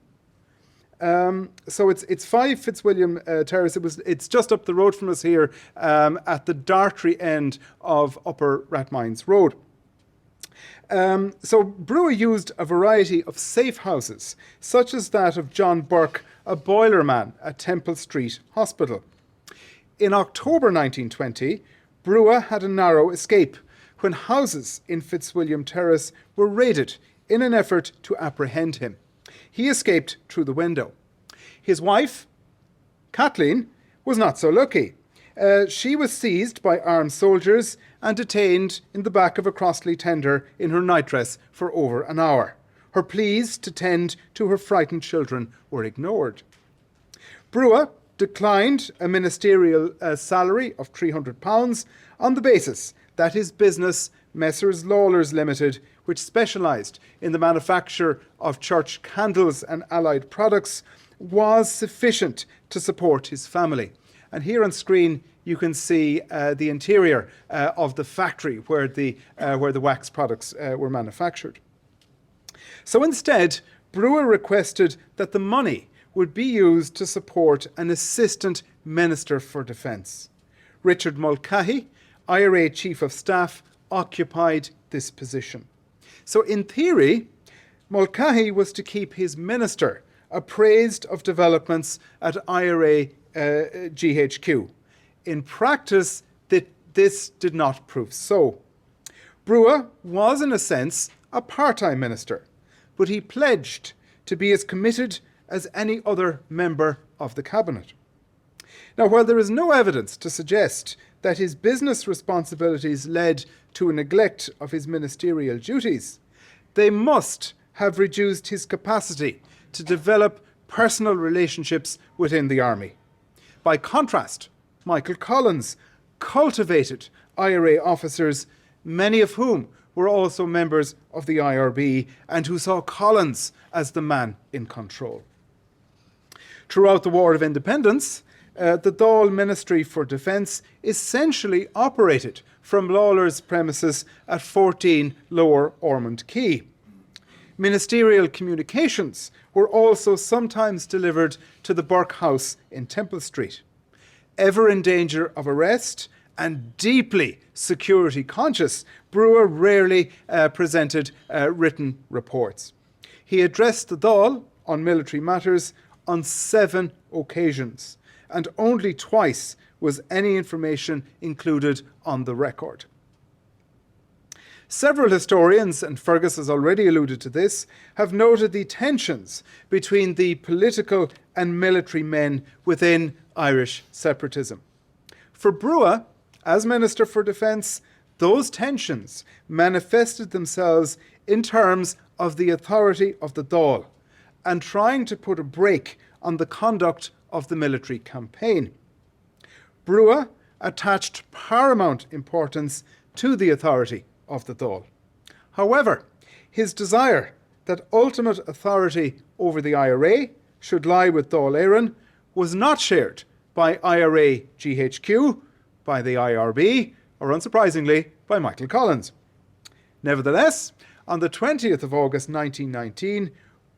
So it's 5 Fitzwilliam Terrace. It's just up the road from us here at the Dartry end of Upper Rathmines Road. So Brugha used a variety of safe houses, such as that of John Burke, a boilerman at Temple Street Hospital. In October 1920, Brugha had a narrow escape when houses in Fitzwilliam Terrace were raided in an effort to apprehend him. He escaped through the window. His wife, Caitlín, was not so lucky. She was seized by armed soldiers and detained in the back of a Crossley tender in her nightdress for over an hour. Her pleas to tend to her frightened children were ignored. Brugha declined a ministerial salary of £300 on the basis that his business, Messrs Lawlers Limited, which specialised in the manufacture of church candles and allied products, was sufficient to support his family. And here on screen you can see the interior of the factory where the wax products were manufactured. So instead, Brugha requested that the money would be used to support an assistant Minister for Defence. Richard Mulcahy, IRA Chief of Staff, occupied this position. So in theory, Mulcahy was to keep his minister appraised of developments at IRA GHQ. In practice, this did not prove so. Brugha was, in a sense, a part-time minister, but he pledged to be as committed as any other member of the cabinet. Now, while there is no evidence to suggest that his business responsibilities led to a neglect of his ministerial duties, they must have reduced his capacity to develop personal relationships within the army. By contrast, Michael Collins cultivated IRA officers, many of whom were also members of the IRB and who saw Collins as the man in control. Throughout the War of Independence, the Dáil Ministry for Defence essentially operated from Lawler's premises at 14 Lower Ormond Quay. Ministerial communications were also sometimes delivered to the Burke House in Temple Street. Ever in danger of arrest and deeply security conscious, Brugha rarely presented written reports. He addressed the Dáil on military matters on 7 occasions, and only twice was any information included on the record. Several historians, and Fergus has already alluded to this, have noted the tensions between the political and military men within Irish separatism. For Brugha, as Minister for Defence, those tensions manifested themselves in terms of the authority of the Dáil and trying to put a brake on the conduct of the military campaign. Brugha attached paramount importance to the authority of the Dáil. However, his desire that ultimate authority over the IRA should lie with Dáil Éireann was not shared by IRA GHQ, by the IRB, or unsurprisingly, by Michael Collins. Nevertheless, on the 20th of August 1919,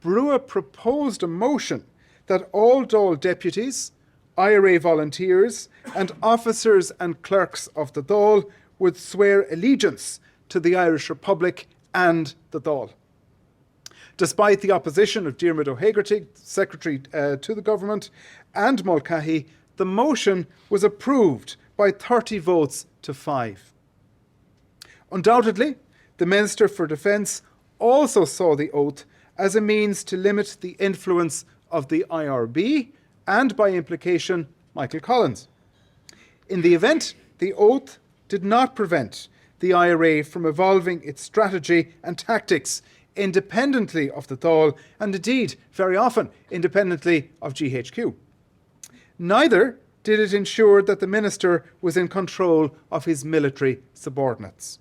Brugha proposed a motion that all Dáil deputies, IRA volunteers, and officers and clerks of the Dáil would swear allegiance to the Irish Republic and the Dáil. Despite the opposition of Diarmuid O'Hegarty, Secretary to the government, and Mulcahy, the motion was approved by 30 votes to 5. Undoubtedly, the Minister for Defence also saw the oath as a means to limit the influence of the IRB and, by implication, Michael Collins. In the event, the oath did not prevent the IRA from evolving its strategy and tactics independently of the Dáil, and indeed, very often, independently of GHQ. Neither did it ensure that the minister was in control of his military subordinates.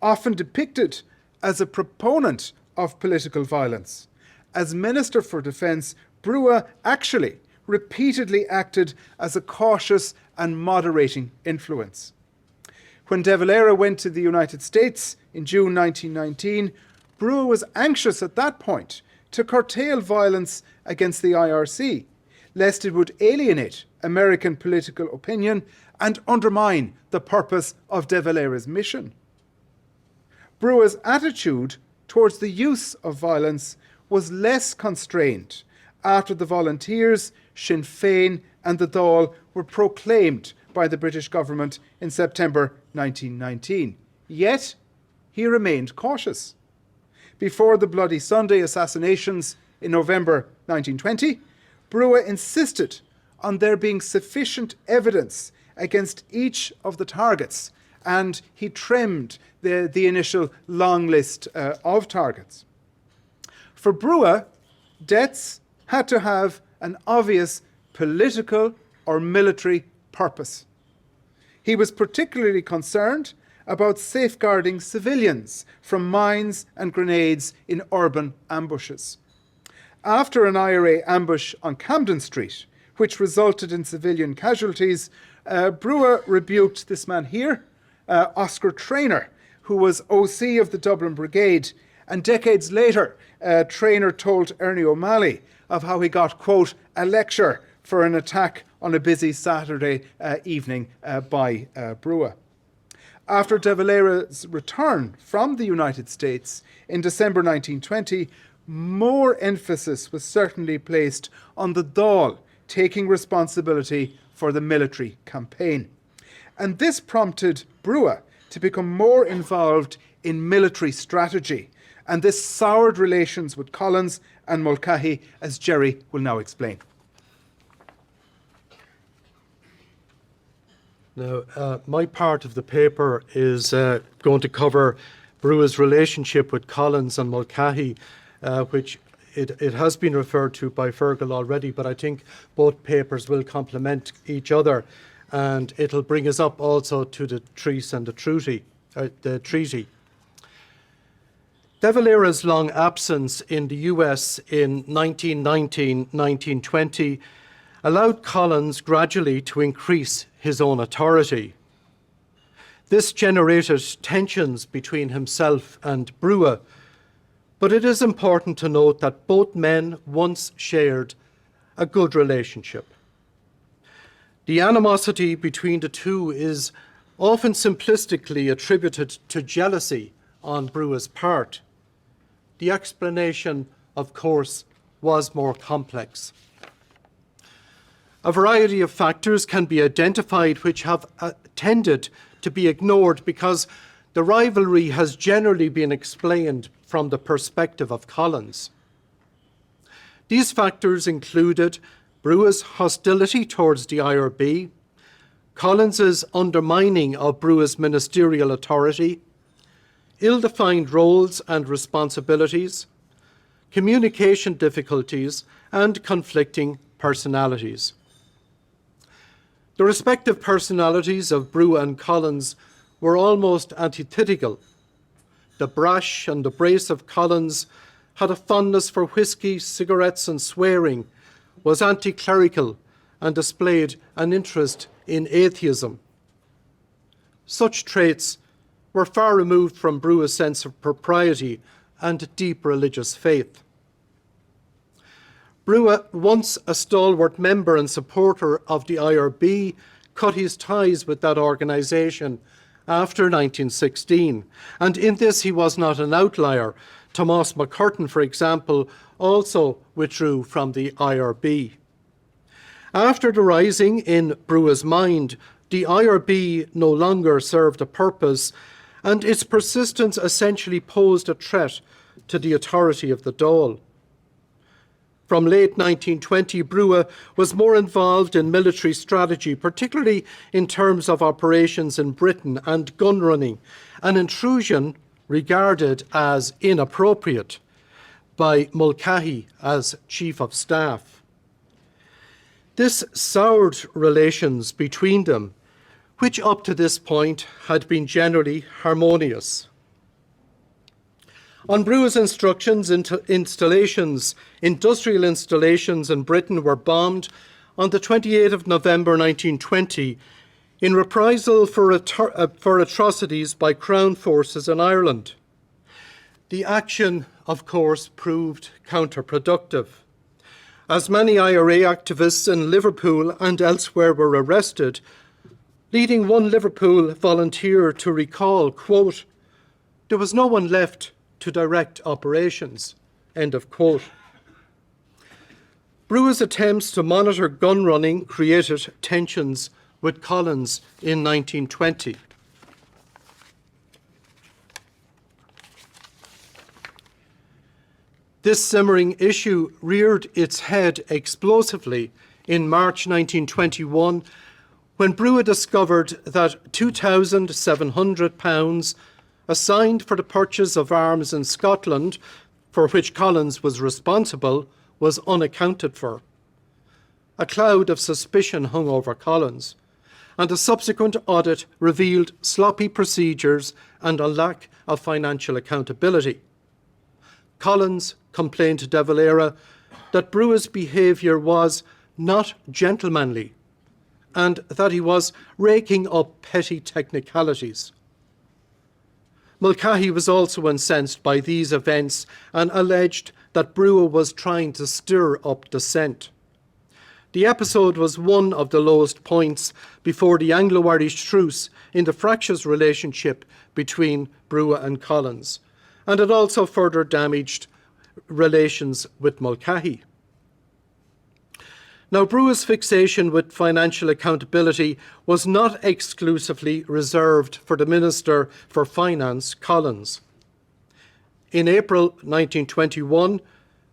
Often depicted as a proponent of political violence, as Minister for Defence, Brugha actually repeatedly acted as a cautious and moderating influence. When De Valera went to the United States in June 1919, Brugha was anxious at that point to curtail violence against the IRC, lest it would alienate American political opinion and undermine the purpose of De Valera's mission. Brugha's attitude towards the use of violence was less constrained after the Volunteers, Sinn Féin and the Dáil were proclaimed by the British government in September 1919. Yet, he remained cautious. Before the Bloody Sunday assassinations in November 1920, Brugha insisted on there being sufficient evidence against each of the targets, and he trimmed the initial long list of targets. For Brugha, deaths had to have an obvious political or military purpose. He was particularly concerned about safeguarding civilians from mines and grenades in urban ambushes. After an IRA ambush on Camden Street, which resulted in civilian casualties, Brugha rebuked this man here, Oscar Traynor, who was OC of the Dublin Brigade, and decades later, Traynor told Ernie O'Malley of how he got, quote, a lecture for an attack on a busy Saturday evening by Brugha. After De Valera's return from the United States in December 1920, more emphasis was certainly placed on the Dáil taking responsibility for the military campaign. And this prompted Brugha to become more involved in military strategy, and this soured relations with Collins and Mulcahy, as Jerry will now explain. Now, my part of the paper is going to cover Brugha's relationship with Collins and Mulcahy, which it has been referred to by Fergal already, but I think both papers will complement each other, and it'll bring us up also to the treaty and the treaty. De Valera's long absence in the US in 1919-1920 allowed Collins gradually to increase his own authority. This generated tensions between himself and Brugha, but it is important to note that both men once shared a good relationship. The animosity between the two is often simplistically attributed to jealousy on Brugha's part. The explanation, of course, was more complex. A variety of factors can be identified which have tended to be ignored because the rivalry has generally been explained from the perspective of Collins. These factors included Brugha's hostility towards the IRB, Collins's undermining of Brugha's ministerial authority, ill-defined roles and responsibilities, communication difficulties, and conflicting personalities. The respective personalities of Brugha and Collins were almost antithetical. The brash and abrasive Collins had a fondness for whisky, cigarettes, and swearing, was anti-clerical, and displayed an interest in atheism. Such traits were far removed from Brugha's sense of propriety and deep religious faith. Brugha, once a stalwart member and supporter of the IRB, cut his ties with that organisation after 1916, and in this he was not an outlier. Thomas McCurtain, for example, also withdrew from the IRB. After the Rising, in Brugha's mind, the IRB no longer served a purpose, and its persistence essentially posed a threat to the authority of the Dáil. From late 1920, Brugha was more involved in military strategy, particularly in terms of operations in Britain and gun running, an intrusion regarded as inappropriate by Mulcahy as Chief of Staff. This soured relations between them, which up to this point had been generally harmonious. On Brugha's instructions, industrial installations in Britain were bombed on the 28th of November 1920 in reprisal for atrocities by Crown forces in Ireland. The action, of course, proved counterproductive, as many IRA activists in Liverpool and elsewhere were arrested, leading one Liverpool volunteer to recall, quote, "There was no one left to direct operations," end of quote. Brugha's attempts to monitor gun running created tensions with Collins in 1920. This simmering issue reared its head explosively in March 1921 when Brugha discovered that £2,700 assigned for the purchase of arms in Scotland for which Collins was responsible, was unaccounted for. A cloud of suspicion hung over Collins, and a subsequent audit revealed sloppy procedures and a lack of financial accountability. Collins complained to De Valera that Brugha's behaviour was not gentlemanly and that he was raking up petty technicalities. Mulcahy was also incensed by these events and alleged that Brugha was trying to stir up dissent. The episode was one of the lowest points before the Anglo-Irish truce in the fractious relationship between Brugha and Collins, and it also further damaged relations with Mulcahy. Now, Brugha's fixation with financial accountability was not exclusively reserved for the Minister for Finance, Collins. In April 1921,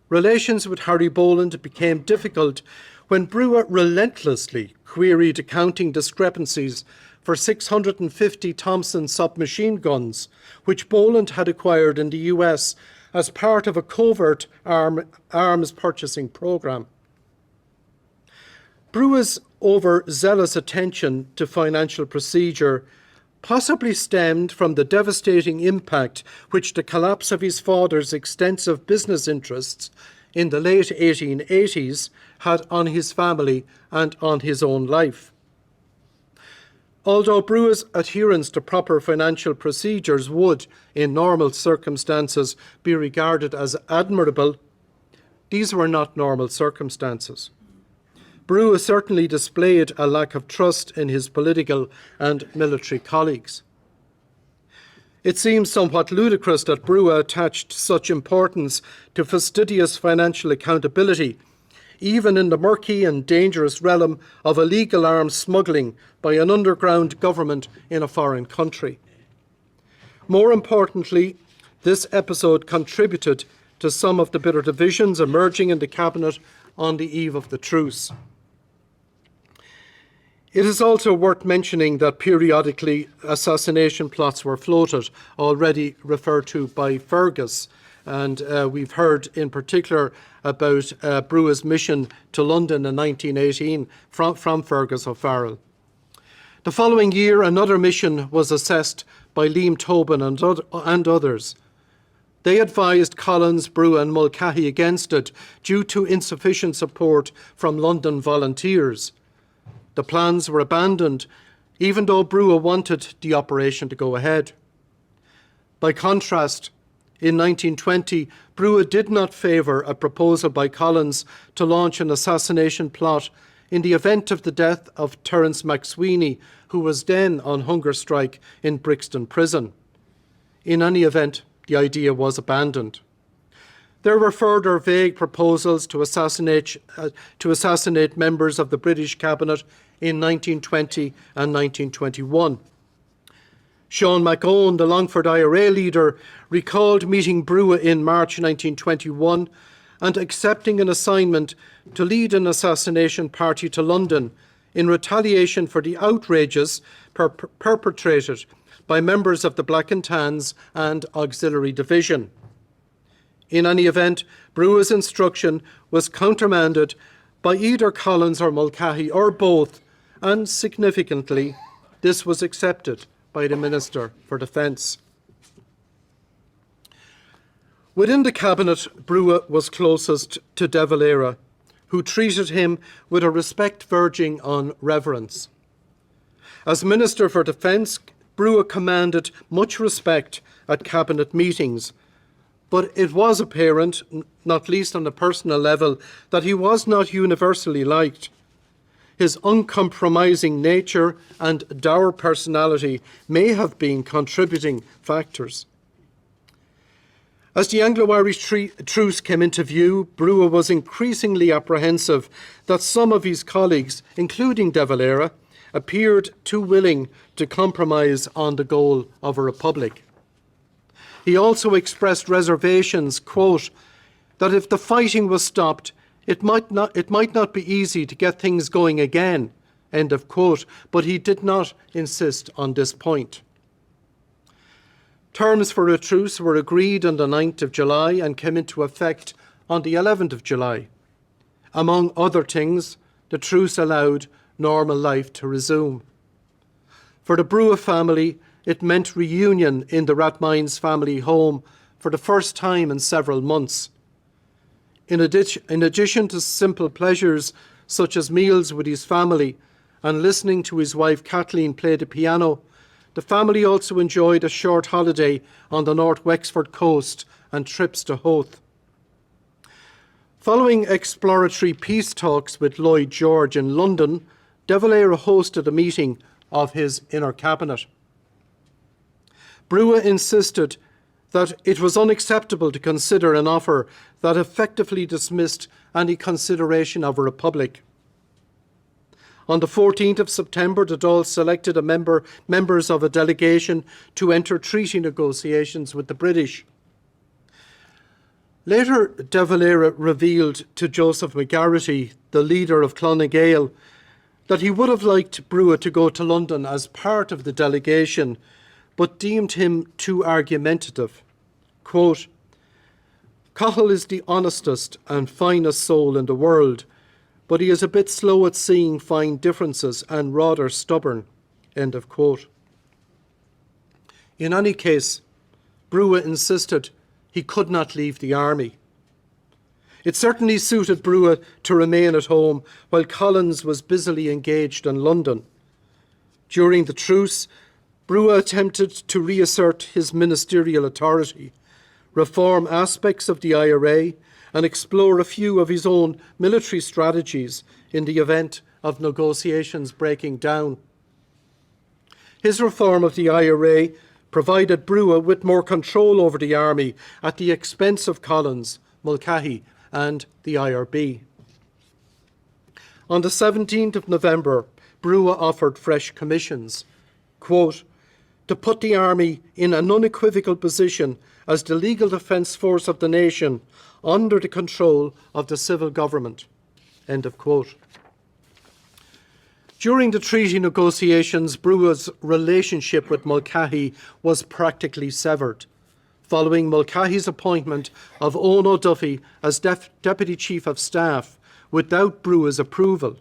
relations with Harry Boland became difficult when Brugha relentlessly queried accounting discrepancies for 650 Thompson submachine guns, which Boland had acquired in the US as part of a covert arms purchasing programme. Brugha's overzealous attention to financial procedure possibly stemmed from the devastating impact which the collapse of his father's extensive business interests in the late 1880s had on his family and on his own life. Although Brugha's adherence to proper financial procedures would, in normal circumstances, be regarded as admirable, these were not normal circumstances. Brugha certainly displayed a lack of trust in his political and military colleagues. It seems somewhat ludicrous that Brugha attached such importance to fastidious financial accountability, even in the murky and dangerous realm of illegal arms smuggling by an underground government in a foreign country. More importantly, this episode contributed to some of the bitter divisions emerging in the cabinet on the eve of the truce. It is also worth mentioning that periodically assassination plots were floated, already referred to by Fergus, and we've heard in particular about Brugha's mission to London in 1918 from Fergus O'Farrell. The following year, another mission was assessed by Liam Tobin and others. They advised Collins, Brugha and Mulcahy against it due to insufficient support from London volunteers. The plans were abandoned, even though Brugha wanted the operation to go ahead. By contrast, in 1920, Brugha did not favour a proposal by Collins to launch an assassination plot in the event of the death of Terence MacSwiney, who was then on hunger strike in Brixton Prison. In any event, the idea was abandoned. There were further vague proposals to assassinate members of the British cabinet in 1920 and 1921. Sean McOwen, the Longford IRA leader, recalled meeting Brugha in March 1921 and accepting an assignment to lead an assassination party to London in retaliation for the outrages perpetrated by members of the Black and Tans and Auxiliary Division. In any event, Brugha's instruction was countermanded by either Collins or Mulcahy or both, and significantly, this was accepted by the Minister for Defence. Within the cabinet, Brugha was closest to De Valera, who treated him with a respect verging on reverence. As Minister for Defence, Brugha commanded much respect at cabinet meetings, but it was apparent, not least on a personal level, that he was not universally liked. His uncompromising nature and dour personality may have been contributing factors. As the Anglo-Irish truce came into view, Brugha was increasingly apprehensive that some of his colleagues, including De Valera, appeared too willing to compromise on the goal of a republic. He also expressed reservations, quote, that if the fighting was stopped, it might not be easy to get things going again, end of quote, but he did not insist on this point. Terms for a truce were agreed on the 9th of July and came into effect on the 11th of July. Among other things, the truce allowed normal life to resume. For the Brugha family, it meant reunion in the Rathmines family home for the first time in several months. In addition to simple pleasures such as meals with his family and listening to his wife Caitlín play the piano, the family also enjoyed a short holiday on the North Wexford coast and trips to Howth. Following exploratory peace talks with Lloyd George in London, De Valera hosted a meeting of his inner cabinet. Brugha insisted that it was unacceptable to consider an offer that effectively dismissed any consideration of a republic. On the 14th of September, the Dáil selected members of a delegation to enter treaty negotiations with the British. Later, De Valera revealed to Joseph McGarrity, the leader of Clonagh Gael, that he would have liked Brugha to go to London as part of the delegation, but deemed him too argumentative. Quote, "Cathal is the honestest and finest soul in the world, but he is a bit slow at seeing fine differences and rather stubborn." End of quote. In any case, Brugha insisted he could not leave the army. It certainly suited Brugha to remain at home while Collins was busily engaged in London. During the truce, Brugha attempted to reassert his ministerial authority, reform aspects of the IRA, and explore a few of his own military strategies in the event of negotiations breaking down. His reform of the IRA provided Brugha with more control over the army at the expense of Collins, Mulcahy and the IRB. On the 17th of November, Brugha offered fresh commissions, quote, "to put the army in an unequivocal position as the legal defence force of the nation under the control of the civil government." End of quote. During the treaty negotiations, Brugha's relationship with Mulcahy was practically severed, following Mulcahy's appointment of Owen O'Duffy as Deputy Chief of Staff without Brugha's approval.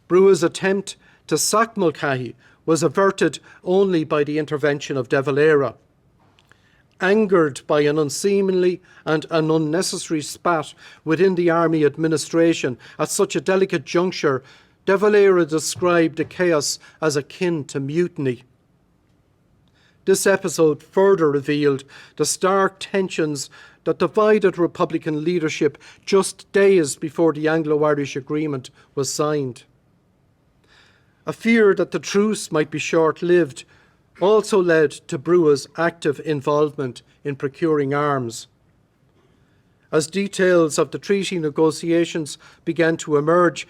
Brugha's attempt to sack Mulcahy was averted only by the intervention of De Valera. Angered by an unseemly and an unnecessary spat within the army administration at such a delicate juncture, De Valera described the chaos as akin to mutiny. This episode further revealed the stark tensions that divided Republican leadership just days before the Anglo-Irish Agreement was signed. A fear that the truce might be short-lived also led to Brugha's active involvement in procuring arms. As details of the treaty negotiations began to emerge,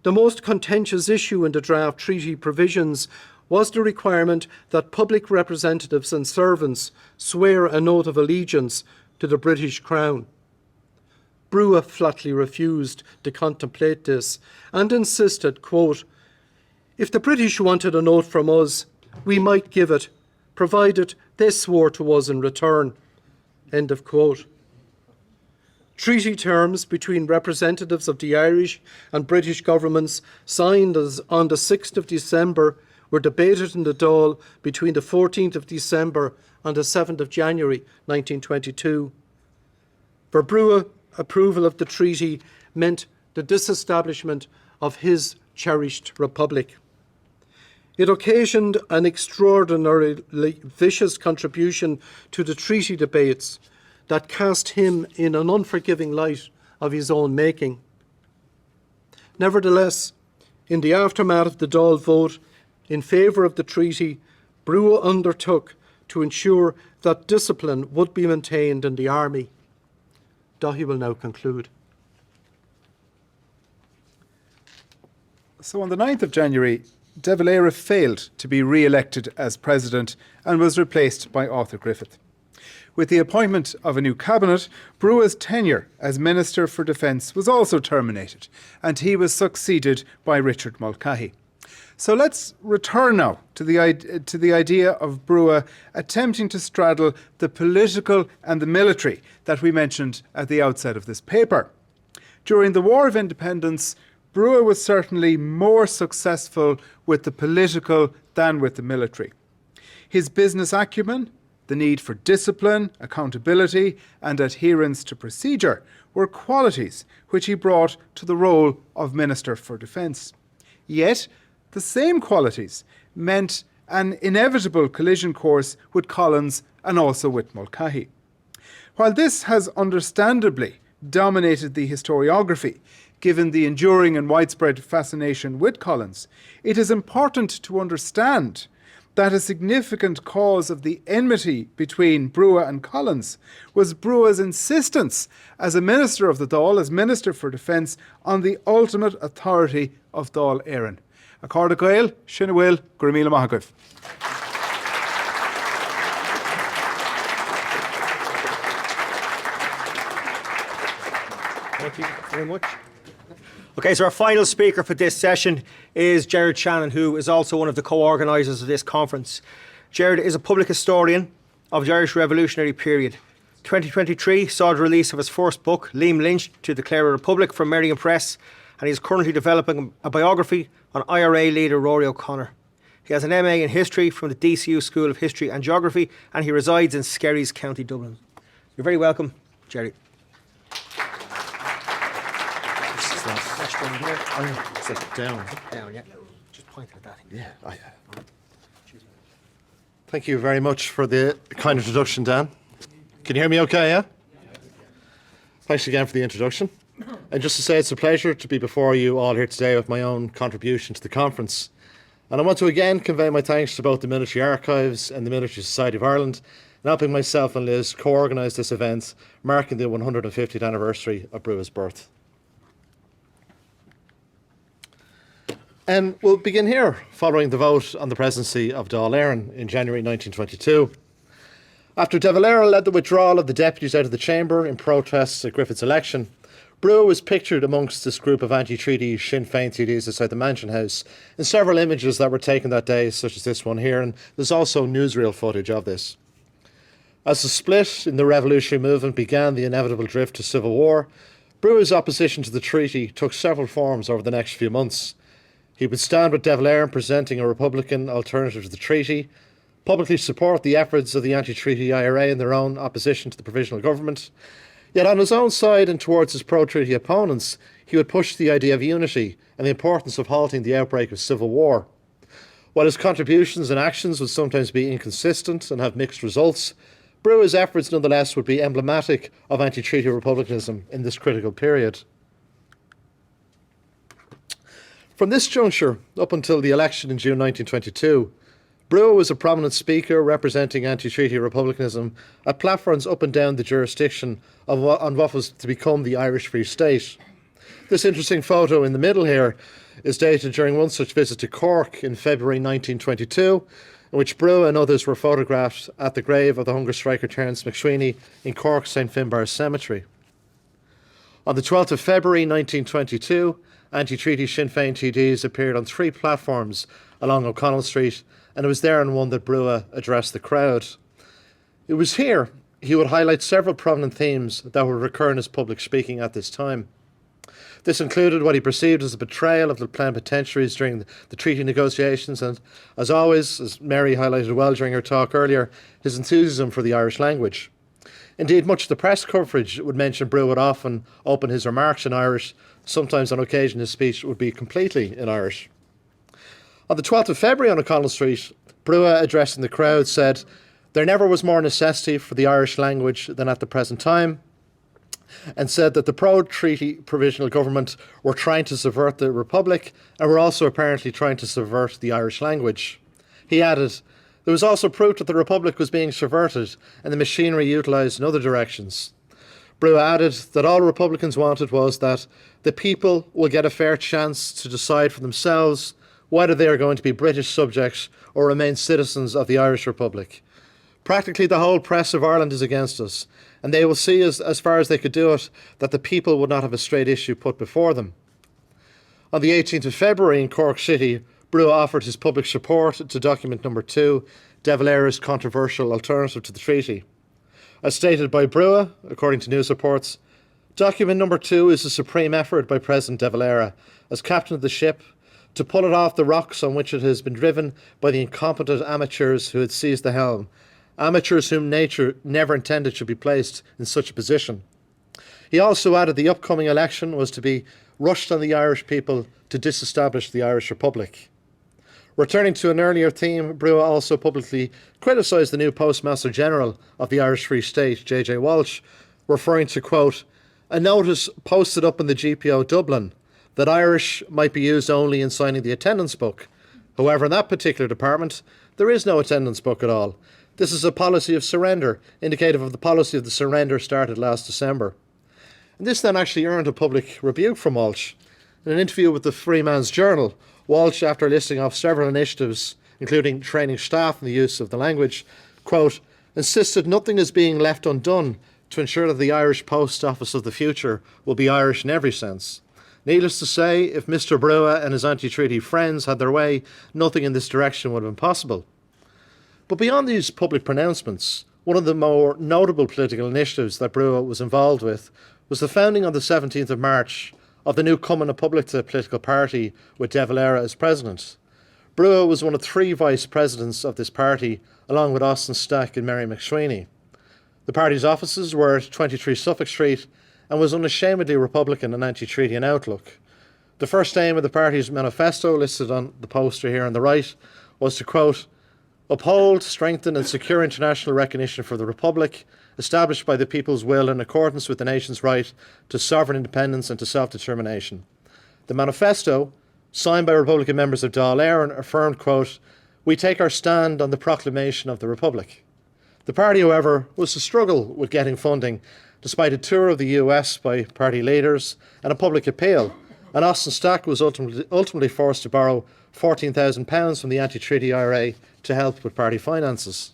the most contentious issue in the draft treaty provisions was the requirement that public representatives and servants swear an oath of allegiance to the British Crown. Brugha flatly refused to contemplate this and insisted, quote, "if the British wanted an oath from us, we might give it, provided they swore to us in return." End of quote. Treaty terms between representatives of the Irish and British governments signed on the 6th of December were debated in the Dáil between the 14th of December and the 7th of January 1922. For Brugha, approval of the treaty meant the disestablishment of his cherished republic. It occasioned an extraordinarily vicious contribution to the treaty debates that cast him in an unforgiving light of his own making. Nevertheless, in the aftermath of the Dáil vote in favour of the treaty, Brugha undertook to ensure that discipline would be maintained in the army. Daithí will now conclude. So on the 9th of January, De Valera failed to be re-elected as president and was replaced by Arthur Griffith. With the appointment of a new cabinet, Brugha's tenure as Minister for Defence was also terminated, and he was succeeded by Richard Mulcahy. So let's return now to the idea of Brugha attempting to straddle the political and the military that we mentioned at the outset of this paper. During the War of Independence, Brugha was certainly more successful with the political than with the military. His business acumen, the need for discipline, accountability, and adherence to procedure were qualities which he brought to the role of Minister for Defence. Yet, the same qualities meant an inevitable collision course with Collins and also with Mulcahy. While this has understandably dominated the historiography, given the enduring and widespread fascination with Collins, it is important to understand that a significant cause of the enmity between Brugha and Collins was Brugha's insistence as a minister of the Dáil, as Minister for Defence, on the ultimate authority of Dáil Éireann. Accorda Gael, Sin Bhfuil, Gur Míle Maith Agaibh. Thank you very much. Okay, so our final speaker for this session is Gerard Shannon, who is also one of the co-organisers of this conference. Gerard is a public historian of the Irish Revolutionary period. 2023 saw the release of his first book, Liam Lynch, To Declare a Republic, from Merriam Press, and he is currently developing a biography on IRA leader Rory O'Connor. He has an MA in History from the DCU School of History and Geography, and he resides in Skerries, County Dublin. You're very welcome, Gerry. Sit down. Down, yeah. Just pointing at that. Yeah. Thank you very much for the kind introduction, Dan. Can you hear me okay, yeah? Thanks again for the introduction. And just to say, it's a pleasure to be before you all here today with my own contribution to the conference. And I want to again convey my thanks to both the Military Archives and the Military Society of Ireland in helping myself and Liz co-organise this event marking the 150th anniversary of Brugha's birth. And we'll begin here, following the vote on the presidency of Dáil Éireann in January 1922. After De Valera led the withdrawal of the deputies out of the chamber in protest at Griffith's election, Brugha was pictured amongst this group of anti-treaty Sinn Féin TDs outside the Mansion House in several images that were taken that day, such as this one here, and there's also newsreel footage of this. As the split in the revolutionary movement began the inevitable drift to civil war, Brugha's opposition to the treaty took several forms over the next few months. He would stand with De Valera in presenting a Republican alternative to the treaty, publicly support the efforts of the anti-treaty IRA in their own opposition to the provisional government. Yet on his own side and towards his pro-treaty opponents, he would push the idea of unity and the importance of halting the outbreak of civil war. While his contributions and actions would sometimes be inconsistent and have mixed results, Brugha's efforts nonetheless would be emblematic of anti-treaty republicanism in this critical period. From this juncture, up until the election in June 1922, Brugha was a prominent speaker representing anti-treaty republicanism at platforms up and down the jurisdiction on what was to become the Irish Free State. This interesting photo in the middle here is dated during one such visit to Cork in February 1922, in which Brugha and others were photographed at the grave of the hunger striker Terence MacSwiney in Cork's St Finbarr's Cemetery. On the 12th of February 1922, anti-treaty Sinn Féin TDs appeared on 3 platforms along O'Connell Street, and it was there on one that Brugha addressed the crowd. It was here he would highlight several prominent themes that would recur in his public speaking at this time. This included what he perceived as a betrayal of the plenipotentiaries during the treaty negotiations and, as always, as Mary highlighted well during her talk earlier, his enthusiasm for the Irish language. Indeed, much of the press coverage would mention Brugha would often open his remarks in Irish. Sometimes on occasion his speech would be completely in Irish. On the 12th of February on O'Connell Street, Brugha, addressing the crowd, said, "There never was more necessity for the Irish language than at the present time," and said that the pro-treaty provisional government were trying to subvert the Republic and were also apparently trying to subvert the Irish language. He added, "There was also proof that the Republic was being subverted and the machinery utilised in other directions." Brugha added that all Republicans wanted was that the people will get a fair chance to decide for themselves whether they are going to be British subjects or remain citizens of the Irish Republic. Practically the whole press of Ireland is against us, and they will see as far as they could do it that the people would not have a straight issue put before them. On the 18th of February in Cork City, Brugha offered his public support to document number 2, De Valera's controversial alternative to the treaty. As stated by Brugha, according to news reports, document number 2 is a supreme effort by President De Valera, as captain of the ship, to pull it off the rocks on which it has been driven by the incompetent amateurs who had seized the helm, amateurs whom nature never intended should be placed in such a position. He also added the upcoming election was to be rushed on the Irish people to disestablish the Irish Republic. Returning to an earlier theme, Brugha also publicly criticised the new Postmaster General of the Irish Free State, J.J. Walsh, referring to, quote, a notice posted up in the GPO Dublin that Irish might be used only in signing the attendance book. However, in that particular department, there is no attendance book at all. This is a policy of surrender, indicative of the policy of the surrender started last December. And this then actually earned a public rebuke from Walsh. In an interview with the Freeman's Journal, Walsh, after listing off several initiatives, including training staff in the use of the language, quote, insisted nothing is being left undone to ensure that the Irish Post Office of the future will be Irish in every sense. Needless to say, if Mr. Brugha and his anti-treaty friends had their way, nothing in this direction would have been possible. But beyond these public pronouncements, one of the more notable political initiatives that Brugha was involved with was the founding on the 17th of March of the new Commandant political party with De Valera as president. Brugha was one of 3 vice presidents of this party, along with Austin Stack and Mary MacSwiney. The party's offices were at 23 Suffolk Street and was unashamedly Republican and anti-treaty in outlook. The first aim of the party's manifesto, listed on the poster here on the right, was to, quote, uphold, strengthen and secure international recognition for the Republic, established by the people's will in accordance with the nation's right to sovereign independence and to self-determination. The manifesto, signed by Republican members of Dáil Éireann, affirmed, quote, we take our stand on the proclamation of the Republic. The party, however, was to struggle with getting funding, despite a tour of the US by party leaders and a public appeal, and Austin Stack was ultimately forced to borrow £14,000 from the anti-treaty IRA to help with party finances.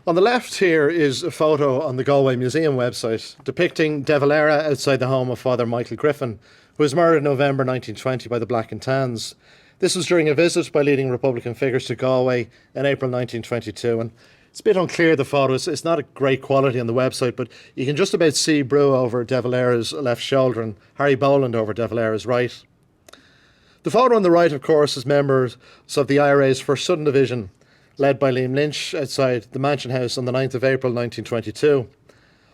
On the left here is a photo on the Galway Museum website depicting De Valera outside the home of Father Michael Griffin, who was murdered in November 1920 by the Black and Tans. This was during a visit by leading Republican figures to Galway in April 1922, and it's a bit unclear, the photo. It's not a great quality on the website, but you can just about see Brugha over De Valera's left shoulder and Harry Boland over De Valera's right. The photo on the right, of course, is members of the IRA's 1st Southern Division, led by Liam Lynch outside the Mansion House on the 9th of April 1922.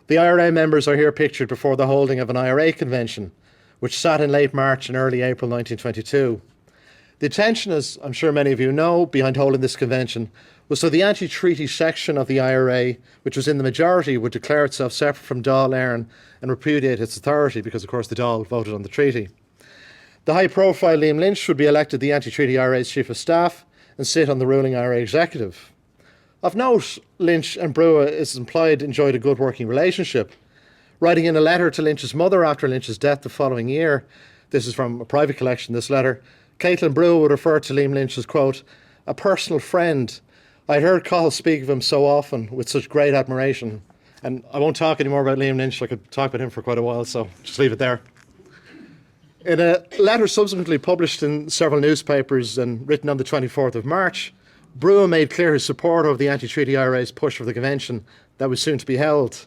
The IRA members are here pictured before the holding of an IRA convention, which sat in late March and early April 1922. The intention, as I'm sure many of you know, behind holding this convention was so the anti-treaty section of the IRA, which was in the majority, would declare itself separate from Dáil Éireann and repudiate its authority because, of course, the Dáil voted on the treaty. The high-profile Liam Lynch would be elected the anti-treaty IRA's Chief of Staff and sit on the ruling IRA executive. Of note, Lynch and Brugha, it's implied, enjoyed a good working relationship. Writing in a letter to Lynch's mother after Lynch's death the following year, this is from a private collection, this letter, Caitlín Brugha would refer to Liam Lynch as, quote, a personal friend. I'd heard Cathal speak of him so often with such great admiration. And I won't talk anymore about Liam Lynch. I could talk about him for quite a while, so just leave it there. In a letter subsequently published in several newspapers and written on the 24th of March, Brugha made clear his support of the anti-treaty IRA's push for the convention that was soon to be held.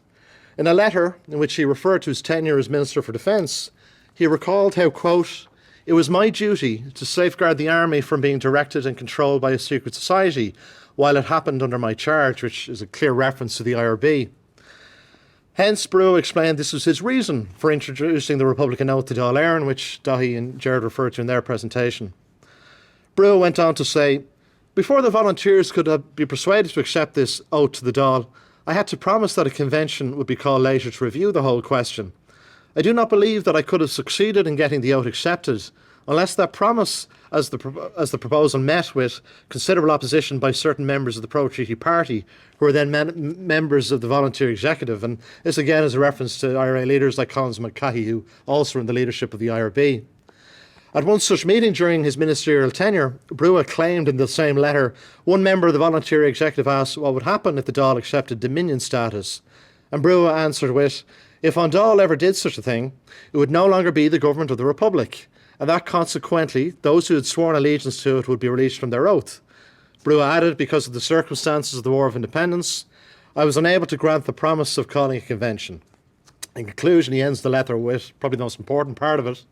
In a letter in which he referred to his tenure as Minister for Defence, he recalled how, quote, it was my duty to safeguard the army from being directed and controlled by a secret society while it happened under my charge, which is a clear reference to the IRB. Hence, Brugha explained this was his reason for introducing the Republican Oath to Dáil Éireann, which Daithí and Gerard referred to in their presentation. Brugha went on to say, before the volunteers could be persuaded to accept this oath to the Dáil, I had to promise that a convention would be called later to review the whole question. I do not believe that I could have succeeded in getting the oath accepted unless that promise, as the proposal met with considerable opposition by certain members of the pro-treaty party, who were then members of the volunteer executive. And this again is a reference to IRA leaders like Collins McCahey, who also were in the leadership of the IRB. At one such meeting during his ministerial tenure, Brugha claimed in the same letter, one member of the volunteer executive asked what would happen if the Dáil accepted Dominion status. And Brugha answered with, If An Dáil ever did such a thing, it would no longer be the government of the Republic, and that consequently, those who had sworn allegiance to it would be released from their oath. Brugha added, because of the circumstances of the War of Independence, I was unable to grant the promise of calling a convention. In conclusion, he ends the letter with probably the most important part of it.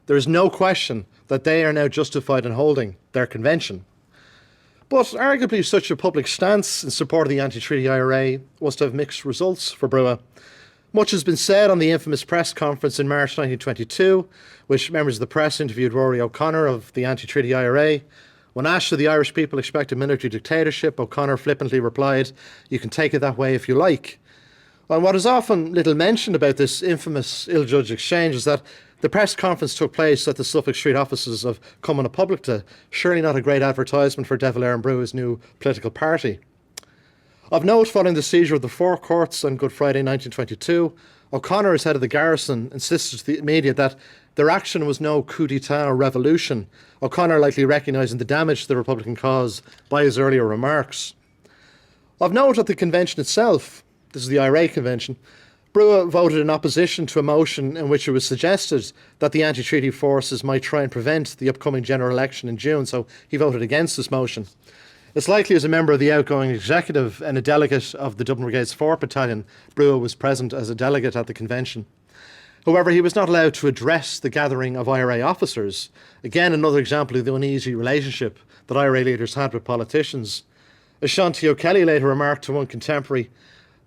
There is no question that they are now justified in holding their convention. But arguably such a public stance in support of the anti-treaty IRA was to have mixed results for Brugha. Much has been said on the infamous press conference in March 1922, which members of the press interviewed Rory O'Connor of the anti-treaty IRA. When asked should the Irish people expect a military dictatorship, O'Connor flippantly replied, "You can take it that way if you like." And what is often little mentioned about this infamous ill-judged exchange is that the press conference took place at the Suffolk Street offices of Cumana Publicta, surely not a great advertisement for De Valera and Brugha's new political party. Of note, following the seizure of the four courts on Good Friday 1922, O'Connor, as head of the garrison, insisted to the media that their action was no coup d'etat or revolution, O'Connor likely recognising the damage to the Republican cause by his earlier remarks. Of note, at the convention itself, this is the IRA convention, Brugha voted in opposition to a motion in which it was suggested that the anti-treaty forces might try and prevent the upcoming general election in June, so he voted against this motion. It's likely as a member of the outgoing executive and a delegate of the Dublin Brigade's 4th Battalion, Brugha was present as a delegate at the convention. However, he was not allowed to address the gathering of IRA officers. Again, another example of the uneasy relationship that IRA leaders had with politicians. As Shanti O'Kelly later remarked to one contemporary,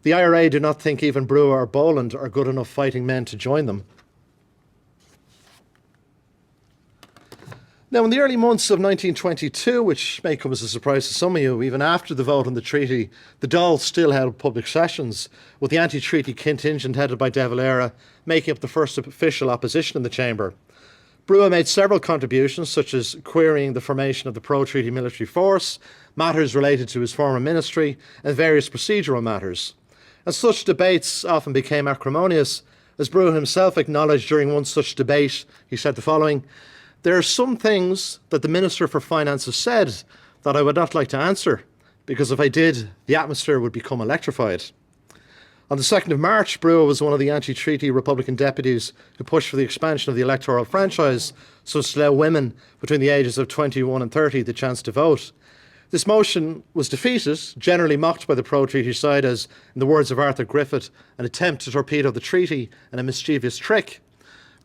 the IRA do not think even Brugha or Boland are good enough fighting men to join them. Now, in the early months of 1922, which may come as a surprise to some of you, even after the vote on the treaty, the Dáil still held public sessions, with the anti-treaty contingent headed by De Valera making up the first official opposition in the chamber. Brugha made several contributions, such as querying the formation of the pro-treaty military force, matters related to his former ministry, and various procedural matters. And such debates often became acrimonious. As Brugha himself acknowledged during one such debate, he said the following: "There are some things that the Minister for Finance has said that I would not like to answer, because if I did, the atmosphere would become electrified." On the 2nd of March, Brugha was one of the anti-treaty Republican deputies who pushed for the expansion of the electoral franchise, so as to allow women between the ages of 21 and 30 the chance to vote. This motion was defeated, generally mocked by the pro-treaty side as, in the words of Arthur Griffith, an attempt to torpedo the treaty and a mischievous trick.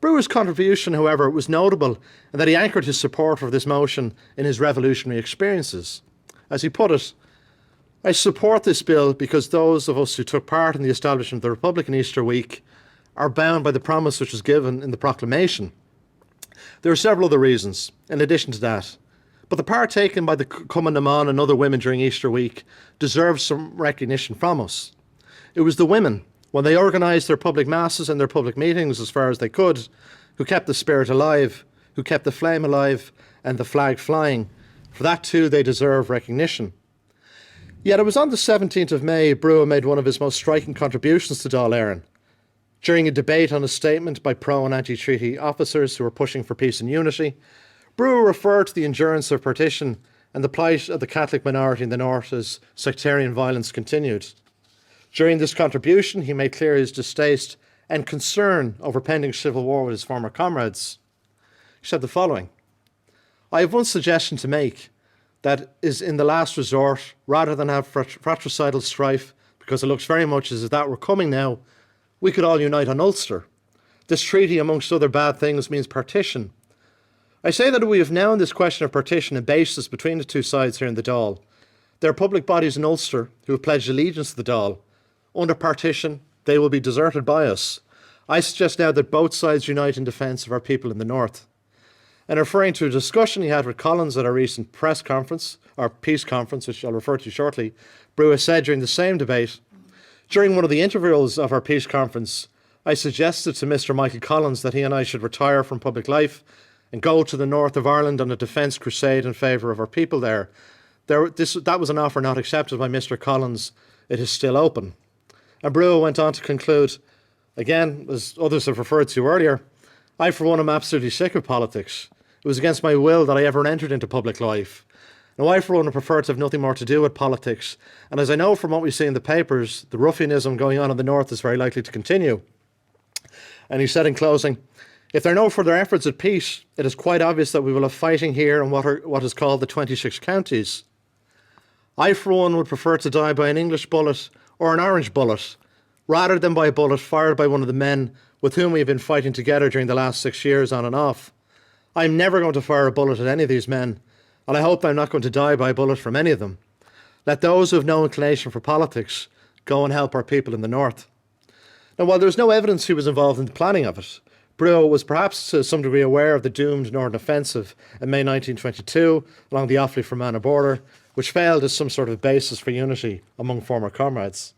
Brugha's contribution, however, was notable in that he anchored his support for this motion in his revolutionary experiences. As he put it, "I support this bill because those of us who took part in the establishment of the Republic in Easter week are bound by the promise which was given in the proclamation. There are several other reasons, in addition to that, but the part taken by the Commandant and other women during Easter week deserves some recognition from us. It was the women, when they organised their public masses and their public meetings as far as they could, who kept the spirit alive, who kept the flame alive and the flag flying. For that too they deserve recognition." Yet it was on the 17th of May Brugha made one of his most striking contributions to Dáil Éireann. During a debate on a statement by pro and anti-treaty officers who were pushing for peace and unity, Brugha referred to the endurance of partition and the plight of the Catholic minority in the north as sectarian violence continued. During this contribution, he made clear his distaste and concern over pending civil war with his former comrades. He said the following: "I have one suggestion to make that is in the last resort, rather than have fratricidal strife, because it looks very much as if that were coming now, we could all unite on Ulster. This treaty, amongst other bad things, means partition. I say that we have now in this question of partition a basis between the two sides here in the Dáil. There are public bodies in Ulster who have pledged allegiance to the Dáil. Under partition, they will be deserted by us. I suggest now that both sides unite in defence of our people in the north." And referring to a discussion he had with Collins at a recent press conference, or peace conference, which I'll refer to shortly, Brugha said during the same debate, "During one of the intervals of our peace conference, I suggested to Mr. Michael Collins that he and I should retire from public life and go to the north of Ireland on a defence crusade in favour of our people there. That was an offer not accepted by Mr. Collins. It is still open." And Brugha went on to conclude, again, as others have referred to earlier, "I, for one, am absolutely sick of politics. It was against my will that I ever entered into public life. Now, I, for one, would prefer to have nothing more to do with politics. And as I know from what we see in the papers, the ruffianism going on in the north is very likely to continue. And he said in closing, "If there are no further efforts at peace, it is quite obvious that we will have fighting here in what is called the 26 counties. I, for one, would prefer to die by an English bullet or an orange bullet, rather than by a bullet fired by one of the men with whom we have been fighting together during the last 6 years on and off. I'm never going to fire a bullet at any of these men, and I hope I'm not going to die by a bullet from any of them. Let those who have no inclination for politics go and help our people in the north." Now, while there's no evidence he was involved in the planning of it, Brugha was perhaps to some degree aware of the doomed Northern Offensive in May 1922 along the Offaly-Fermanagh border, which failed as some sort of basis for unity among former comrades.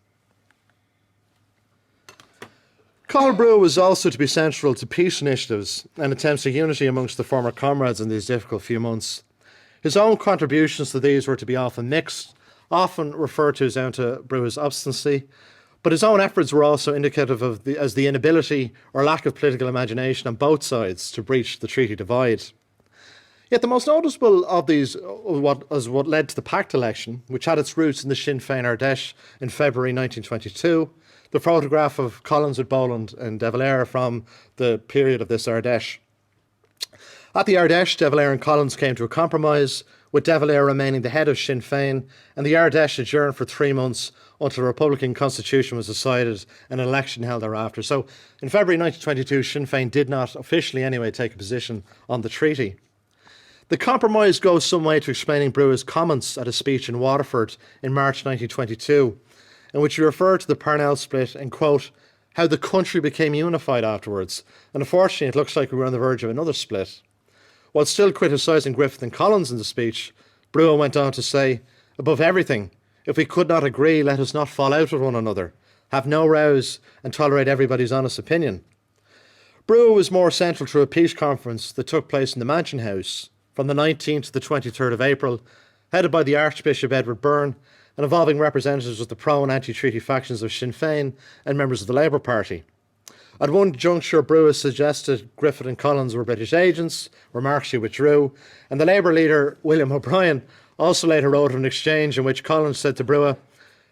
Cathal Brugha was also to be central to peace initiatives and attempts at unity amongst the former comrades in these difficult few months. His own contributions to these were to be often mixed, often referred to as down to Brugha's obstinacy, but his own efforts were also indicative of the inability or lack of political imagination on both sides to breach the treaty divide. Yet the most noticeable of these was what led to the Pact election, which had its roots in the Sinn Féin Ardèche in February 1922, the photograph of Collins with Boland and De Valera from the period of this Ardèche. At the Ardèche, De Valera and Collins came to a compromise, with De Valera remaining the head of Sinn Féin, and the Ardèche adjourned for 3 months until a Republican constitution was decided and an election held thereafter. So in February 1922, Sinn Féin did not officially anyway take a position on the treaty. The compromise goes some way to explaining Brugha's comments at a speech in Waterford in March 1922, in which he referred to the Parnell split and, quote, "how the country became unified afterwards, and unfortunately it looks like we were on the verge of another split." While still criticising Griffith and Collins in the speech, Brugha went on to say, "Above everything, if we could not agree, let us not fall out with one another, have no rows, and tolerate everybody's honest opinion." Brugha was more central to a peace conference that took place in the Mansion House from the 19th to the 23rd of April, headed by the Archbishop Edward Byrne and involving representatives of the pro- and anti-treaty factions of Sinn Féin and members of the Labour Party. At one juncture, Brugha suggested Griffith and Collins were British agents, remarks he withdrew, and the Labour leader, William O'Brien, also later wrote of an exchange in which Collins said to Brugha,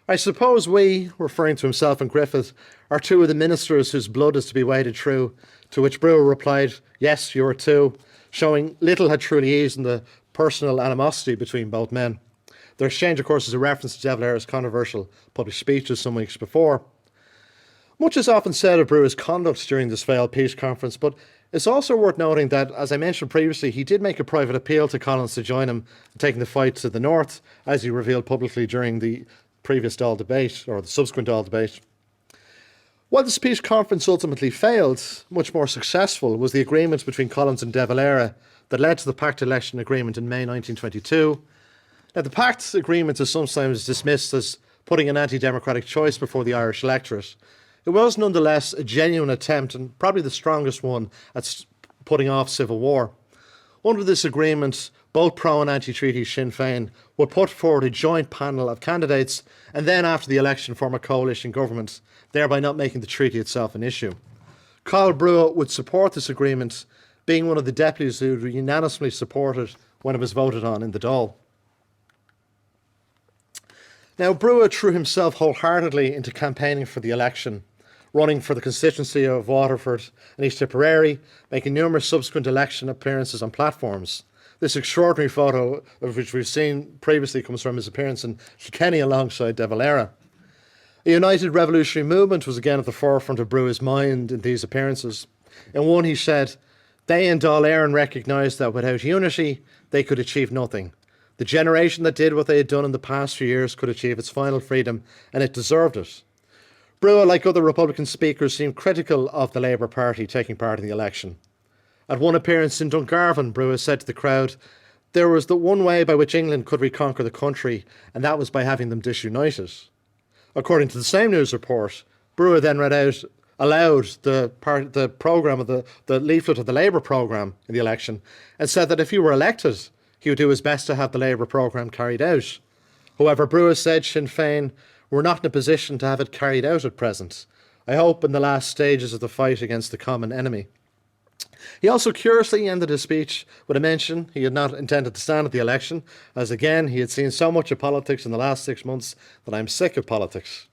"I suppose we," referring to himself and Griffith, "are two of the ministers whose blood is to be waded through," to which Brugha replied, "Yes, you are too," showing little had truly eased in the personal animosity between both men. Their exchange, of course, is a reference to De Valera's controversial public speeches some weeks before. Much is often said of Brugha's conduct during this failed peace conference, but it's also worth noting that, as I mentioned previously, he did make a private appeal to Collins to join him in taking the fight to the north, as he revealed publicly during the previous Dáil debate, or the subsequent Dáil debate. While this peace conference ultimately failed, much more successful was the agreement between Collins and De Valera that led to the Pact election agreement in May 1922. Now, the Pact agreement is sometimes dismissed as putting an anti-democratic choice before the Irish electorate. It was nonetheless a genuine attempt, and probably the strongest one, at putting off civil war. Under this agreement, both pro- and anti-treaty Sinn Féin would put forward a joint panel of candidates and then, after the election, form a coalition government, thereby not making the treaty itself an issue. Cathal Brugha would support this agreement, being one of the deputies who were unanimously supported when it was voted on in the Dáil. Now, Brugha threw himself wholeheartedly into campaigning for the election, running for the constituency of Waterford and East Tipperary, making numerous subsequent election appearances on platforms. This extraordinary photo, of which we've seen previously, comes from his appearance in Kilkenny alongside De Valera. A united revolutionary movement was again at the forefront of Brugha's mind in these appearances. In one, he said, "They in Dáil Éireann recognised that without unity, they could achieve nothing. The generation that did what they had done in the past few years could achieve its final freedom, and it deserved it." Brugha, like other Republican speakers, seemed critical of the Labour Party taking part in the election. At one appearance in Dungarvan, Brugha said to the crowd, "There was the one way by which England could reconquer the country, and that was by having them disunited." According to the same news report, Brugha then read out aloud the programme of the leaflet of the Labour programme in the election, and said that if he were elected, he would do his best to have the Labour programme carried out. However, Brugha said Sinn Féin were not in a position to have it carried out at present. "I hope in the last stages of the fight against the common enemy." He also curiously ended his speech with a mention he had not intended to stand at the election, as again he had seen so much of politics in the last 6 months that "I'm sick of politics."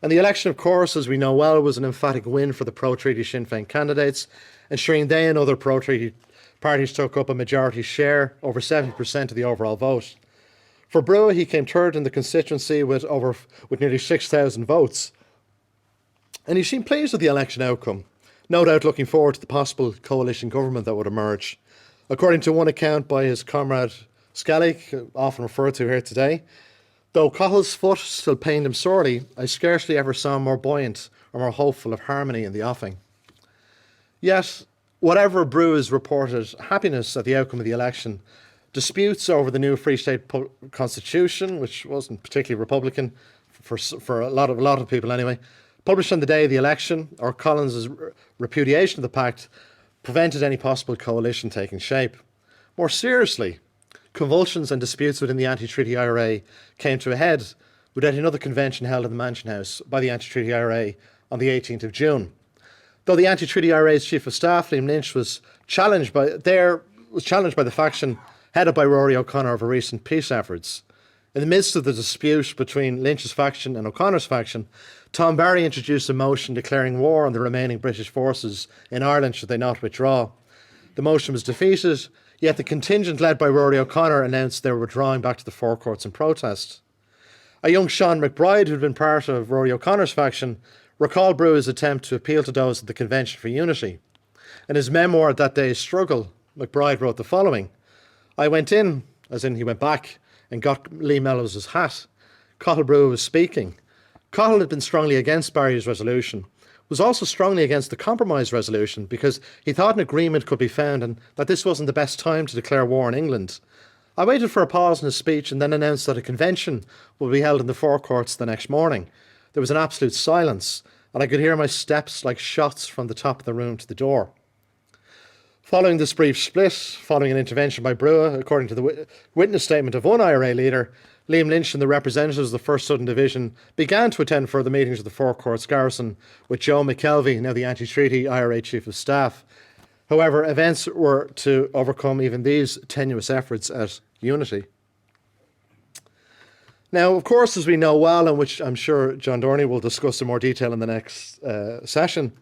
And the election, of course, as we know well, was an emphatic win for the pro-treaty Sinn Féin candidates, ensuring they and other pro-treaty parties took up a majority share, over 70% of the overall vote. For Brugha, he came third in the constituency with nearly 6,000 votes. And he seemed pleased with the election outcome, no doubt looking forward to the possible coalition government that would emerge. According to one account by his comrade Skellig, often referred to here today, though Cathal's foot still pained him sorely, I scarcely ever saw him more buoyant or more hopeful of harmony in the offing. Yet, whatever Brugha's reported happiness at the outcome of the election, disputes over the new Free State constitution, which wasn't particularly Republican for a lot of people anyway, published on the day of the election, or Collins' repudiation of the pact, prevented any possible coalition taking shape. More seriously, convulsions and disputes within the anti-treaty IRA came to a head with yet another convention held in the Mansion House by the anti-treaty IRA on the 18th of June. Though the anti-treaty IRA's Chief of Staff, Liam Lynch, was challenged by the faction headed by Rory O'Connor over recent peace efforts. In the midst of the dispute between Lynch's faction and O'Connor's faction, Tom Barry introduced a motion declaring war on the remaining British forces in Ireland should they not withdraw. The motion was defeated, yet the contingent led by Rory O'Connor announced they were withdrawing back to the forecourts in protest. A young Sean McBride, who had been part of Rory O'Connor's faction, recalled Brugha's attempt to appeal to those at the Convention for Unity. In his memoir, That Day's Struggle, McBride wrote the following: I went in, as in he went back, and got Lee Mellows' hat. Cathal Brugha was speaking. Cathal had been strongly against Barry's resolution, was also strongly against the compromise resolution because he thought an agreement could be found and that this wasn't the best time to declare war on England. I waited for a pause in his speech and then announced that a convention would be held in the forecourts the next morning. There was an absolute silence, and I could hear my steps like shots from the top of the room to the door. Following this brief split, following an intervention by Brugha, according to the witness statement of one IRA leader, Liam Lynch and the representatives of the 1st Southern Division began to attend further meetings of the Forecourts garrison with Joe McKelvey, now the anti-treaty IRA Chief of Staff. However, events were to overcome even these tenuous efforts at unity. Now, of course, as we know well, and which I'm sure John Dorney will discuss in more detail in the next session,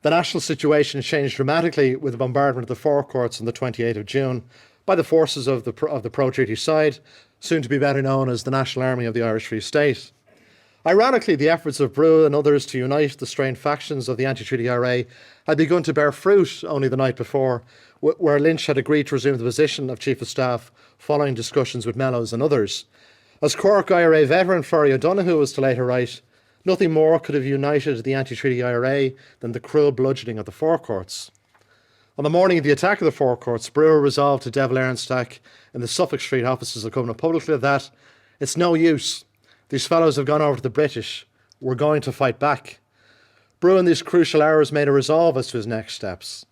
the national situation changed dramatically with the bombardment of the forecourts on the 28th of June by the forces of the pro-treaty side, soon to be better known as the National Army of the Irish Free State. Ironically, the efforts of Brugha and others to unite the strained factions of the anti-treaty IRA had begun to bear fruit only the night before, where Lynch had agreed to resume the position of Chief of Staff following discussions with Mellows and others. As Cork IRA veteran Florrie O'Donoghue was to later write, nothing more could have united the anti-treaty IRA than the cruel bludgeoning of the forecourts. On the morning of the attack of the forecourts, Brugha resolved to devil Aaronstack in the Suffolk Street offices of Cudmore publicly that it's no use. These fellows have gone over to the British. We're going to fight back. Brugha in these crucial hours made a resolve as to his next steps.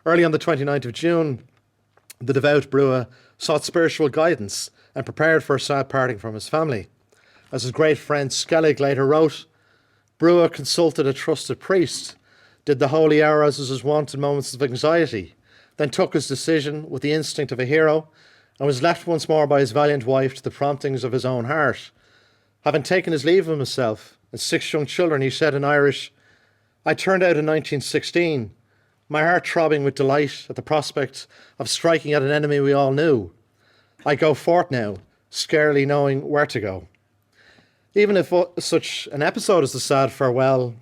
Early on the 29th of June, the devout Brugha sought spiritual guidance and prepared for a sad parting from his family. As his great friend Skellig later wrote, Brugha consulted a trusted priest, did the holy hour as was his wont in moments of anxiety, then took his decision with the instinct of a hero and was left once more by his valiant wife to the promptings of his own heart. Having taken his leave of himself and 6 young children, he said in Irish, I turned out in 1916, my heart throbbing with delight at the prospect of striking at an enemy we all knew. I go forth now, scarcely knowing where to go. Even if such an episode as the sad farewell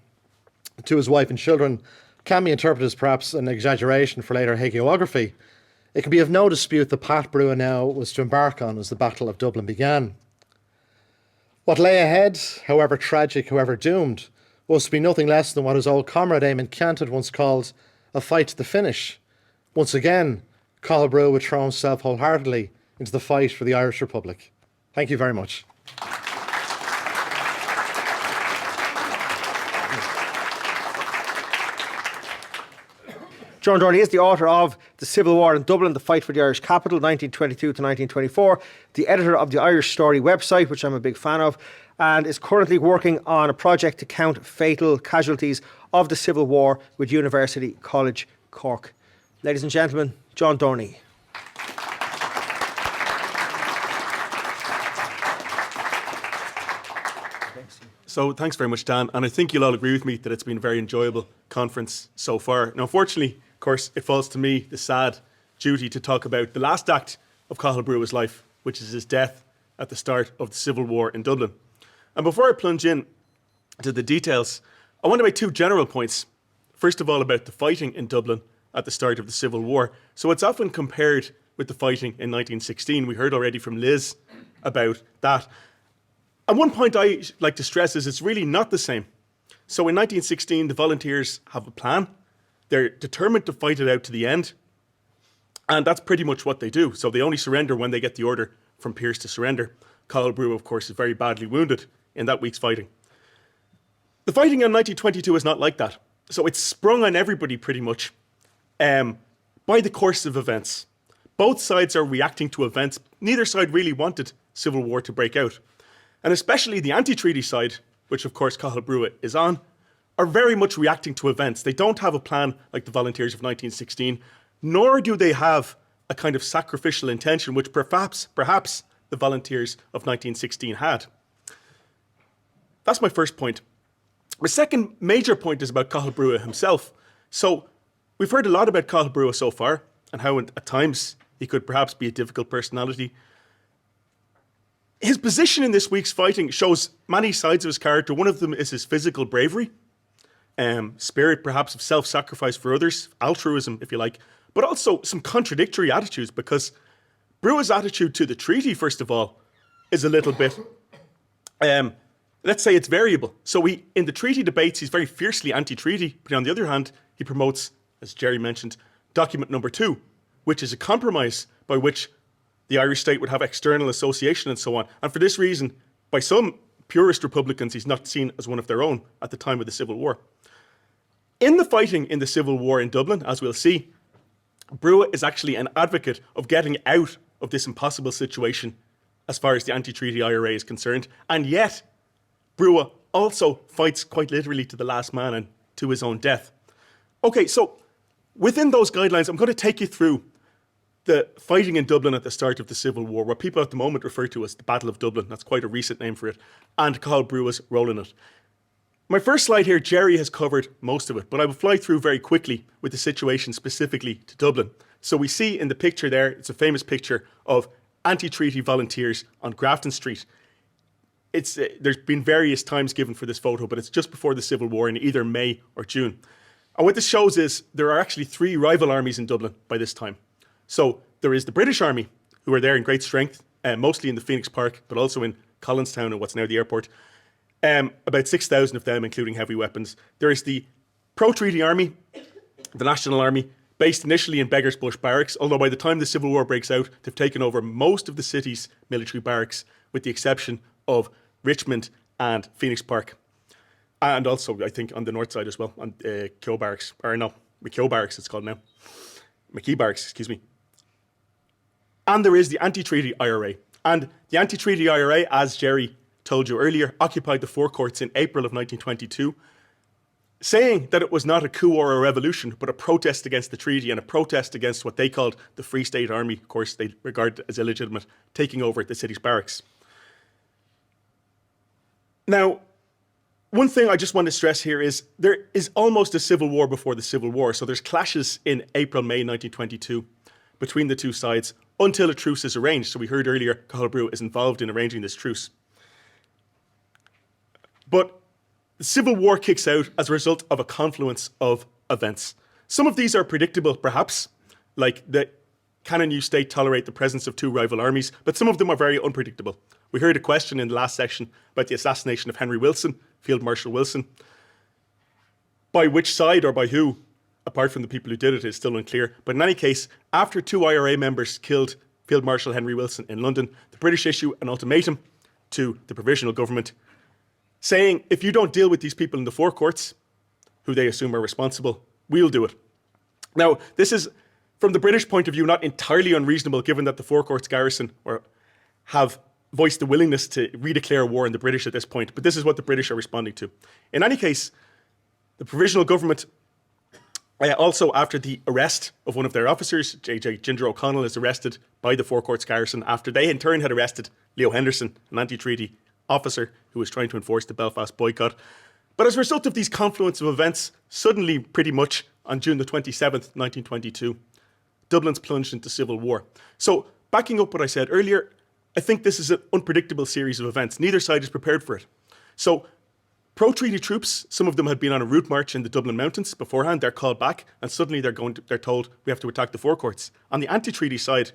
to his wife and children can be interpreted as perhaps an exaggeration for later hagiography, it can be of no dispute the path Brugha now was to embark on as the Battle of Dublin began. What lay ahead, however tragic, however doomed, was to be nothing less than what his old comrade Eamon Cant had once called a fight to the finish. Once again, Cathal Brugha would throw himself wholeheartedly into the fight for the Irish Republic. Thank you very much. John Dorney is the author of The Civil War in Dublin, The Fight for the Irish Capital, 1922 to 1924, the editor of the Irish Story website, which I'm a big fan of, and is currently working on a project to count fatal casualties of the Civil War with University College Cork. Ladies and gentlemen, John Dorney. So thanks very much, Dan. And I think you'll all agree with me that it's been a very enjoyable conference so far. Now, unfortunately, of course, it falls to me the sad duty to talk about the last act of Cathal Brugha's life, which is his death at the start of the Civil War in Dublin. And before I plunge in to the details, I want to make two general points. First of all, about the fighting in Dublin at the start of the Civil War. So it's often compared with the fighting in 1916. We heard already from Liz about that. And one point I like to stress is it's really not the same. So in 1916, the volunteers have a plan. They're determined to fight it out to the end. And that's pretty much what they do. So they only surrender when they get the order from Pearse to surrender. Cathal Brugha, of course, is very badly wounded in that week's fighting. The fighting in 1922 is not like that. So it's sprung on everybody pretty much by the course of events. Both sides are reacting to events. Neither side really wanted civil war to break out. And especially the anti-treaty side, which of course Cathal Brugha is on, are very much reacting to events. They don't have a plan like the volunteers of 1916, nor do they have a kind of sacrificial intention, which perhaps the volunteers of 1916 had. That's my first point. My second major point is about Cathal Brugha himself. So we've heard a lot about Cathal Brugha so far, and how at times he could perhaps be a difficult personality. His position in this week's fighting shows many sides of his character. One of them is his physical bravery, spirit perhaps of self-sacrifice for others, altruism if you like, but also some contradictory attitudes, because Brugha's attitude to the treaty, first of all, is a little bit, let's say it's variable. So in the treaty debates, he's very fiercely anti-treaty, but on the other hand, he promotes, as Jerry mentioned, document number 2, which is a compromise by which the Irish state would have external association and so on. And for this reason, by some purist Republicans, he's not seen as one of their own at the time of the Civil War. In the fighting in the Civil War in Dublin, as we'll see, Brugha is actually an advocate of getting out of this impossible situation as far as the anti-treaty IRA is concerned. And yet, Brugha also fights quite literally to the last man and to his own death. Okay, so within those guidelines, I'm going to take you through the fighting in Dublin at the start of the Civil War, what people at the moment refer to as the Battle of Dublin. That's quite a recent name for it. And Cathal Brugha's role in it. My first slide here, Jerry has covered most of it, but I will fly through very quickly with the situation specifically to Dublin. So we see in the picture there, it's a famous picture of anti-treaty volunteers on Grafton Street. There's been various times given for this photo, but it's just before the Civil War in either May or June. And what this shows is there are actually 3 rival armies in Dublin by this time. So there is the British Army, who are there in great strength, mostly in the Phoenix Park, but also in Collinstown and what's now the airport. About 6,000 of them, including heavy weapons. There is the pro-treaty army, the National Army, based initially in Beggars Bush Barracks, although by the time the Civil War breaks out, they've taken over most of the city's military barracks, with the exception of Richmond and Phoenix Park. And also, I think, on the north side as well, on Keogh Barracks, or no, McKeow Barracks it's called now. McKee Barracks, excuse me. And there is the anti-treaty IRA. And the anti-treaty IRA, as Jerry told you earlier, occupied the forecourts in April of 1922, saying that it was not a coup or a revolution, but a protest against the treaty and a protest against what they called the Free State Army, of course they regarded as illegitimate, taking over the city's barracks. Now, one thing I just want to stress here is there is almost a civil war before the Civil War. So there's clashes in April, May 1922 between the two sides until a truce is arranged. So we heard earlier, Cathal Brugha is involved in arranging this truce. But the Civil War kicks out as a result of a confluence of events. Some of these are predictable, perhaps, like can a new state tolerate the presence of 2 rival armies? But some of them are very unpredictable. We heard a question in the last section about the assassination of Henry Wilson, Field Marshal Wilson. By which side or by who, apart from the people who did it, is still unclear. But in any case, after 2 IRA members killed Field Marshal Henry Wilson in London, the British issue an ultimatum to the provisional government saying, if you don't deal with these people in the forecourts, who they assume are responsible, we'll do it. Now, this is, from the British point of view, not entirely unreasonable, given that the forecourts garrison have voiced the willingness to redeclare war on the British at this point, but this is what the British are responding to. In any case, the provisional government, also after the arrest of one of their officers, J.J. Ginger O'Connell, is arrested by the forecourts garrison after they in turn had arrested Leo Henderson, an anti-treaty officer who was trying to enforce the Belfast boycott. But as a result of these confluence of events, suddenly, pretty much on June the 27th, 1922, Dublin's plunged into civil war. So, backing up what I said earlier, I think this is an unpredictable series of events. Neither side is prepared for it. So, pro-treaty troops, some of them had been on a route march in the Dublin mountains beforehand. They're called back, and suddenly they're told we have to attack the forecourts. On the anti-treaty side,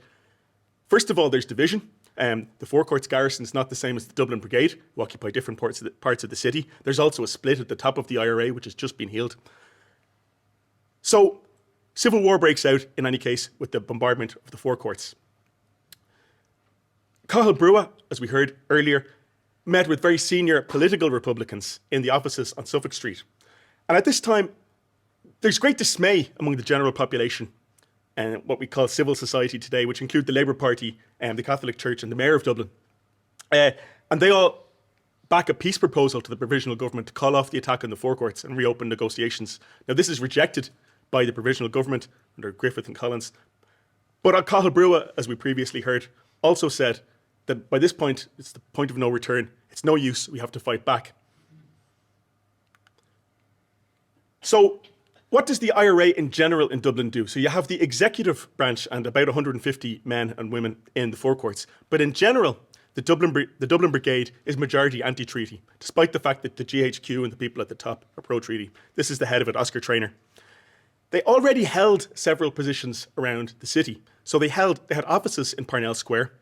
first of all, there's division. The forecourts garrison is not the same as the Dublin Brigade, who occupy different parts of the city. There's also a split at the top of the IRA, which has just been healed. So, civil war breaks out, in any case, with the bombardment of the forecourts. Cathal Brugha, as we heard earlier, met with very senior political Republicans in the offices on Suffolk Street. And at this time, there's great dismay among the general population and what we call civil society today, which include the Labour Party, the Catholic Church and the Mayor of Dublin. And they all back a peace proposal to the provisional government to call off the attack on the forecourts and reopen negotiations. Now, this is rejected by the provisional government under Griffith and Collins. But Cathal Brugha, as we previously heard, also said that by this point, it's the point of no return. It's no use, we have to fight back. So, what does the IRA in general in Dublin do? So you have the executive branch and about 150 men and women in the forecourts. But in general, the Dublin Brigade is majority anti-treaty, despite the fact that the GHQ and the people at the top are pro-treaty. This is the head of it, Oscar Traynor. They already held several positions around the city. So they had offices in Parnell Square.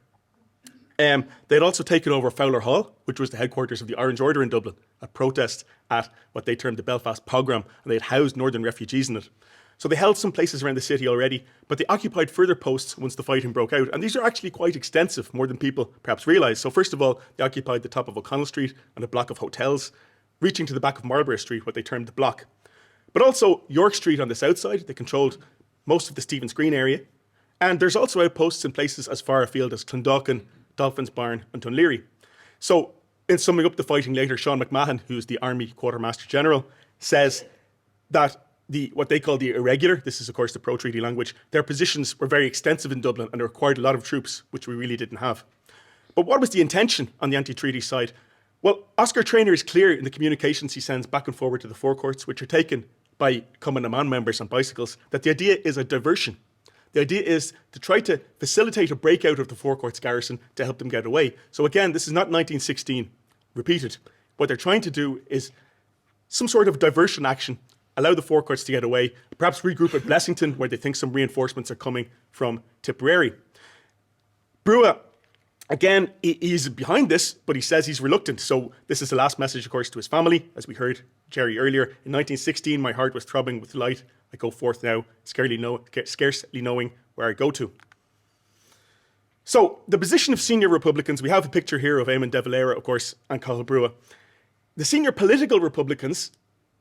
They had also taken over Fowler Hall, which was the headquarters of the Orange Order in Dublin, a protest at what they termed the Belfast pogrom, and they had housed northern refugees in it. So they held some places around the city already, but they occupied further posts once the fighting broke out. And these are actually quite extensive, more than people perhaps realise. So first of all, they occupied the top of O'Connell Street and a block of hotels, reaching to the back of Marlborough Street, what they termed the block. But also York Street on the south side, they controlled most of the Stephen's Green area. And there's also outposts in places as far afield as Clondalkin, Dolphin's Barn and Dunleary. So, in summing up the fighting later, Sean McMahon, who's the Army Quartermaster General, says that what they call the irregular, this is of course the pro-treaty language, their positions were very extensive in Dublin and required a lot of troops, which we really didn't have. But what was the intention on the anti-treaty side? Well, Oscar Traynor is clear in the communications he sends back and forward to the forecourts, which are taken by Commandant members on bicycles, that the idea is a diversion. The idea is to try to facilitate a breakout of the forecourts garrison to help them get away. So again, this is not 1916 repeated. What they're trying to do is some sort of diversion action, allow the forecourts to get away, perhaps regroup at Blessington where they think some reinforcements are coming from Tipperary. Brugha, again, he's behind this, but he says he's reluctant. So this is the last message, of course, to his family, as we heard Jerry earlier. In 1916, my heart was throbbing with delight. I go forth now, scarcely knowing where I go to. So, the position of senior Republicans, we have a picture here of Eamon de Valera, of course, and Cathal Brugha. The senior political Republicans,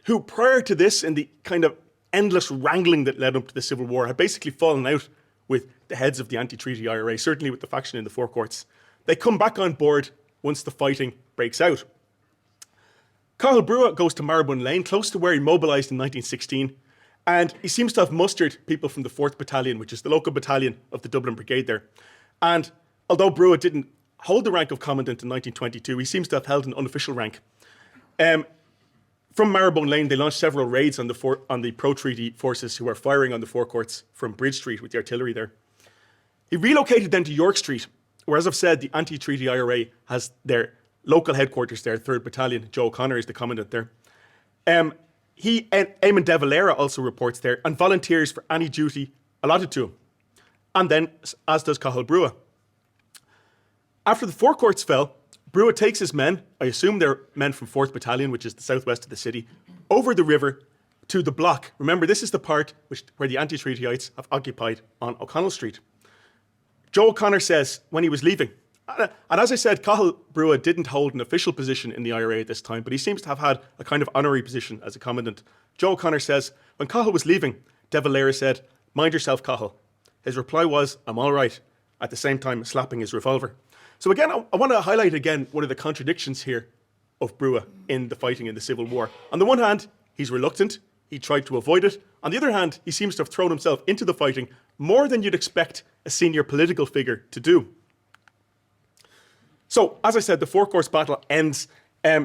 who prior to this, in the kind of endless wrangling that led up to the Civil War, had basically fallen out with the heads of the anti-treaty IRA, certainly with the faction in the forecourts. They come back on board once the fighting breaks out. Cathal Brugha goes to Maribun Lane, close to where he mobilised in 1916, and he seems to have mustered people from the 4th Battalion, which is the local battalion of the Dublin Brigade there. And although Brugha didn't hold the rank of Commandant in 1922, he seems to have held an unofficial rank. From Maribun Lane, they launched several raids on the pro-treaty forces who were firing on the forecourts from Bridge Street with the artillery there. He relocated then to York Street, where, as I've said, the anti-treaty IRA has their local headquarters there, 3rd Battalion. Joe O'Connor is the commandant there. Eamon de Valera also reports there and volunteers for any duty allotted to him. And then, as does Cathal Brugha. After the forecourts fell, Brugha takes his men, I assume they're men from 4th Battalion, which is the southwest of the city, over the river to the block. Remember, this is the part where the anti-treatyites have occupied on O'Connell Street. Joe O'Connor says when he was leaving, and as I said, Cathal Brugha didn't hold an official position in the IRA at this time, but he seems to have had a kind of honorary position as a commandant. Joe O'Connor says, when Cathal was leaving, de Valera said, "Mind yourself, Cathal." His reply was, "I'm all right," at the same time slapping his revolver. So again, I want to highlight again one of the contradictions here of Brugha in the fighting in the Civil War. On the one hand, he's reluctant, he tried to avoid it. On the other hand, he seems to have thrown himself into the fighting more than you'd expect a senior political figure to do. So, as I said, the Four Courts battle ends.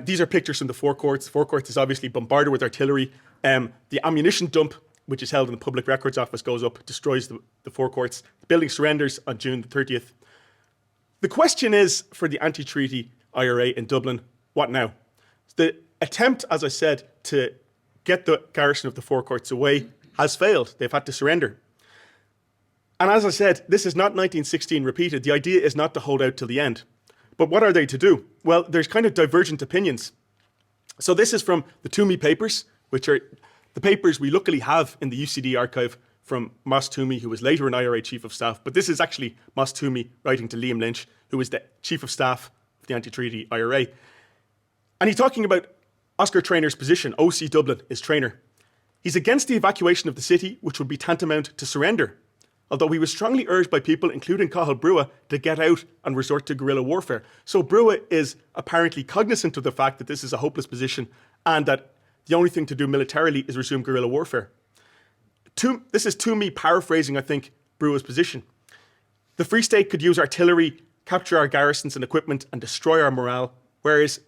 These are pictures from the Four Courts. Four Courts is obviously bombarded with artillery. The ammunition dump, which is held in the Public Records Office, goes up, destroys the Four Courts. The building surrenders on June the 30th. The question is, for the anti-treaty IRA in Dublin, what now? The attempt, as I said, to get the garrison of the Four Courts away has failed. They've had to surrender. And as I said, this is not 1916 repeated. The idea is not to hold out till the end. But what are they to do? Well, there's kind of divergent opinions. So this is from the Toomey papers, which are the papers we luckily have in the UCD archive from Moss Toomey, who was later an IRA Chief of Staff. But this is actually Moss Toomey writing to Liam Lynch, who was the Chief of Staff of the anti-treaty IRA. And he's talking about Oscar Trainor's position. OC Dublin is Trainor. He's against the evacuation of the city, which would be tantamount to surrender, although he was strongly urged by people, including Cathal Brugha, to get out and resort to guerrilla warfare. So Brugha is apparently cognizant of the fact that this is a hopeless position and that the only thing to do militarily is resume guerrilla warfare. This is Toomey paraphrasing, I think, Brugha's position. The Free State could use artillery, capture our garrisons and equipment, and destroy our morale, whereas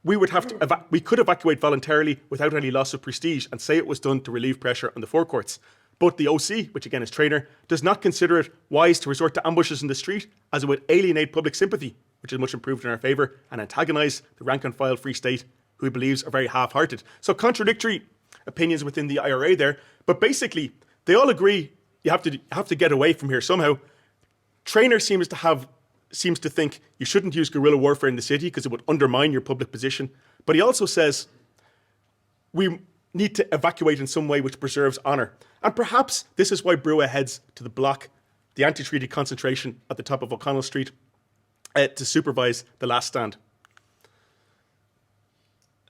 we could evacuate voluntarily without any loss of prestige and say it was done to relieve pressure on the Four Courts. But the OC, which again is Trainor, does not consider it wise to resort to ambushes in the street, as it would alienate public sympathy, which is much improved in our favour, and antagonise the rank-and-file Free State, who he believes are very half-hearted. So contradictory opinions within the IRA there, but basically they all agree you have to get away from here somehow. Trainor seems to think you shouldn't use guerrilla warfare in the city because it would undermine your public position. But he also says we need to evacuate in some way which preserves honour. And perhaps this is why Brugha heads to the block, the anti-treaty concentration at the top of O'Connell Street, to supervise the last stand.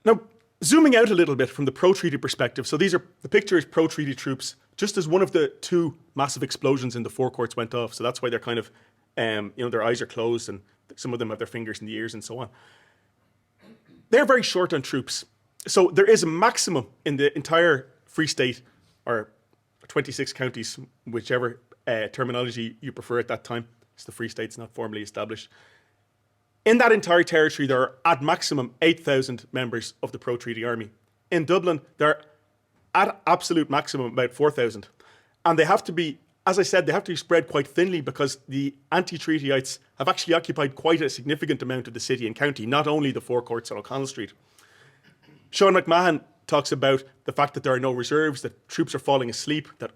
Now, zooming out a little bit from the pro-treaty perspective, so the picture is pro-treaty troops, just as one of the two massive explosions in the Four Courts went off. So that's why they're kind of, their eyes are closed and some of them have their fingers in the ears and so on. They're very short on troops. So there is a maximum in the entire Free State, or 26 counties, whichever terminology you prefer at that time. It's the Free State's not formally established. In that entire territory, there are at maximum 8,000 members of the pro-treaty army. In Dublin, there are at absolute maximum about 4,000. And they have to be, as I said, they have to be spread quite thinly because the anti-treatyites have actually occupied quite a significant amount of the city and county, not only the Four Courts on O'Connell Street. Sean McMahon talks about the fact that there are no reserves, that troops are falling asleep, that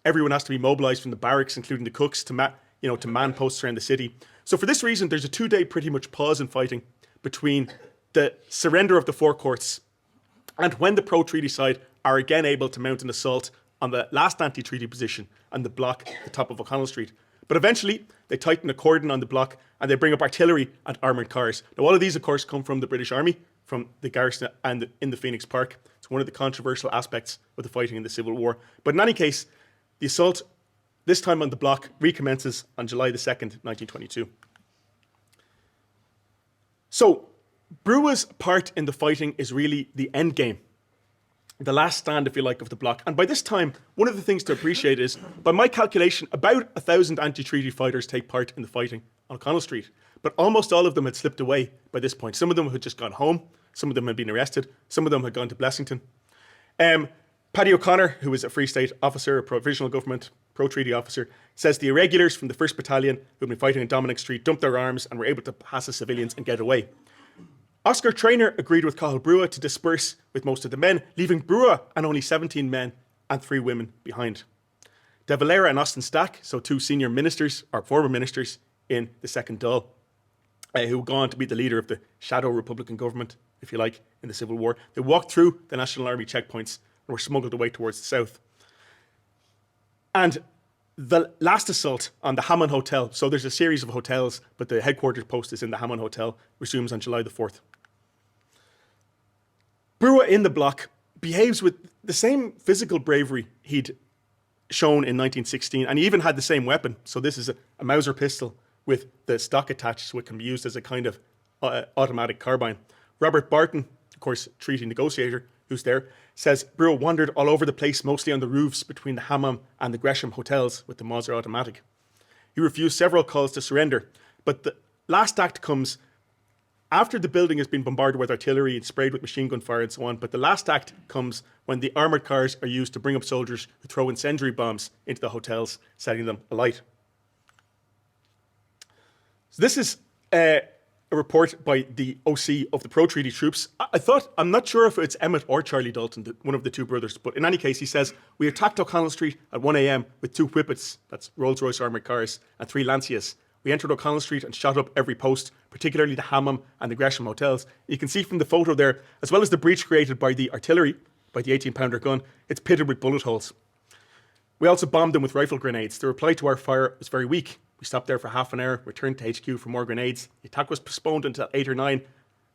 everyone has to be mobilised from the barracks, including the cooks, to man posts around the city. So for this reason, there's a 2-day pretty much pause in fighting between the surrender of the Four Courts and when the pro-treaty side are again able to mount an assault on the last anti-treaty position and the block at the top of O'Connell Street. But eventually, they tighten a cordon on the block and they bring up artillery and armoured cars. Now, all of these, of course, come from the British Army, from the garrison and in the Phoenix Park. It's one of the controversial aspects of the fighting in the Civil War. But in any case, the assault, this time on the block, recommences on July the 2nd, 1922. So, Brugha's part in the fighting is really the end game, the last stand, if you like, of the block. And by this time, one of the things to appreciate is, by my calculation, about 1,000 anti-treaty fighters take part in the fighting on O'Connell Street. But almost all of them had slipped away by this point. Some of them had just gone home. Some of them had been arrested. Some of them had gone to Blessington. Paddy O'Connor, who was a Free State officer, a provisional government pro-treaty officer, says the irregulars from the 1st Battalion who had been fighting in Dominic Street dumped their arms and were able to pass as civilians and get away. Oscar Trainor agreed with Cathal Brugha to disperse with most of the men, leaving Brugha and only 17 men and 3 women behind. De Valera and Austin Stack, so 2 senior ministers, or former ministers, in the Second Dáil, who would go on to be the leader of the shadow Republican government, if you like, in the Civil War. They walked through the National Army checkpoints and were smuggled away towards the south. And the last assault on the Hammond Hotel, so there's a series of hotels, but the headquarters post is in the Hammond Hotel, resumes on July the 4th. Brugha in the block behaves with the same physical bravery he'd shown in 1916, and he even had the same weapon. So this is a Mauser pistol with the stock attached, so it can be used as a kind of automatic carbine. Robert Barton, of course, treaty negotiator, who's there, says Brugha wandered all over the place, mostly on the roofs between the Hammam and the Gresham hotels with the Mauser automatic. He refused several calls to surrender, but last act comes after the building has been bombarded with artillery and sprayed with machine gun fire and so on, but the last act comes when the armoured cars are used to bring up soldiers who throw incendiary bombs into the hotels, setting them alight. So this is a report by the OC of the pro-treaty troops. I'm not sure if it's Emmett or Charlie Dalton, one of the two brothers, but in any case, he says, we attacked O'Connell Street at 1 a.m. with 2 whippets, that's Rolls-Royce armoured cars, and 3 Lancias. We entered O'Connell Street and shot up every post, particularly the Hammam and the Gresham hotels. You can see from the photo there, as well as the breach created by the artillery, by the 18-pounder gun, it's pitted with bullet holes. We also bombed them with rifle grenades. The reply to our fire was very weak. We stopped there for half an hour, returned to HQ for more grenades. The attack was postponed until 8 or 9,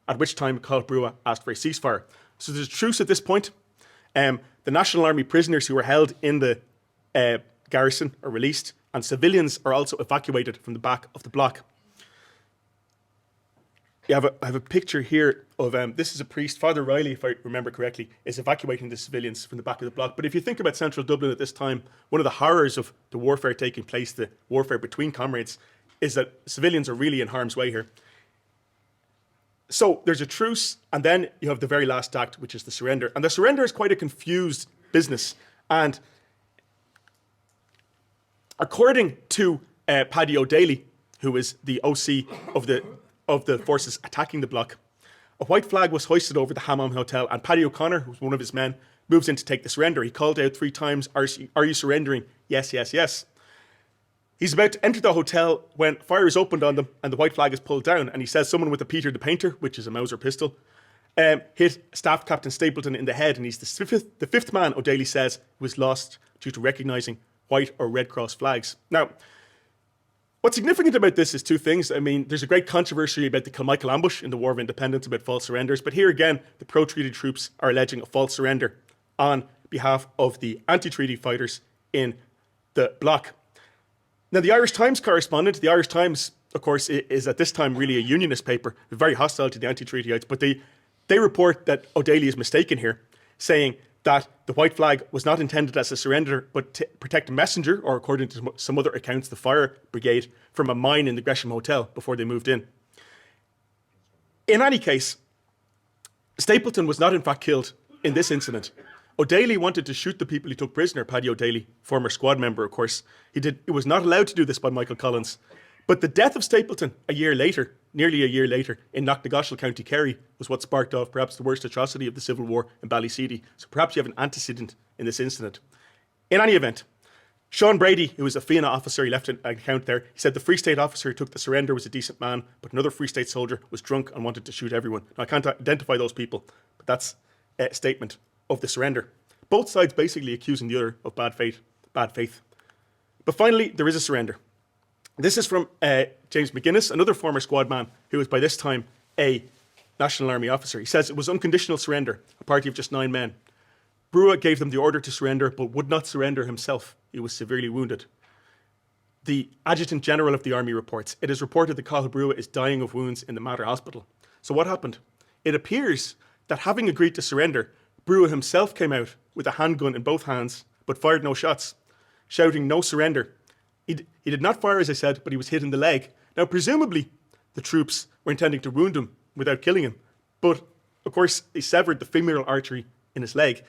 at which time Cathal Brugha asked for a ceasefire. So there's a truce at this point. The National Army prisoners who were held in the garrison are released, and civilians are also evacuated from the back of the block. I have a picture here of, this is a priest, Father Riley, if I remember correctly, is evacuating the civilians from the back of the block. But if you think about central Dublin at this time, one of the horrors of the warfare taking place, the warfare between comrades, is that civilians are really in harm's way here. So there's a truce, and then you have the very last act, which is the surrender. And the surrender is quite a confused business. And according to Paddy O'Daly, who is the OC of the forces attacking the block, a white flag was hoisted over the Hammam Hotel, and Paddy O'Connor, who's one of his men, moves in to take the surrender. He called out 3 times, are you surrendering? Yes, yes, yes. He's about to enter the hotel when fire is opened on them and the white flag is pulled down, and he says someone with a Peter the Painter, which is a Mauser pistol, hit Staff Captain Stapleton in the head, and he's the fifth man, O'Daly says, who was lost due to recognising white or Red Cross flags. Now, what's significant about this is 2 things. I mean, there's a great controversy about the Kilmichael ambush in the War of Independence about false surrenders, but here again, the pro-treaty troops are alleging a false surrender on behalf of the anti-treaty fighters in the block. Now, the Irish Times correspondent, the Irish Times, of course, is at this time really a unionist paper, very hostile to the anti-treatyites, but they report that O'Daly is mistaken here, saying that the white flag was not intended as a surrender, but to protect a messenger, or according to some other accounts, the fire brigade, from a mine in the Gresham Hotel before they moved in. In any case, Stapleton was not in fact killed in this incident. O'Daly wanted to shoot the people he took prisoner, Paddy O'Daly, former squad member, of course. He was not allowed to do this by Michael Collins. But the death of Stapleton a year later, nearly a year later, in Knocknagoshel, County Kerry, was what sparked off perhaps the worst atrocity of the Civil War in Ballyseedy. So perhaps you have an antecedent in this incident. In any event, Sean Brady, who was a Fianna officer, he left an account there. He said the Free State officer who took the surrender was a decent man, but another Free State soldier was drunk and wanted to shoot everyone. Now, I can't identify those people, but that's a statement of the surrender. Both sides basically accusing the other of bad faith. But finally, there is a surrender. This is from James McGuinness, another former squad man who was by this time a National Army officer. He says it was unconditional surrender, a party of just 9 men. Brugha gave them the order to surrender, but would not surrender himself. He was severely wounded. The Adjutant General of the Army reports, it is reported that Cathal Brugha is dying of wounds in the Mater Hospital. So what happened? It appears that having agreed to surrender, Brugha himself came out with a handgun in both hands, but fired no shots, shouting no surrender. He did not fire, as I said, but he was hit in the leg. Now, presumably, the troops were intending to wound him without killing him. But, of course, they severed the femoral artery in his leg.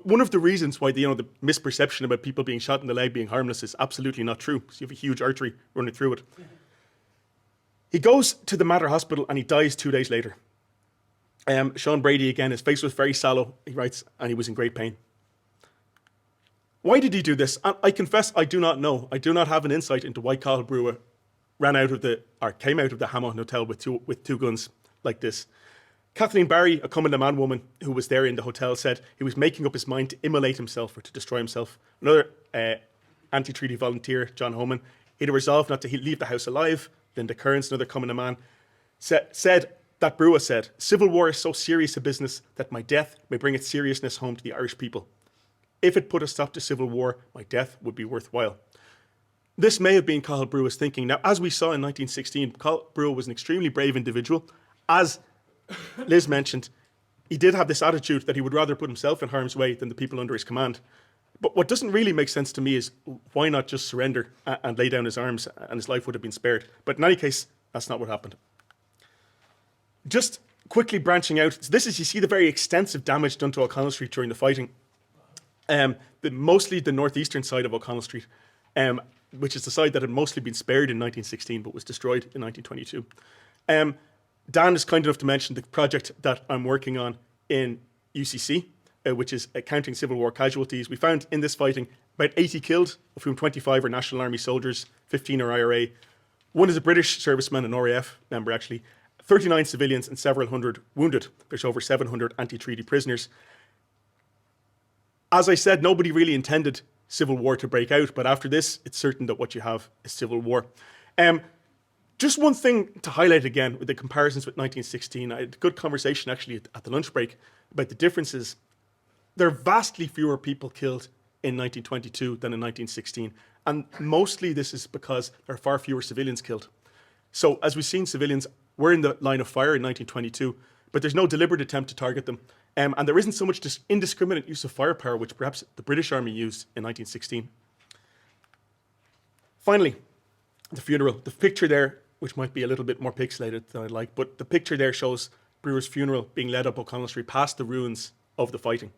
One of the reasons why the misperception about people being shot in the leg being harmless is absolutely not true, because you have a huge artery running through it. He goes to the Mater Hospital and he dies 2 days later. Sean Brady, again, his face was very sallow, he writes, and he was in great pain. Why did he do this? I confess I do not know. I do not have an insight into why Cathal Brugha came out of the Hammam Hotel with two guns like this. Kathleen Barry, a Commandant woman who was there in the hotel, said he was making up his mind to immolate himself or to destroy himself. Another anti-treaty volunteer, John Homan, he had a resolve not to leave the house alive. Linda Kearns, another Commandant man, said that Brugha said, "Civil war is so serious a business that my death may bring its seriousness home to the Irish people. If it put a stop to civil war, my death would be worthwhile." This may have been Cathal Brugha's thinking. Now, as we saw in 1916, Cathal Brugha was an extremely brave individual. As Liz mentioned, he did have this attitude that he would rather put himself in harm's way than the people under his command. But what doesn't really make sense to me is why not just surrender and lay down his arms, and his life would have been spared. But in any case, That's not what happened. Just quickly branching out, so this is, you see the very extensive damage done to O'Connell Street during the fighting. Mostly the northeastern side of O'Connell Street, which is the side that had mostly been spared in 1916 but was destroyed in 1922. Dan is kind enough to mention the project that I'm working on in UCC, which is counting Civil War casualties. We found in this fighting about 80 killed, of whom 25 are National Army soldiers, 15 are IRA. One is a British serviceman, an RAF member actually, 39 civilians and several hundred wounded. There's over 700 anti-treaty prisoners. As I said, nobody really intended civil war to break out, but after this, it's certain that what you have is civil war. Just one thing to highlight again with the comparisons with 1916. I had a good conversation actually at the lunch break about the differences. There are vastly fewer people killed in 1922 than in 1916. And mostly this is because there are far fewer civilians killed. So as we've seen, civilians were in the line of fire in 1922, but there's no deliberate attempt to target them. And there isn't so much indiscriminate use of firepower, which perhaps the British Army used in 1916. Finally, the funeral. The picture there, which might be a little bit more pixelated than I'd like, but the picture there shows Brewer's funeral being led up O'Connell Street past the ruins of the fighting.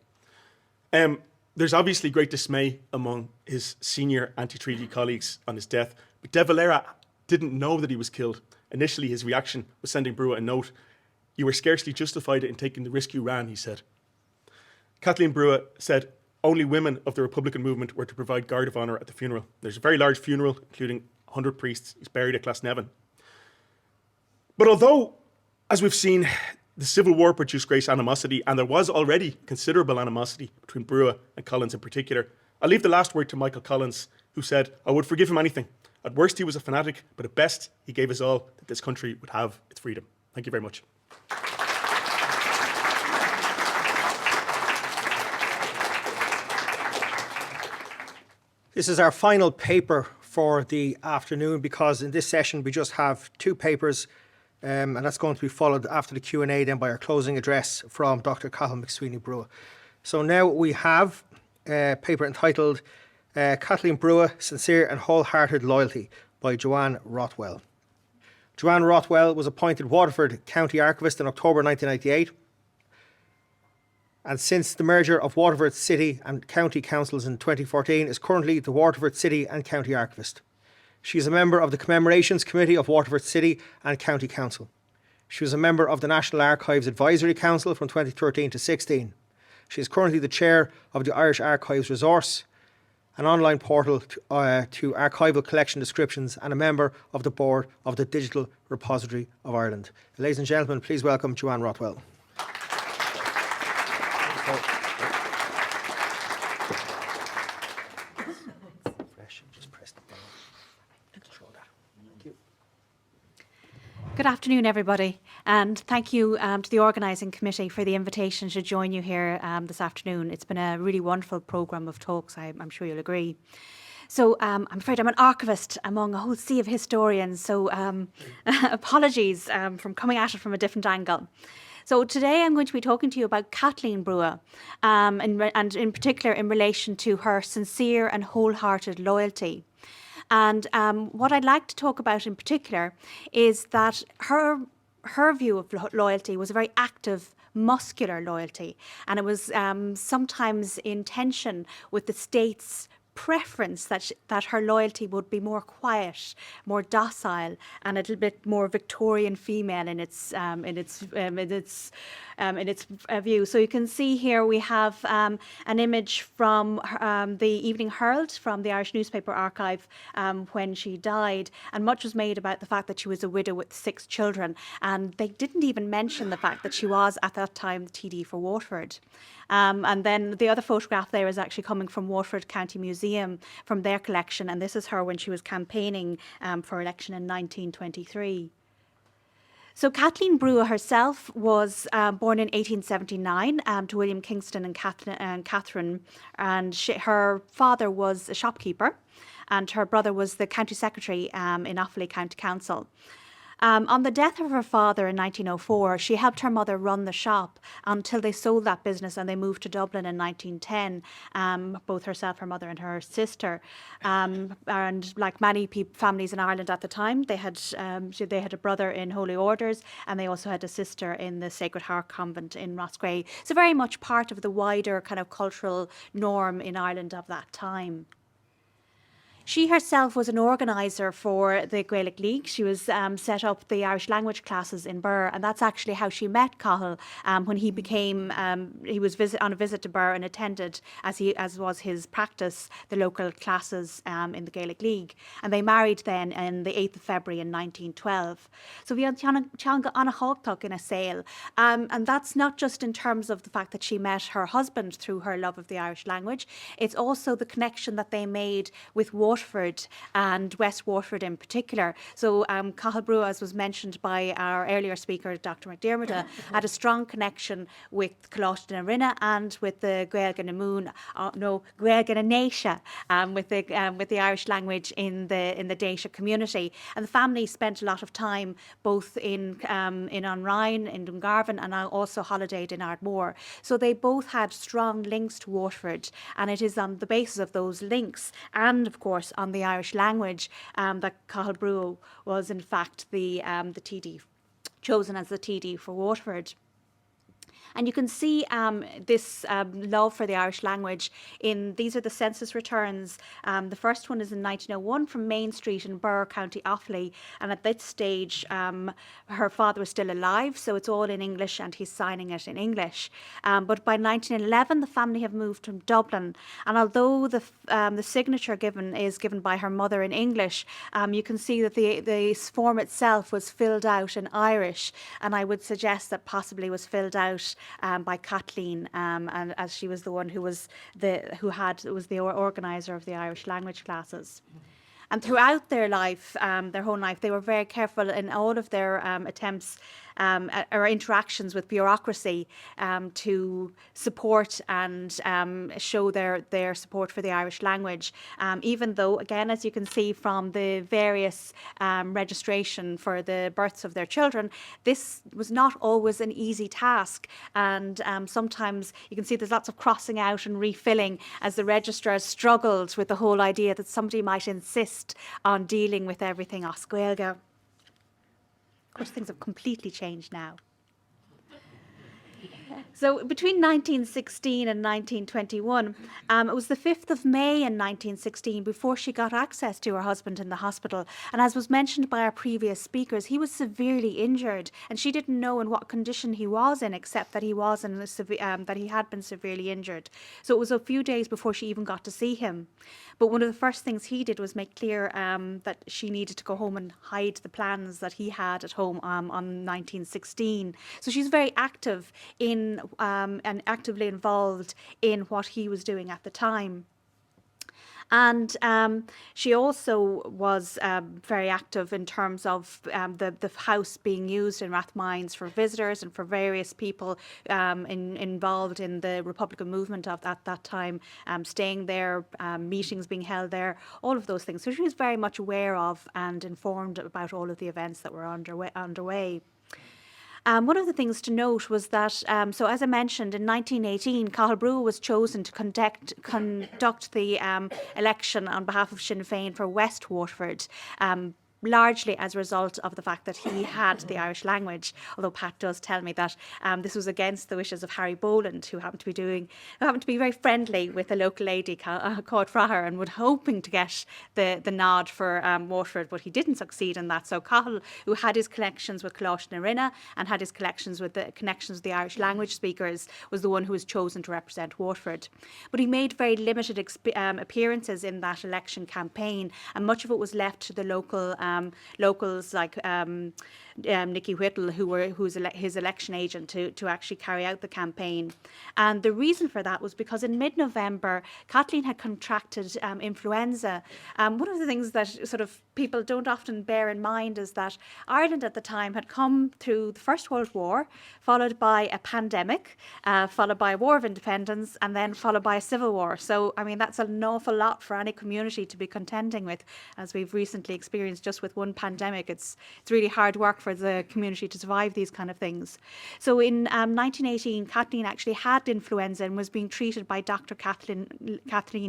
There's obviously great dismay among his senior anti-treaty colleagues on his death, but De Valera didn't know that he was killed. Initially, his reaction was sending Brugha a note. "You were scarcely justified in taking the risk you ran," he said. Caitlín Brugha said only women of the Republican movement were to provide guard of honour at the funeral. There's a very large funeral, including 100 priests. He's buried at Glasnevin. But although, as we've seen, the Civil War produced great animosity, and there was already considerable animosity between Brugha and Collins in particular, I'll leave the last word to Michael Collins, who said, "I would forgive him anything. At worst, he was a fanatic, but at best, he gave us all that this country would have its freedom." Thank you very much. This is our final paper for the afternoon, because in this session we just have two papers, and that's going to be followed after the Q&A then by our closing address from Dr. Cathal MacSwiney Brugha. So now we have a paper entitled Caitlín Brugha, Sincere and Wholehearted Loyalty by Joanne Rothwell. Joanne Rothwell was appointed Waterford County Archivist in October 1998. And since the merger of Waterford City and County Councils in 2014, is currently the Waterford City and County Archivist. She is a member of the Commemorations Committee of Waterford City and County Council. She was a member of the National Archives Advisory Council from 2013 to 16. She is currently the chair of the Irish Archives Resource, an online portal to archival collection descriptions, and a member of the board of the Digital Repository of Ireland. Ladies and gentlemen, please welcome Joanne Rothwell. Good afternoon, everybody, and thank you to the organising committee for the invitation to join you here this afternoon. It's been a really wonderful programme of talks, I'm sure you'll agree. So I'm afraid I'm an archivist among a whole sea of historians, so apologies from coming at it from a different angle. So today I'm going to be talking to you about Caitlín Brugha, and in particular in relation to her sincere and wholehearted loyalty. And what I'd like to talk about in particular is that her view of loyalty was a very active, muscular loyalty, and it was sometimes in tension with the state's preference that her loyalty would be more quiet, more docile, and a little bit more Victorian female in its view. So you can see here we have an image from the Evening Herald from the Irish Newspaper Archive when she died, and much was made about the fact that she was a widow with 6 children, and they didn't even mention the fact that she was at that time the TD for Waterford. And then the other photograph there is actually coming from Waterford County Museum from their collection, and this is her when she was campaigning for election in 1923. So Caitlín Brugha herself was born in 1879 to William Kingston and Catherine, and her father was a shopkeeper, and her brother was the county secretary in Offaly County Council. On the death of her father in 1904, she helped her mother run the shop until they sold that business and they moved to Dublin in 1910, both herself, her mother and her sister. And like many families in Ireland at the time, they had a brother in Holy Orders and they also had a sister in the Sacred Heart Convent in Roscrea. So very much part of the wider kind of cultural norm in Ireland of that time. She herself was an organiser for the Gaelic League. She was set up the Irish language classes in Birr, and that's actually how she met Cathal when he became he was on a visit to Birr and attended, as was his practice, the local classes in the Gaelic League. And they married then on the 8th of February in 1912. So we had Tianga Anna Hawktuck in a sale, and that's not just in terms of the fact that she met her husband through her love of the Irish language. It's also the connection that they made with Waterford and West Waterford in particular. So Cathal Brugha, as was mentioned by our earlier speaker, Dr MacDiarmada, had a strong connection with Coláiste na Rinne and with the Gaeilge na Mún, Gaeilge na Naoise, with the Irish language in the Daoise community. And the family spent a lot of time both in Onrine, in Dungarvan, and also holidayed in Ardmore. So they both had strong links to Waterford, and it is on the basis of those links and, of course, on the Irish language that Cathal Brugha was in fact the TD, chosen as the TD for Waterford. And you can see this love for the Irish language these are the census returns. The first one is in 1901 from Main Street in Birr, County Offaly. And at this stage, her father was still alive, so it's all in English and he's signing it in English. But by 1911, the family have moved from Dublin. And although the signature is given by her mother in English, you can see that the form itself was filled out in Irish. And I would suggest that possibly was filled out by Caitlín, and as she was the one who was the organizer of the Irish language classes. And throughout their life, their whole life, they were very careful in all of their attempts or interactions with bureaucracy to support and show their support for the Irish language. Even though, again, as you can see from the various registration for the births of their children, this was not always an easy task. And sometimes you can see there's lots of crossing out and refilling as the registrars struggled with the whole idea that somebody might insist on dealing with everything as Gaeilge. Of course, things have completely changed now. So between 1916 and 1921, it was the 5th of May in 1916 before she got access to her husband in the hospital. And as was mentioned by our previous speakers, he was severely injured, and she didn't know in what condition he was in, except that he had been severely injured. So it was a few days before she even got to see him. But one of the first things he did was make clear that she needed to go home and hide the plans that he had at home on 1916. So she's very active and actively involved in what he was doing at the time. And she also was very active in terms of the house being used in Rathmines for visitors and for various people involved in the Republican movement at that time, staying there, meetings being held there, all of those things. So she was very much aware of and informed about all of the events that were underway. One of the things to note was that, so as I mentioned, in 1918, Cathal Brugha was chosen to conduct the election on behalf of Sinn Féin for West Waterford. Largely as a result of the fact that he had the Irish language, although Pat does tell me that this was against the wishes of Harry Boland, who happened to be very friendly with a local lady called Frahar and was hoping to get the nod for Waterford, but he didn't succeed in that. So Cathal, who had his connections with Coláiste na Rinne and had his connections with the Irish language speakers, was the one who was chosen to represent Waterford. But he made very limited appearances in that election campaign, and much of it was left to the locals like Nicky Whittle, who's his election agent, to actually carry out the campaign. And the reason for that was because in mid-November, Caitlín had contracted influenza. One of the things that sort of people don't often bear in mind is that Ireland at the time had come through the First World War, followed by a pandemic, followed by a war of independence, and then followed by a civil war. So, I mean, that's an awful lot for any community to be contending with, as we've recently experienced just with one pandemic. It's really hard work for the community to survive these kind of things. So in 1918, Caitlín actually had influenza and was being treated by Dr. Kathleen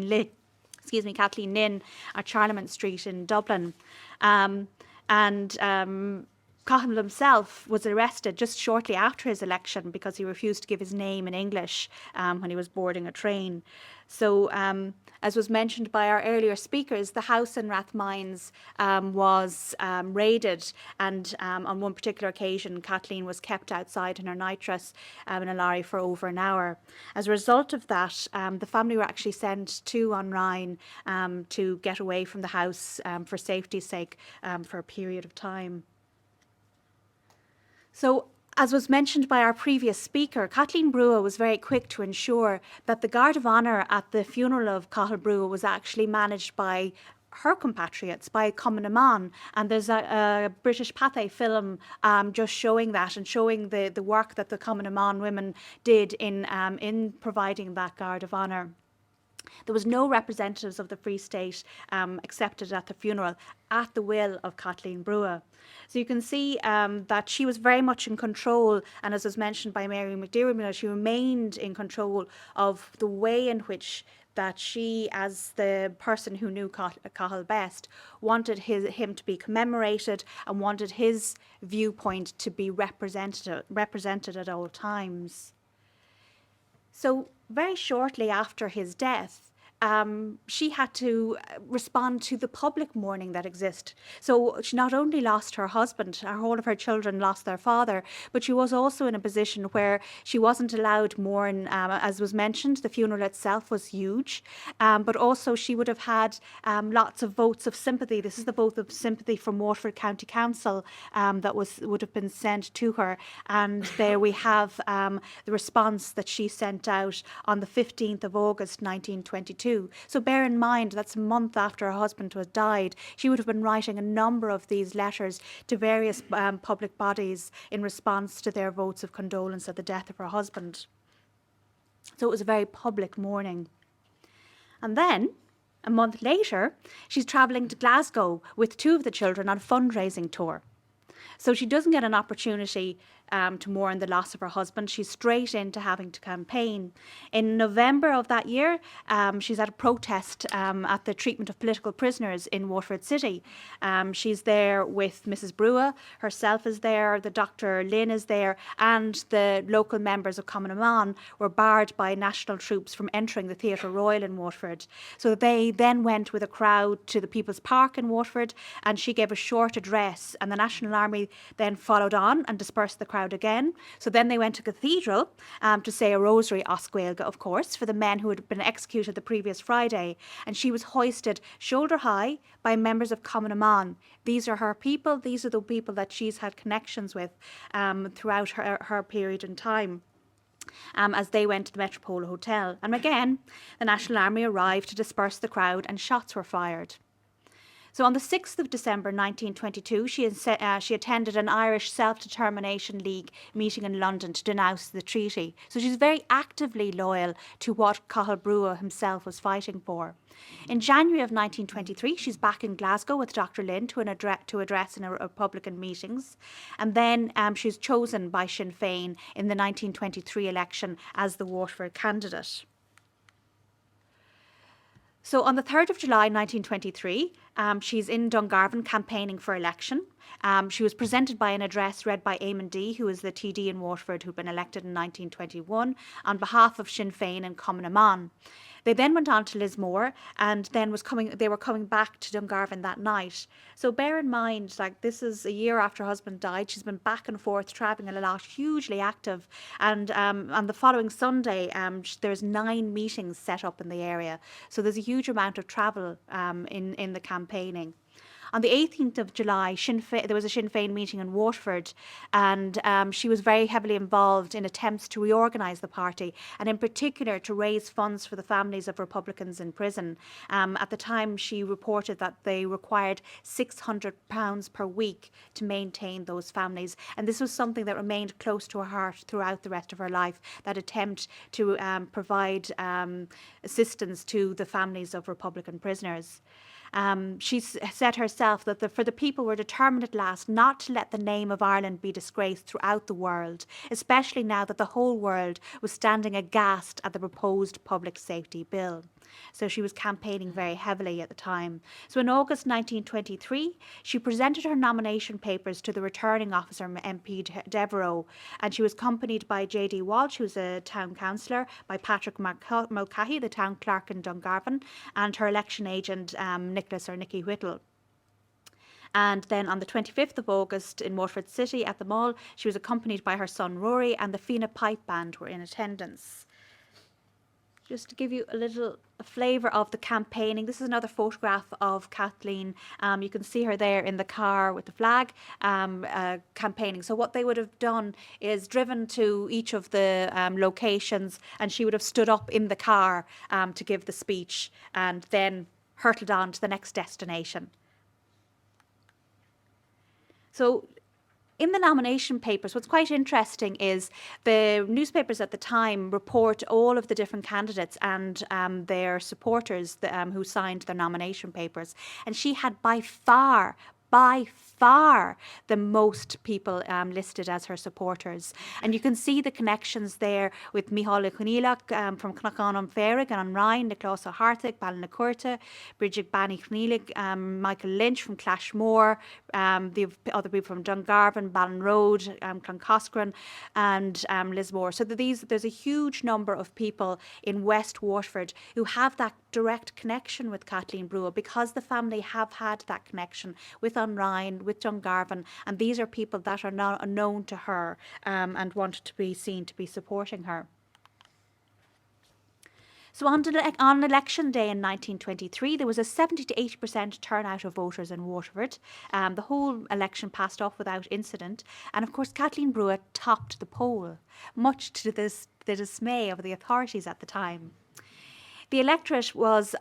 Lynn at Charlemont Street in Dublin. Cathal himself was arrested just shortly after his election because he refused to give his name in English when he was boarding a train. So, as was mentioned by our earlier speakers, the house in Rathmines was raided, and on one particular occasion, Caitlín was kept outside in her nightdress in a lorry for over an hour. As a result of that, the family were actually sent to Onóra to get away from the house for safety's sake for a period of time. So, as was mentioned by our previous speaker, Cathal Brugha was very quick to ensure that the Guard of Honour at the funeral of Cathal Brugha was actually managed by her compatriots, by Commandant. And there's a British Pathé film just showing that and showing the work that the Commandant women did in providing that Guard of Honour. There was no representatives of the Free State accepted at the funeral at the will of Caitlín Brugha. So you can see that she was very much in control, and as was mentioned by Mary MacDiarmada, she remained in control of the way in which that she, as the person who knew Cathal best, wanted him to be commemorated and wanted his viewpoint to be represented at all times. So very shortly after his death, she had to respond to the public mourning that exists. So she not only lost her husband, all of her children lost their father, but she was also in a position where she wasn't allowed to mourn. As was mentioned, the funeral itself was huge, but also she would have had lots of votes of sympathy. This is the vote of sympathy from Waterford County Council that would have been sent to her. And there we have the response that she sent out on the 15th of August 1922. So bear in mind that's a month after her husband had died. She would have been writing a number of these letters to various public bodies in response to their votes of condolence at the death of her husband. So it was a very public mourning. And then, a month later, she's travelling to Glasgow with two of the children on a fundraising tour. So she doesn't get an opportunity to mourn the loss of her husband. She's straight into having to campaign. In November of that year, she's at a protest at the treatment of political prisoners in Waterford City. She's there with Mrs. Brugha, herself is there, the Dr. Lynn is there, and the local members of Commandant were barred by national troops from entering the Theatre Royal in Waterford. So they then went with a crowd to the People's Park in Waterford, and she gave a short address, and the National Army then followed on and dispersed the crowd again. So then they went to Cathedral to say a rosary, Oscuelga, of course, for the men who had been executed the previous Friday. And she was hoisted shoulder high by members of Commandant. These are her people. These are the people that she's had connections with throughout her period in time. As they went to the Metropole Hotel. And again, the National Army arrived to disperse the crowd and shots were fired. So on the 6th of December 1922, she attended an Irish Self-Determination League meeting in London to denounce the treaty. So she's very actively loyal to what Cathal Brugha himself was fighting for. In January of 1923, she's back in Glasgow with Dr. Lynn to address in Republican meetings. And then she's chosen by Sinn Féin in the 1923 election as the Waterford candidate. So on the 3rd of July 1923, she's in Dungarvan campaigning for election. She was presented by an address read by Eamon D, who is the TD in Waterford who'd been elected in 1921, on behalf of Sinn Féin and Commandant. They then went on to Lismore, and then they were coming back to Dungarvan that night. So bear in mind, like, this is a year after her husband died. She's been back and forth, travelling a lot, hugely active. And on the following Sunday, there's 9 meetings set up in the area. So there's a huge amount of travel in the campaigning. On the 18th of July, there was a Sinn Féin meeting in Waterford, and she was very heavily involved in attempts to reorganise the party, and in particular to raise funds for the families of Republicans in prison. At the time, she reported that they required £600 per week to maintain those families, and this was something that remained close to her heart throughout the rest of her life, that attempt to provide assistance to the families of Republican prisoners. She said herself that for the people were determined at last not to let the name of Ireland be disgraced throughout the world, especially now that the whole world was standing aghast at the proposed public safety bill. So she was campaigning very heavily at the time. So in August 1923, she presented her nomination papers to the returning officer, MP Devereux, and she was accompanied by J.D. Walsh, who was a town councillor, by Patrick Mulcahy, the town clerk in Dungarvan, and her election agent, Nicky Whittle. And then on the 25th of August in Waterford City at the Mall, she was accompanied by her son Rory, and the Fianna Pipe Band were in attendance. Just to give you a flavour of the campaigning, this is another photograph of Caitlín. You can see her there in the car with the flag campaigning. So what they would have done is driven to each of the locations, and she would have stood up in the car to give the speech, and then hurtled on to the next destination. So in the nomination papers, what's quite interesting is the newspapers at the time report all of the different candidates and their supporters who signed their nomination papers. And she had by far the most people listed as her supporters. And you can see the connections there with Mícheál Cúnaíleach from Cnacán Ferrig and Ryan, Nicholas O'Hartig, Ballinacurta, Bridget Banny Cúnaíleach, Michael Lynch from Clashmore, the other people from Dungarvan, Ballin Road, Cloncaskran, and Lismore. So there's a huge number of people in West Waterford who have that direct connection with Cathal Brugha, because the family have had that connection with Ryan, with Dungarvan, and these are people that are now known to her and wanted to be seen to be supporting her. So on election day in 1923, there was a 70 to 80% turnout of voters in Waterford. The whole election passed off without incident, and of course Cathal Brugha topped the poll, much to the dismay of the authorities at the time. The electorate was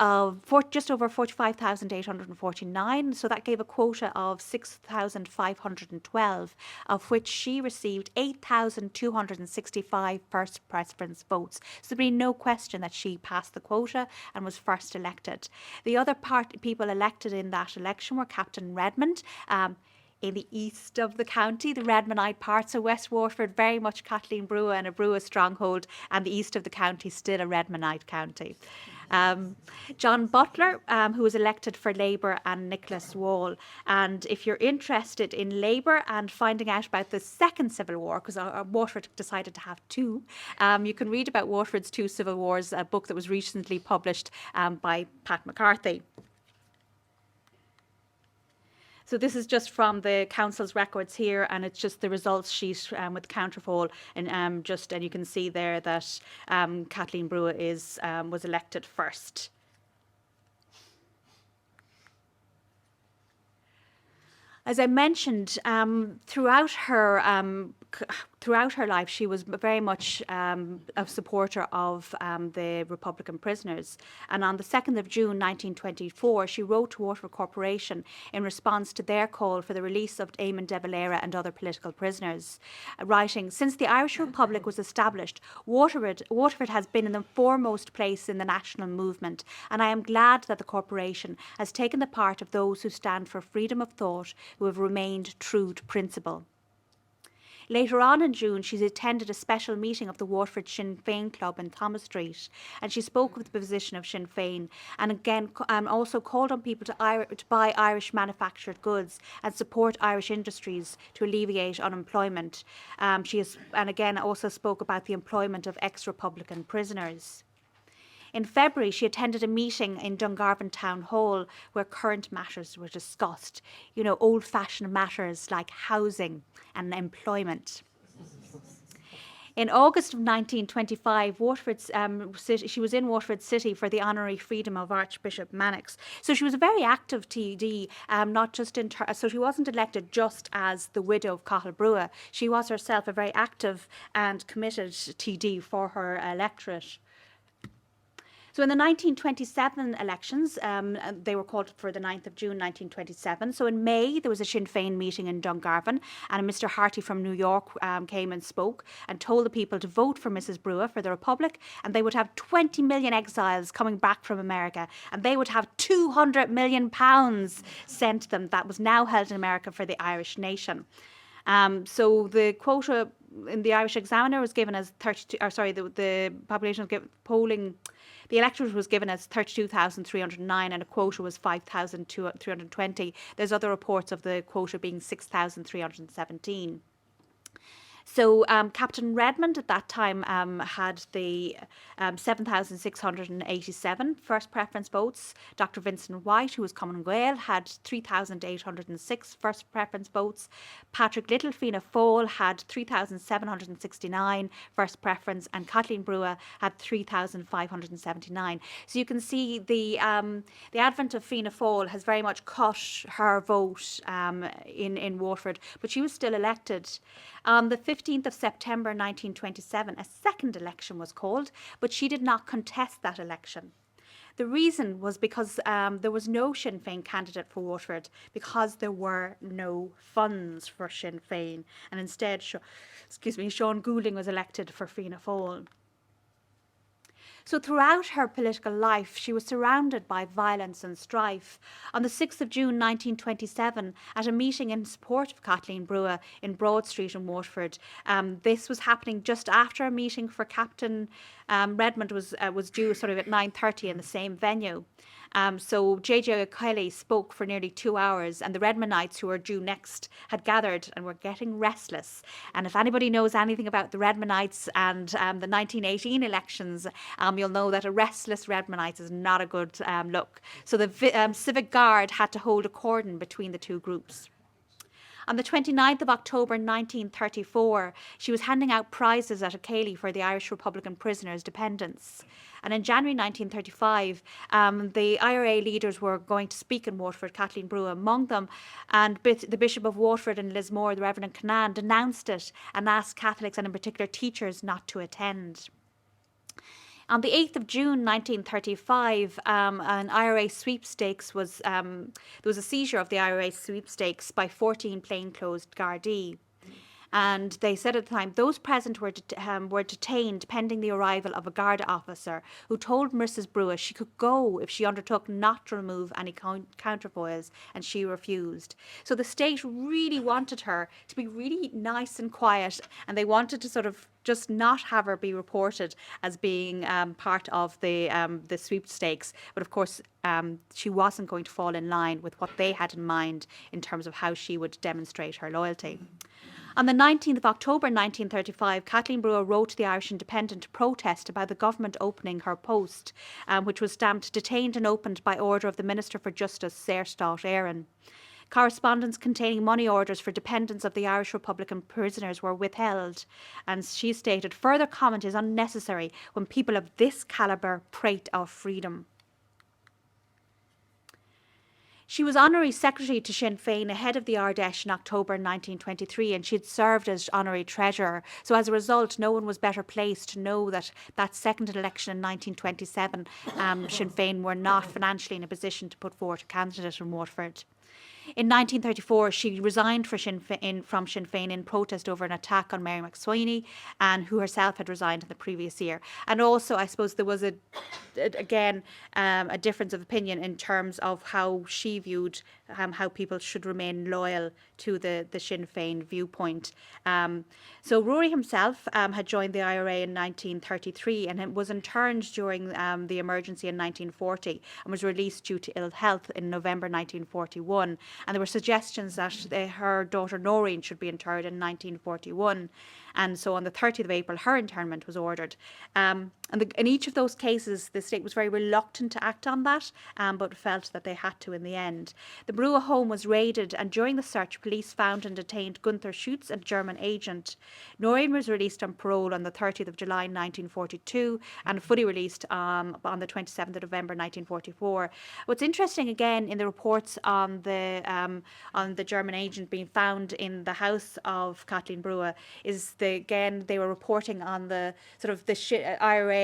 just over 45,849, so that gave a quota of 6,512, of which she received 8,265 first preference votes. So there'd be no question that she passed the quota and was first elected. The other people elected in that election were Captain Redmond, in the east of the county, the Redmondite part. So West Waterford, very much Cathal Brugha and a Brugha stronghold, and the east of the county still a Redmondite county. John Butler, who was elected for Labour, and Nicholas Wall. And if you're interested in Labour and finding out about the Second Civil War, because Waterford decided to have two, you can read about Waterford's two civil wars, a book that was recently published by Pat McCarthy. So this is just from the council's records here, and it's just the results sheet with counterfoil, and and you can see there that Cathal Brugha was elected first. As I mentioned, throughout her life, she was very much a supporter of the Republican prisoners. And on the 2nd of June 1924, she wrote to Waterford Corporation in response to their call for the release of Eamon de Valera and other political prisoners, writing, "Since the Irish Republic was established, Waterford has been in the foremost place in the national movement, and I am glad that the corporation has taken the part of those who stand for freedom of thought, who have remained true to principle." Later on in June, she attended a special meeting of the Waterford Sinn Féin Club in Thomas Street, and she spoke with the position of Sinn Féin, and again also called on people to buy Irish manufactured goods and support Irish industries to alleviate unemployment. She again also spoke about the employment of ex-Republican prisoners. In February, she attended a meeting in Dungarvan Town Hall where current matters were discussed, old-fashioned matters like housing and employment. In August of 1925, she was in Waterford City for the honorary freedom of Archbishop Mannix. So she was a very active TD, not just so she wasn't elected just as the widow of Cathal Brugha. She was herself a very active and committed TD for her electorate. So in the 1927 elections, they were called for the 9th of June 1927. So in May, there was a Sinn Féin meeting in Dungarvan, and Mr. Harty from New York came and spoke and told the people to vote for Mrs. Brugha for the Republic, and they would have 20 million exiles coming back from America, and they would have 200 million pounds sent to them that was now held in America for the Irish nation. So the quota in the Irish Examiner was given as 32, or sorry, the population was polling. The electorate was given as 32,309 and a quota was 5,320. There's other reports of the quota being 6,317. So Captain Redmond at that time had the 7,687 first preference votes. Dr. Vincent White, who was Common Gael, had 3,806 first preference votes. Patrick Little, Fianna Fáil, had 3,769 first preference, and Caitlín Brugha had 3,579. So you can see the advent of Fianna Fáil has very much cut her vote in Waterford, but she was still elected. On the 15th of September 1927, a second election was called, but she did not contest that election. The reason was because there was no Sinn Féin candidate for Waterford because there were no funds for Sinn Féin, and instead, Sean Goulding was elected for Fianna Fáil. So throughout her political life, she was surrounded by violence and strife. On the 6th of June 1927, at a meeting in support of Caitlín Brugha in Broad Street in Waterford, this was happening just after a meeting for Captain Redmond was due sort of at 9:30 in the same venue. So J.J. O'Kelly spoke for nearly 2 hours, and the Redmondites, who were due next, had gathered and were getting restless. And if anybody knows anything about the Redmondites and the 1918 elections, you'll know that a restless Redmondite is not a good look. So the Civic Guard had to hold a cordon between the two groups. On the 29th of October 1934, she was handing out prizes at O'Kelly for the Irish Republican prisoners' dependents. And in January 1935, the IRA leaders were going to speak in Waterford, Caitlín Brugha among them, and the Bishop of Waterford and Lismore, the Reverend Commandant, denounced it and asked Catholics, and in particular teachers, not to attend. On the 8th of June 1935, an IRA sweepstakes was, there was a seizure of the IRA sweepstakes by 14 plainclothes Gardaí. And they said at the time, those present were detained pending the arrival of a Garda officer who told Mrs. Brugha she could go if she undertook not to remove any counterfoils, and she refused. So the state really wanted her to be really nice and quiet, and they wanted to sort of just not have her be reported as being part of the sweepstakes. But of course, she wasn't going to fall in line with what they had in mind in terms of how she would demonstrate her loyalty. On the 19th of October 1935, Caitlín Brugha wrote to the Irish Independent to protest about the government opening her post, which was stamped detained and opened by order of the Minister for Justice, hÉireann. Correspondence containing money orders for dependents of the Irish Republican prisoners were withheld, and she stated, further comment is unnecessary when people of this calibre prate of freedom. She was Honorary Secretary to Sinn Féin ahead of the Ardèche in October 1923, and she had served as Honorary Treasurer. So as a result, no one was better placed to know that that second election in 1927, Sinn Féin were not financially in a position to put forward a candidate in Waterford. In 1934, she resigned from Sinn Féin in protest over an attack on Mary MacSwiney, and who herself had resigned in the previous year. And also, I suppose there was a difference of opinion in terms of how she viewed how people should remain loyal to the Sinn Féin viewpoint. So Rory himself had joined the IRA in 1933 and was interned during the emergency in 1940 and was released due to ill health in November 1941. And there were suggestions that her daughter Noreen should be interred in 1941. And so on the 30th of April, her interment was ordered. And in each of those cases, the state was very reluctant to act on that, but felt that they had to in the end. The Brugha home was raided, and during the search, police found and detained Gunther Schutz, a German agent. Noreen was released on parole on the 30th of July 1942 and fully released on the 27th of November 1944. What's interesting again in the reports on the German agent being found in the house of Caitlín Brugha is they were reporting on the sort of the IRA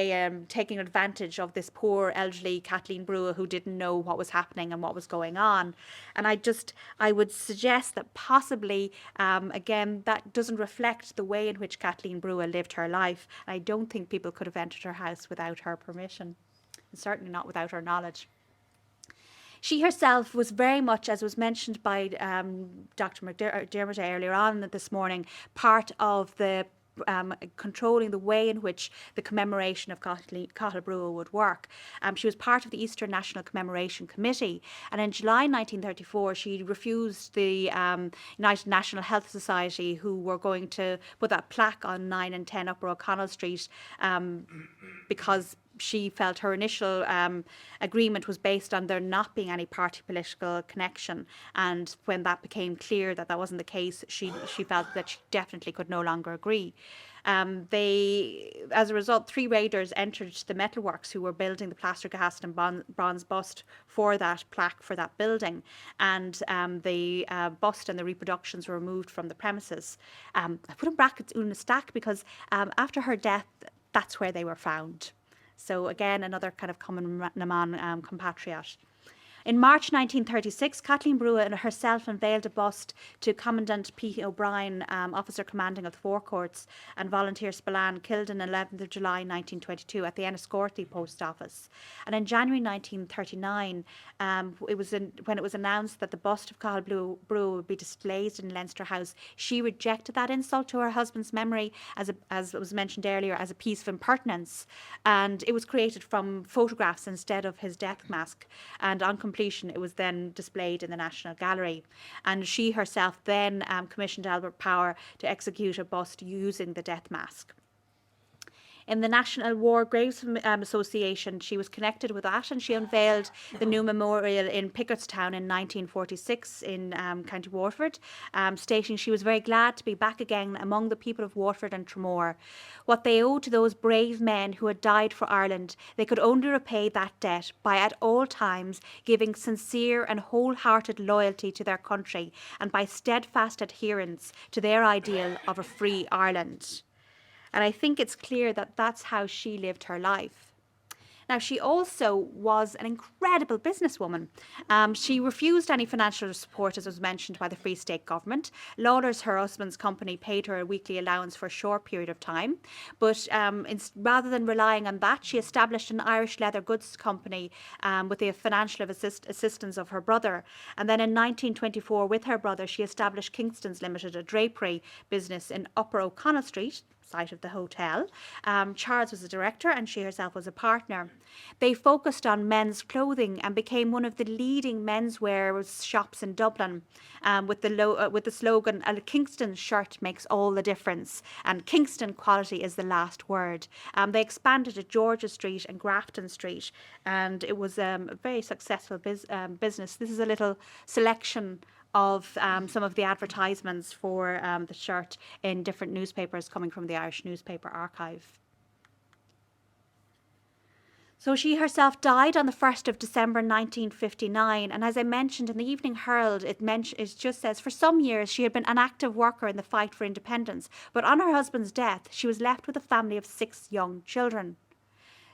taking advantage of this poor elderly Caitlín Brugha who didn't know what was happening and what was going on. And I would suggest that possibly, again, that doesn't reflect the way in which Caitlín Brugha lived her life. I don't think people could have entered her house without her permission, and certainly not without her knowledge. She herself was very much, as was mentioned by Dr MacDiarmada earlier on this morning, part of the controlling the way in which the commemoration of Cathal Brugha would work. She was part of the Eastern National Commemoration Committee, and in July 1934 she refused the United National Health Society, who were going to put that plaque on 9 and 10 Upper O'Connell Street, because she felt her initial agreement was based on there not being any party political connection, and when that became clear that that wasn't the case, she felt that she definitely could no longer agree. As a result, 3 raiders entered the metalworks who were building the plaster cast and bronze bust for that plaque for that building, and the bust and the reproductions were removed from the premises. I put in brackets Una Stack because after her death, that's where they were found. So again, another kind of common compatriot. In March 1936, Caitlín Brugha herself unveiled a bust to Commandant P. O'Brien, officer commanding of the Four Courts, and volunteer Spillane, killed on 11th of July 1922 at the Enniscorthy post office. And in January 1939, when it was announced that the bust of Cathal Brugha would be displayed in Leinster House, she rejected that insult to her husband's memory, as was mentioned earlier, as a piece of impertinence. And it was created from photographs instead of his death mask. And on completion, it was then displayed in the National Gallery. And she herself then commissioned Albert Power to execute a bust using the death mask. In the National War Graves Association, she was connected with that, and she unveiled the new memorial in Pickettstown in 1946 in County Waterford, stating she was very glad to be back again among the people of Waterford and Tramore. What they owed to those brave men who had died for Ireland, they could only repay that debt by at all times giving sincere and wholehearted loyalty to their country, and by steadfast adherence to their ideal of a free Ireland. And I think it's clear that that's how she lived her life. Now, she also was an incredible businesswoman. She refused any financial support, as was mentioned, by the Free State government. Lawlor's, her husband's company, paid her a weekly allowance for a short period of time. But rather than relying on that, she established an Irish leather goods company with the financial assistance of her brother. And then in 1924, with her brother, she established Kingston's Limited, a drapery business in Upper O'Connell Street, site of the hotel. Charles was a director and she herself was a partner. They focused on men's clothing and became one of the leading menswear shops in Dublin, with the slogan, "A Kingston shirt makes all the difference," and Kingston quality is the last word. They expanded at George's Street and Grafton Street, and it was a very successful business. This is a little selection of some of the advertisements for the shirt in different newspapers coming from the Irish Newspaper Archive. So she herself died on the 1st of December 1959, and as I mentioned in the Evening Herald, it just says, for some years she had been an active worker in the fight for independence, but on her husband's death she was left with a family of 6 young children.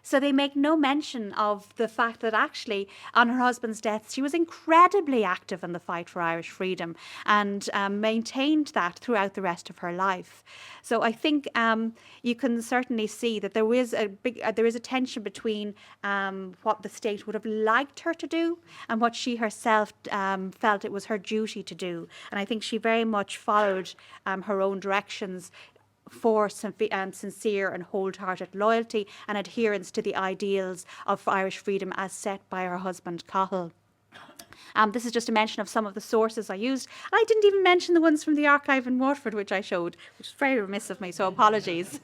So they make no mention of the fact that actually on her husband's death, she was incredibly active in the fight for Irish freedom and maintained that throughout the rest of her life. So I think you can certainly see that there is a tension between what the state would have liked her to do and what she herself felt it was her duty to do. And I think she very much followed her own directions for sincere and wholehearted loyalty and adherence to the ideals of Irish freedom as set by her husband Cathal. This is just a mention of some of the sources I used. I didn't even mention the ones from the archive in Waterford, which I showed, which is very remiss of me, so apologies.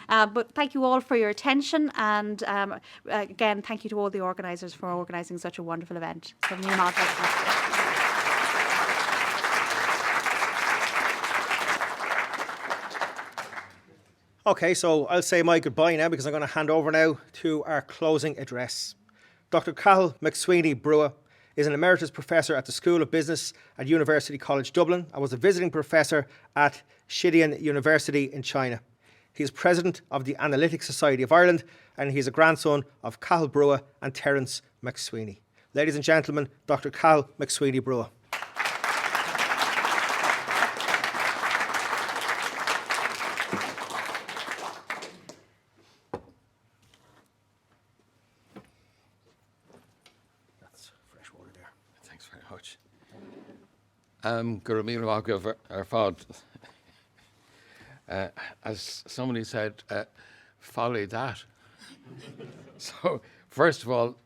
But thank you all for your attention, and again, thank you to all the organisers for organising such a wonderful event. From me and all, Okay, so I'll say my goodbye now because I'm going to hand over now to our closing address. Dr. Cathal Brugha is an emeritus professor at the School of Business at University College Dublin and was a visiting professor at hÉireann University in China. He is president of the Analytic Society of Ireland and he is a grandson of Cathal Brugha and Terence MacSwiney. Ladies and gentlemen, Dr. Cathal Brugha. That's fresh water there. Thanks very much. Gurumil ar fad. As somebody said, folly that. So, first of all,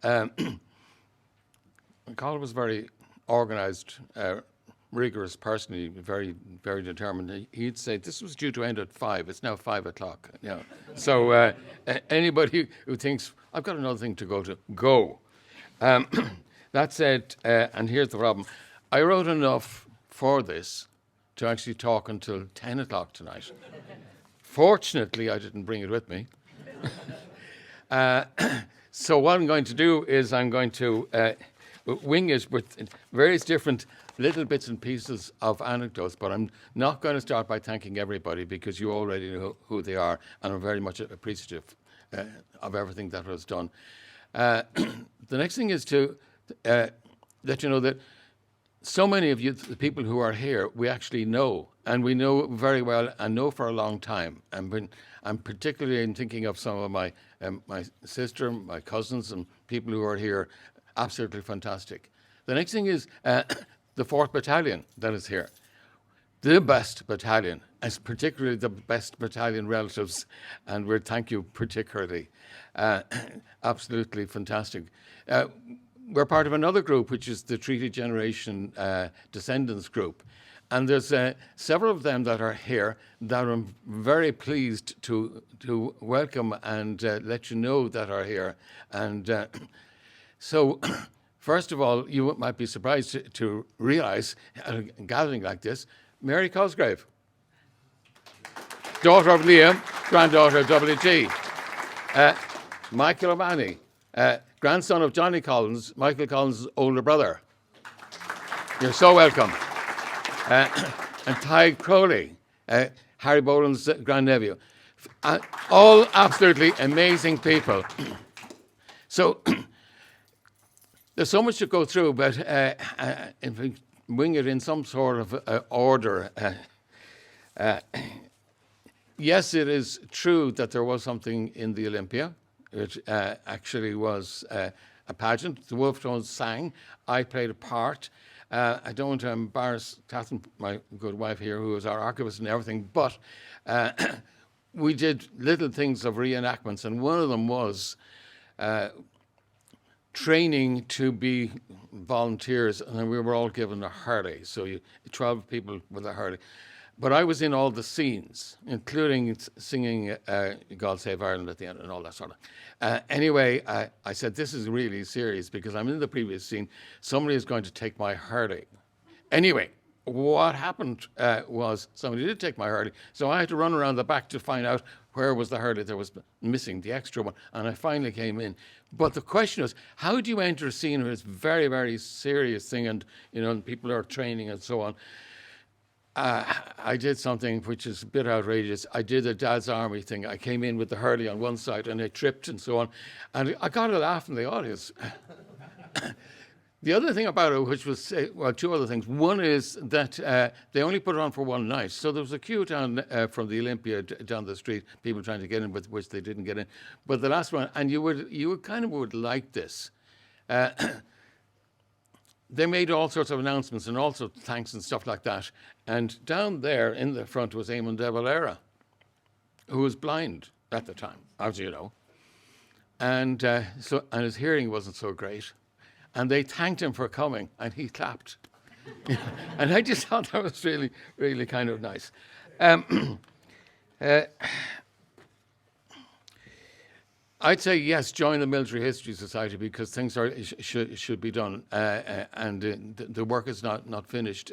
Cathal was very organised, rigorous person, very, very determined. He'd say, this was due to end at 5, it's now 5 o'clock. You know. So anybody who thinks, I've got another thing to go to, go. That said, and here's the problem, I wrote enough for this to actually talk until 10 o'clock tonight. Fortunately, I didn't bring it with me. So what I'm going to do is I'm going to wing it with various different little bits and pieces of anecdotes, but I'm not going to start by thanking everybody because you already know who they are, and I'm very much appreciative of everything that was done. The next thing is to let you know that so many of you, the people who are here, we actually know, and we know very well and know for a long time. And I'm particularly in thinking of some of my sister, my cousins, and people who are here, absolutely fantastic. The next thing is the 4th Battalion that is here. The best battalion, as particularly the best battalion relatives, and we thank you particularly. Absolutely fantastic. We're part of another group, which is the Treaty Generation Descendants group. And there's several of them that are here that I'm very pleased to welcome and let you know that are here. And so, first of all, you might be surprised to realise, at a gathering like this, Mary Cosgrave, daughter of Liam, granddaughter of W.G. Michael O'Mahony, grandson of Johnny Collins, Michael Collins' older brother. You're so welcome. And Ty Crowley, Harry Boland's grandnephew. All absolutely amazing people. So there's so much to go through, but if we wing it in some sort of order. Yes, it is true that there was something in the Olympia. It actually was a pageant. The Wolfe Tones sang. I played a part. I don't want to embarrass Catherine, my good wife here, who is our archivist and everything, but we did little things of reenactments, and one of them was training to be volunteers, and then we were all given a hurley. So 12 people with a hurley. But I was in all the scenes, including singing God Save Ireland at the end and all that sort of. Anyway, I said, this is really serious because I'm in the previous scene. Somebody is going to take my hurley. Anyway, what happened was somebody did take my hurley. So I had to run around the back to find out where was the hurley that was missing, the extra one. And I finally came in. But the question was, how do you enter a scene where it's very, very serious thing and, you know, and people are training and so on? I did something which is a bit outrageous. I did a Dad's Army thing. I came in with the hurley on one side and I tripped and so on. And I got a laugh from the audience. The other thing about it, which was, well, two other things. One is that they only put it on for one night. So there was a queue down from the Olympia down the street, people trying to get in, with which they didn't get in. But the last one, and you would kind of would like this. They made all sorts of announcements and also thanks and stuff like that. And down there in the front was Eamon de Valera, who was blind at the time, as you know. And and his hearing wasn't so great. And they thanked him for coming, and he clapped. And I just thought that was really, really kind of nice. I'd say yes, join the Military History Society because things should be done, and the work is not finished.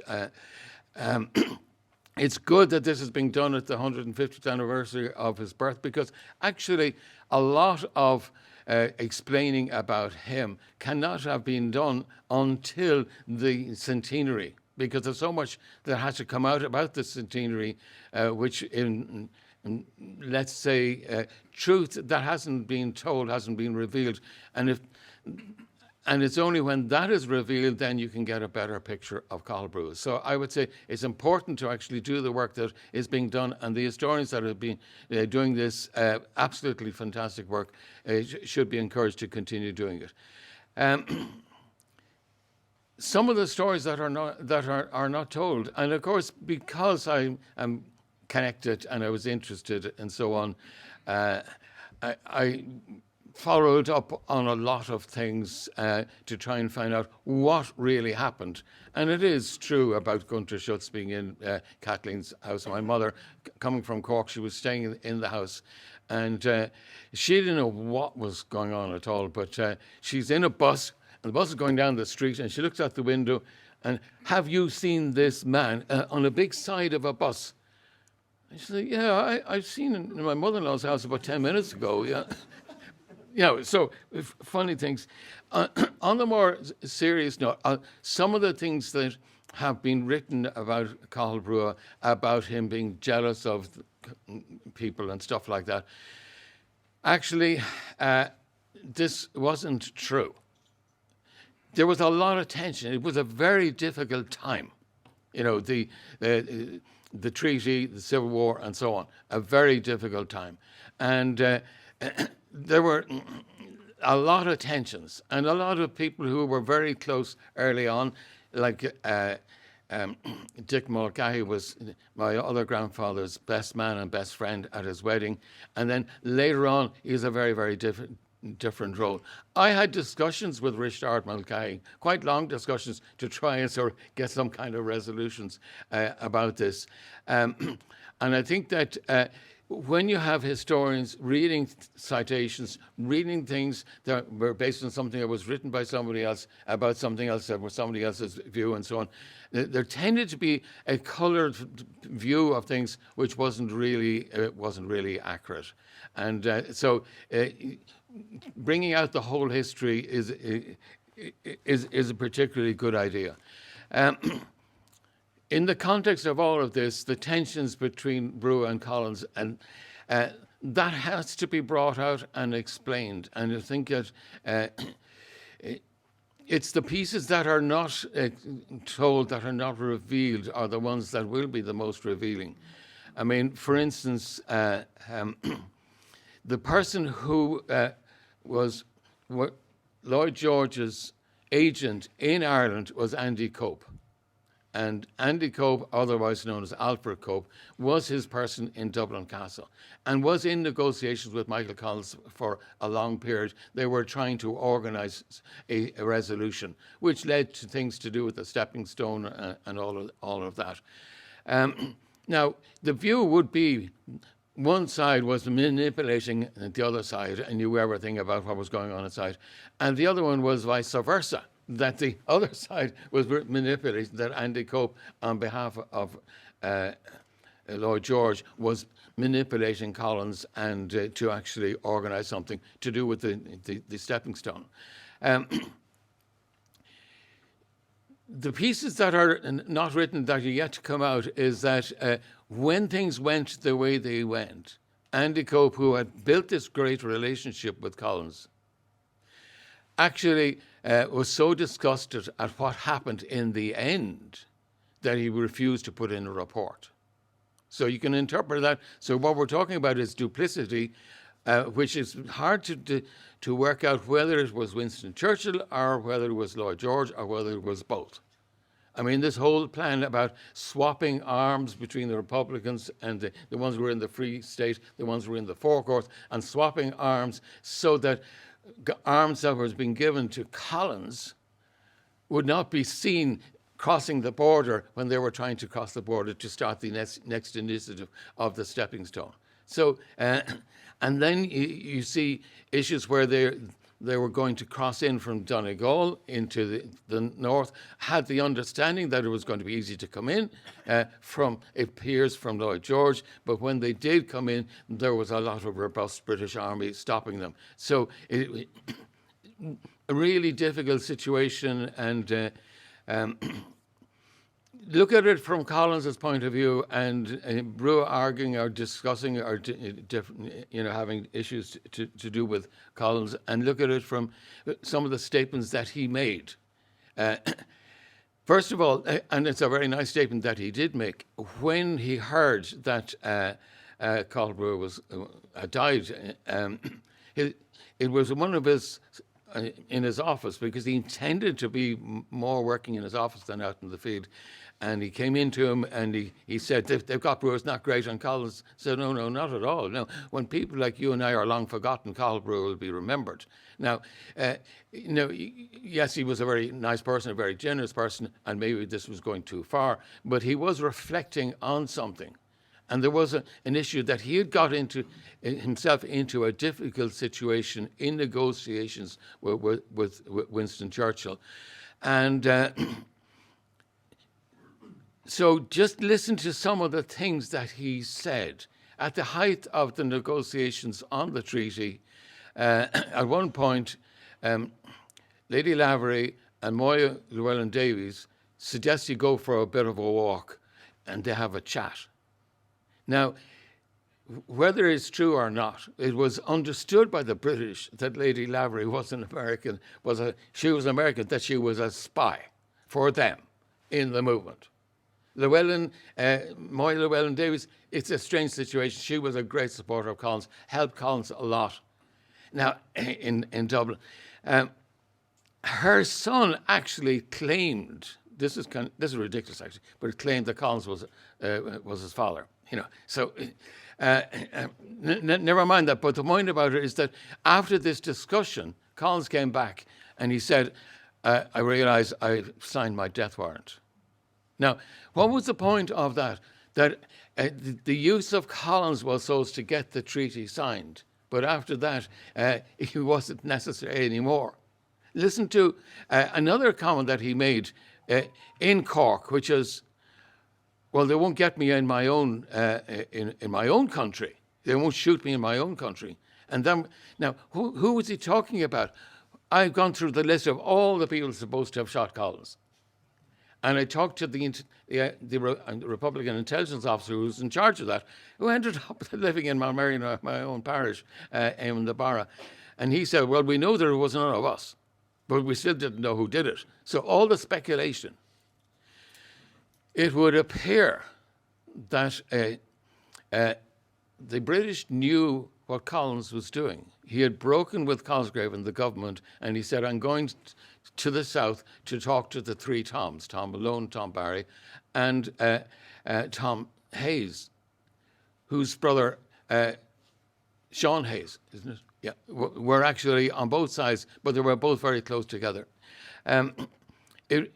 It's good that this is being done at the 150th anniversary of his birth because actually a lot of explaining about him cannot have been done until the centenary because there's so much that has to come out about the centenary, which in let's say, truth that hasn't been told, hasn't been revealed. And it's only when that is revealed then you can get a better picture of Cathal Brugha. So I would say it's important to actually do the work that is being done, and the historians that have been doing this absolutely fantastic work should be encouraged to continue doing it. Some of the stories that are not told, and of course because I am connected and I was interested and so on, I followed up on a lot of things to try and find out what really happened. And it is true about Gunter Schutz being in Caithlín's house. My mother, coming from Cork, she was staying in the house. And she didn't know what was going on at all. But she's in a bus, and the bus is going down the street, and she looks out the window, and have you seen this man on a big side of a bus? And she said, yeah, I've seen him in my mother-in-law's house about 10 minutes ago, yeah. So funny things. On the more serious note, some of the things that have been written about Cathal Brugha, about him being jealous of people and stuff like that, actually, this wasn't true. There was a lot of tension. It was a very difficult time. The treaty, the Civil War, and so on. A very difficult time. And there were a lot of tensions, and a lot of people who were very close early on, like Dick Mulcahy was my other grandfather's best man and best friend at his wedding. And then later on, he was a very, very different role. I had discussions with Richard Mulcahy, quite long discussions, to try and sort of get some kind of resolutions about this. And I think that when you have historians reading citations, reading things that were based on something that was written by somebody else about something else that was somebody else's view and so on, there tended to be a coloured view of things which wasn't really accurate. And so bringing out the whole history is a particularly good idea. In the context of all of this, the tensions between Brugha and Collins, and that has to be brought out and explained. And I think that it's the pieces that are not told, that are not revealed, are the ones that will be the most revealing. I mean, for instance, the person who was Lloyd George's agent in Ireland was Andy Cope. And Andy Cope, otherwise known as Alfred Cope, was his person in Dublin Castle and was in negotiations with Michael Collins for a long period. They were trying to organise a resolution, which led to things to do with the stepping stone and all of that. Now, the view would be one side was manipulating the other side and knew everything about what was going on inside, and the other one was vice versa, that the other side was manipulating, that Andy Cope, on behalf of Lloyd George, was manipulating Collins and to actually organise something to do with the stepping stone. The pieces that are not written that are yet to come out is that when things went the way they went, Andy Cope, who had built this great relationship with Collins, actually was so disgusted at what happened in the end that he refused to put in a report. So you can interpret that. So what we're talking about is duplicity, which is hard to work out whether it was Winston Churchill or whether it was Lloyd George or whether it was both. I mean, this whole plan about swapping arms between the Republicans and the ones who were in the Free State, the ones who were in the Forecourt, and swapping arms so that arms that was being given to Collins would not be seen crossing the border when they were trying to cross the border to start the next initiative of the stepping stone. So, and then you see issues where they were going to cross in from Donegal into the north, had the understanding that it was going to be easy to come in from, it appears, from Lloyd George, but when they did come in, there was a lot of robust British army stopping them. So a really difficult situation, and look at it from Collins's point of view, and Brugha arguing or discussing or having issues to do with Collins, and look at it from some of the statements that he made. First of all, and it's a very nice statement that he did make, when he heard that Cathal Brugha was died, it was one of his in his office, because he intended to be more working in his office than out in the field. And he came into him and he said, they've got Brugha, it's not great. And Collins said, no, not at all. No, when people like you and I are long forgotten, Cathal Brugha will be remembered. Now, yes, he was a very nice person, a very generous person, and maybe this was going too far, but he was reflecting on something. And there was an issue that he had got himself into a difficult situation in negotiations with Winston Churchill. And so just listen to some of the things that he said. At the height of the negotiations on the treaty, at one point, Lady Lavery and Moya Llewellyn-Davies suggest you go for a bit of a walk, and they have a chat. Now, whether it's true or not, it was understood by the British that Lady Lavery was an American, she was American, that she was a spy for them in the movement. Moya Llewellyn-Davies, it's a strange situation. She was a great supporter of Collins, helped Collins a lot. Now, in Dublin, her son actually claimed, this is ridiculous actually, but it claimed that Collins was his father. So never mind that. But the point about it is that after this discussion, Collins came back and he said, I realised I signed my death warrant. Now, what was the point of that? That the use of Collins was so as to get the treaty signed. But after that, it wasn't necessary anymore. Listen to another comment that he made in Cork, which is, well, they won't get me in my own in my own country. They won't shoot me in my own country. And then, now, who was he talking about? I've gone through the list of all the people supposed to have shot Collins. And I talked to the Republican intelligence officer who was in charge of that, who ended up living in Mary, my own parish, in the Barra. And he said, well, we know there was none of us, but we still didn't know who did it. So all the speculation. It would appear that the British knew what Collins was doing. He had broken with Cosgrave and the government, and he said, I'm going to the south to talk to the three Toms, Tom Malone, Tom Barry, and Tom Hayes, whose brother, Sean Hayes, isn't it? Yeah, were actually on both sides, but they were both very close together. It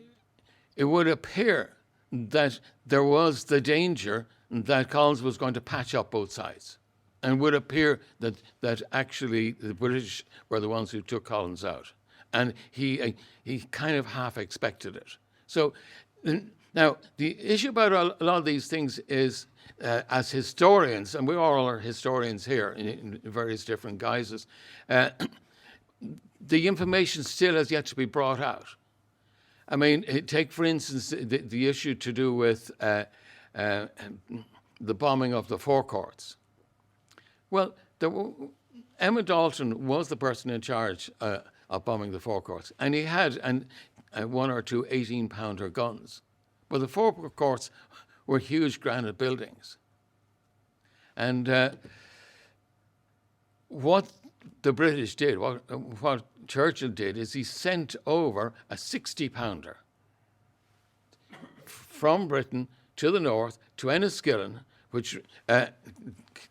would appear that there was the danger that Collins was going to patch up both sides, and would appear that actually the British were the ones who took Collins out, and he kind of half expected it. So now the issue about a lot of these things is, as historians, and we all are historians here in various different guises, the information still has yet to be brought out. I mean, take, for instance, the issue to do with the bombing of the forecourts. Well, Emma Dalton was the person in charge of bombing the forecourts, and he had one or two 18-pounder guns. But the forecourts were huge granite buildings. And what the British did, what Churchill did, is he sent over a 60-pounder from Britain to the north to Enniskillen, which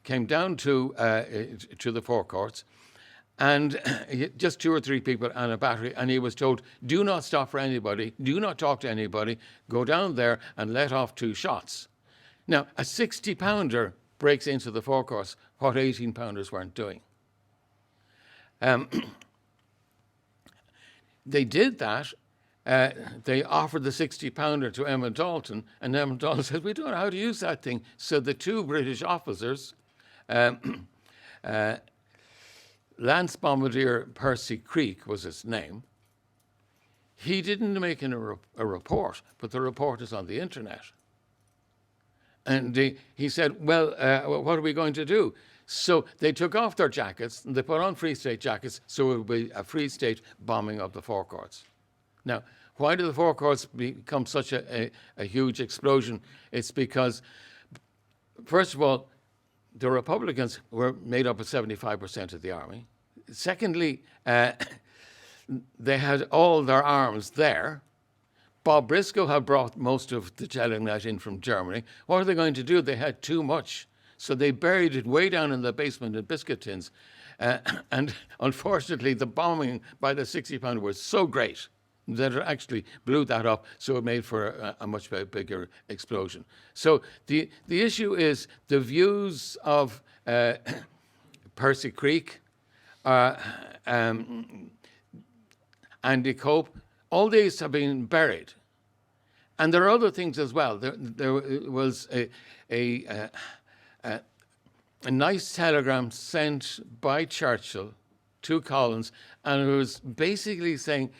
came down to the forecourts, and just 2 or 3 people and a battery, and he was told, do not stop for anybody, do not talk to anybody, go down there and let off 2 shots. Now, a 60-pounder breaks into the forecourts what 18-pounders weren't doing. They did that. They offered the 60-pounder to Emma Dalton, and Emma Dalton said, we don't know how to use that thing. So the two British officers, Lance Bombardier Percy Creek was his name. He didn't make a report, but the report is on the internet. And he said, well, what are we going to do? So they took off their jackets and they put on Free State jackets, so it would be a Free State bombing of the forecourts. Now, why did the forecourts become such a huge explosion? It's because, first of all, the Republicans were made up of 75% of the army. Secondly, they had all their arms there. Bob Briscoe had brought most of the gelignite in from Germany. What are they going to do? They had too much. So they buried it way down in the basement in biscuit tins. And unfortunately, the bombing by the 60-pounder was so great that it actually blew that up, so it made for a much bigger explosion. So the issue is the views of Percy Creek, Andy Cope, all these have been buried. And there are other things as well. There was a nice telegram sent by Churchill to Collins, and it was basically saying,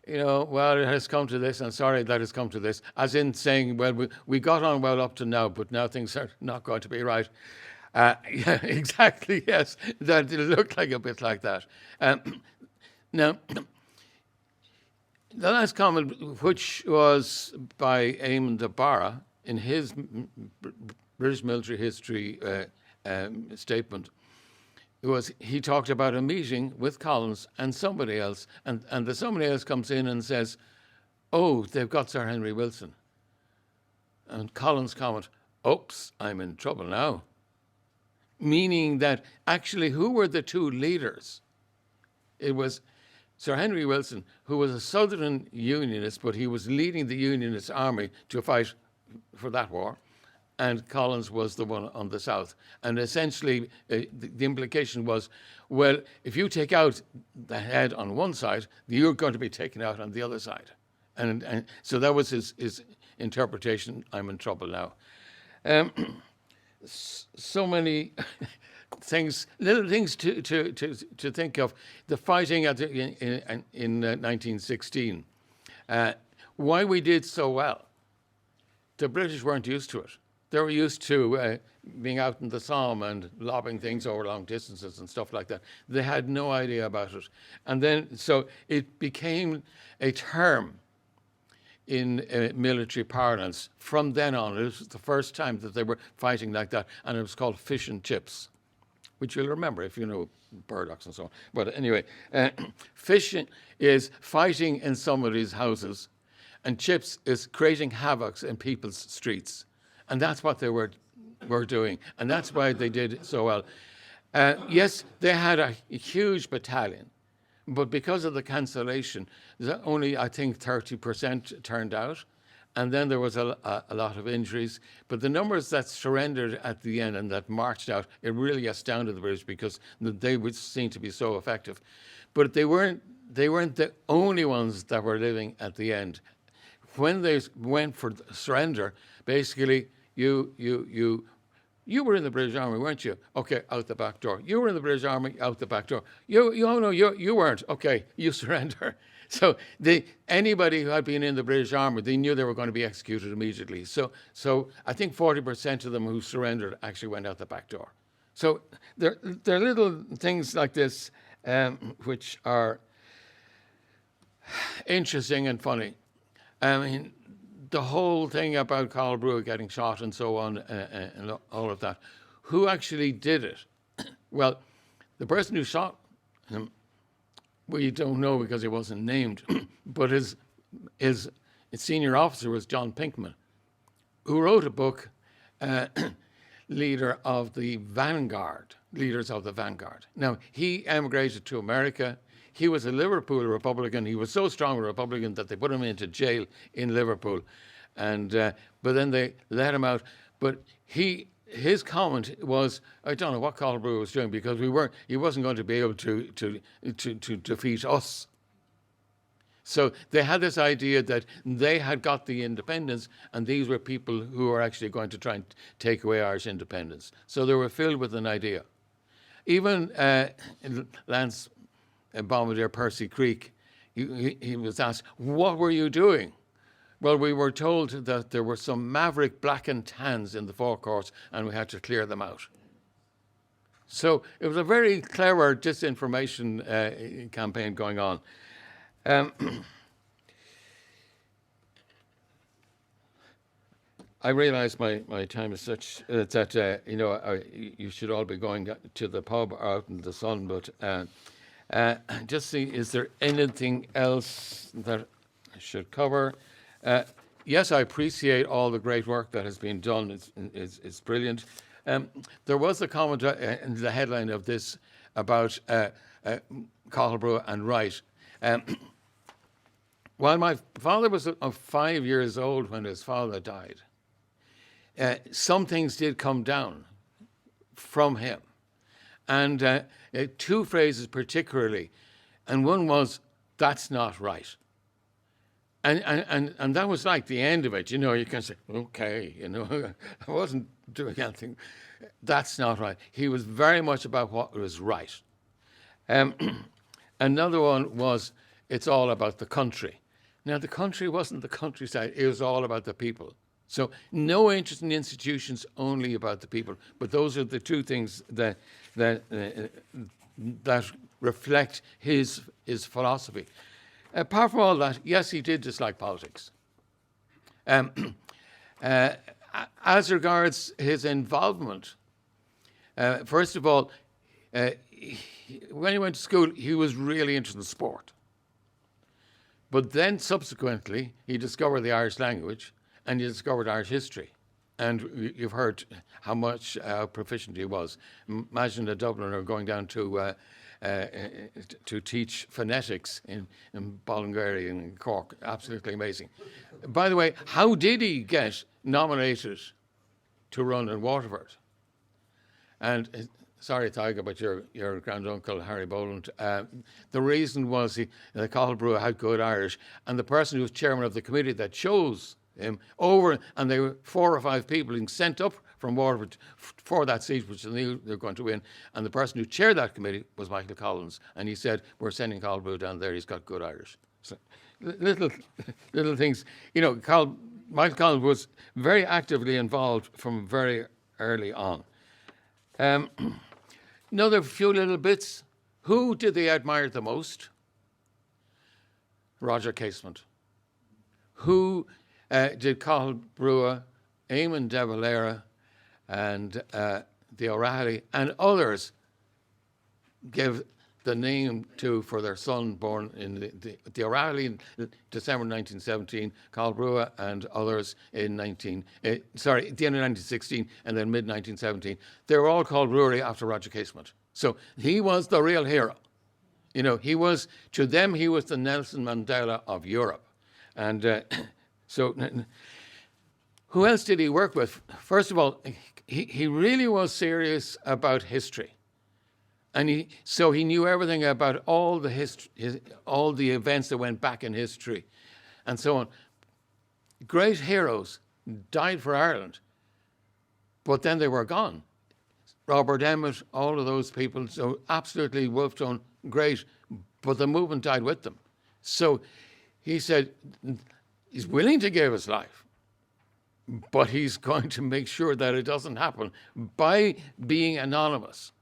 you know, well, it has come to this, and sorry that it's come to this, as in saying, well, we got on well up to now, but now things are not going to be right. Yeah, exactly, yes, that it looked like a bit like that. Now, the last comment, which was by Eamon de Barra in his British military history statement, he talked about a meeting with Collins and somebody else, and the somebody else comes in and says, oh, they've got Sir Henry Wilson. And Collins' comment, oops, I'm in trouble now. Meaning that actually who were the two leaders? It was Sir Henry Wilson, who was a Southern Unionist, but he was leading the Unionist army to fight for that war. And Collins was the one on the south. And essentially, the implication was, well, if you take out the head on one side, you're going to be taken out on the other side. And so that was his interpretation, I'm in trouble now. So many things, little things to think of. The fighting in 1916, why we did so well. The British weren't used to it. They were used to being out in the Somme and lobbing things over long distances and stuff like that. They had no idea about it. And then, so it became a term in military parlance. From then on, it was the first time that they were fighting like that, and it was called fish and chips, which you'll remember if you know burdocks and so on. But anyway, fishing is fighting in somebody's houses, and chips is creating havoc in people's streets. And that's what they were doing. And that's why they did so well. Yes, they had a huge battalion, but because of the cancellation, only, I think, 30% turned out. And then there was a lot of injuries. But the numbers that surrendered at the end and that marched out, it really astounded the British because they would seem to be so effective. But they weren't the only ones that were living at the end. When they went for surrender, basically, you were in the British Army, weren't you? Okay, out the back door. You were in the British Army, out the back door. You weren't. Okay, you surrender. So anybody who had been in the British Army, they knew they were going to be executed immediately. So I think 40% of them who surrendered actually went out the back door. So there are little things like this which are interesting and funny. I mean, the whole thing about Cathal Brugha getting shot and so on, and all of that. Who actually did it? Well, the person who shot him, we don't know because he wasn't named, but his senior officer was John Pinkman, who wrote a book, Leaders of the Vanguard. Now, he emigrated to America. He was a Liverpool Republican. He was so strong a Republican that they put him into jail in Liverpool. And but then they let him out. But he his comment was, I don't know what Cathal Brugha was doing, because he wasn't going to be able to defeat us. So they had this idea that they had got the independence, and these were people who were actually going to try and take away Irish independence. So they were filled with an idea. Even Lance Bombardier Percy Creek, he was asked, what were you doing? Well, we were told that there were some maverick black and tans in the forecourts, and we had to clear them out. So it was a very clever disinformation campaign going on. I realise my time is such that you should all be going to the pub or out in the sun, but just see, is there anything else that I should cover? Yes, I appreciate all the great work that has been done. It's brilliant. There was a comment in the headline of this about Cathal Brugha and Wright. While my father was 5 years old when his father died, some things did come down from him. And two phrases particularly. And one was, that's not right. And that was like the end of it. You can say, okay, I wasn't doing anything. That's not right. He was very much about what was right. Another one was, it's all about the country. Now, the country wasn't the countryside. It was all about the people. So no interest in institutions, only about the people. But those are the two things that reflect his philosophy. Apart from all that, yes, he did dislike politics. As regards his involvement, first of all, when he went to school, he was really interested in sport. But then subsequently, he discovered the Irish language and he discovered Irish history. And you've heard how much proficient he was. Imagine a Dubliner going down to teach phonetics in Ballingarry and Cork. Absolutely amazing. By the way, how did he get nominated to run in Waterford? And sorry, Tiger, but your granduncle, Harry Boland, the reason was that Cathal Brugha had good Irish, and the person who was chairman of the committee that chose him over, and there were 4 or 5 people being sent up from Waterford for that seat, which they knew they were going to win, and the person who chaired that committee was Michael Collins, and he said, we're sending Cathal Brugha down there, he's got good Irish. So, little things. Michael Collins was very actively involved from very early on. Another few little bits. Who did they admire the most? Roger Casement. Who did Cathal Brugha, Eamon de Valera, and the O'Reilly and others give the name to for their son born in the O'Reilly in December 1917, Cathal Brugha and others in the end of 1916 and then mid-1917. They were all called Brewery after Roger Casement. So he was the real hero. He was, to them, he was the Nelson Mandela of Europe. And so who else did he work with? First of all, he really was serious about history. And he knew everything about all the events that went back in history and so on. Great heroes died for Ireland, but then they were gone. Robert Emmet, all of those people, so absolutely Wolfstone, great, but the movement died with them. So he said he's willing to give his life, but he's going to make sure that it doesn't happen by being anonymous.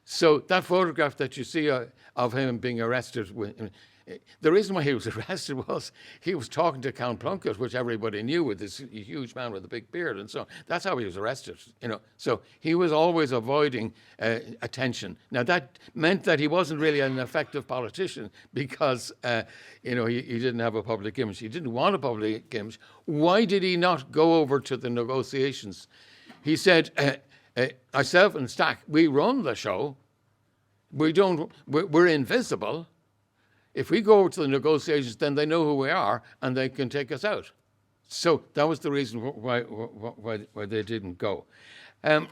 So that photograph that you see of him being arrested, the reason why he was arrested was he was talking to Count Plunkett, which everybody knew, with this huge man with a big beard and so on. That's how he was arrested, So he was always avoiding attention. Now that meant that he wasn't really an effective politician because, he didn't have a public image. He didn't want a public image. Why did he not go over to the negotiations? He said, myself and Stack, we run the show. We're invisible. If we go over to the negotiations, then they know who we are and they can take us out. So that was the reason why they didn't go. The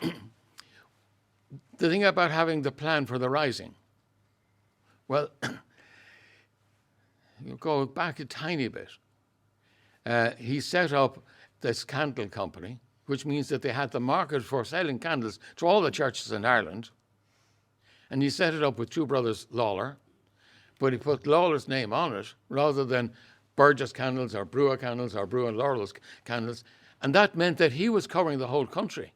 thing about having the plan for the rising, well, you go back a tiny bit. He set up this candle company, which means that they had the market for selling candles to all the churches in Ireland. And he set it up with two brothers, Lawler, but he put Lawler's name on it rather than Burgess candles or Brugha candles or Brugha and Laurel's candles. And that meant that he was covering the whole country.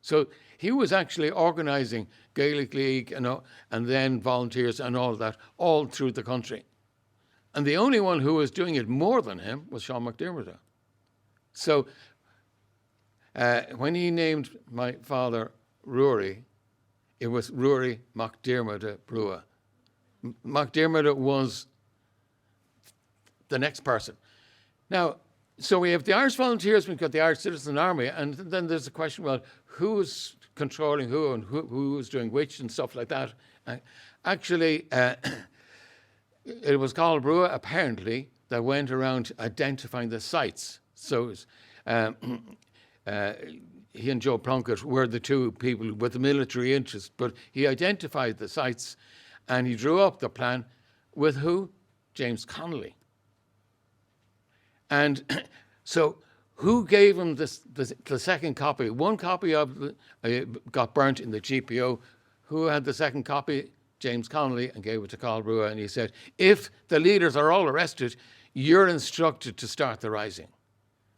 So he was actually organising Gaelic League and then volunteers and all that all through the country. And the only one who was doing it more than him was Sean MacDiarmada. So when he named my father Rory, it was Rory MacDiarmada Brugha. MacDiarmada was the next person. Now, so we have the Irish Volunteers, we've got the Irish Citizen Army, and then there's the question, well, who's controlling who and who's doing which and stuff like that. Actually, it was Cathal Brugha, apparently, that went around identifying the sites. So he and Joe Plunkett were the two people with the military interest, but he identified the sites and he drew up the plan with who? James Connolly. And so who gave him the second copy? One copy of got burnt in the GPO. Who had the second copy? James Connolly, and gave it to Cathal Brugha, and he said, if the leaders are all arrested, you're instructed to start the rising.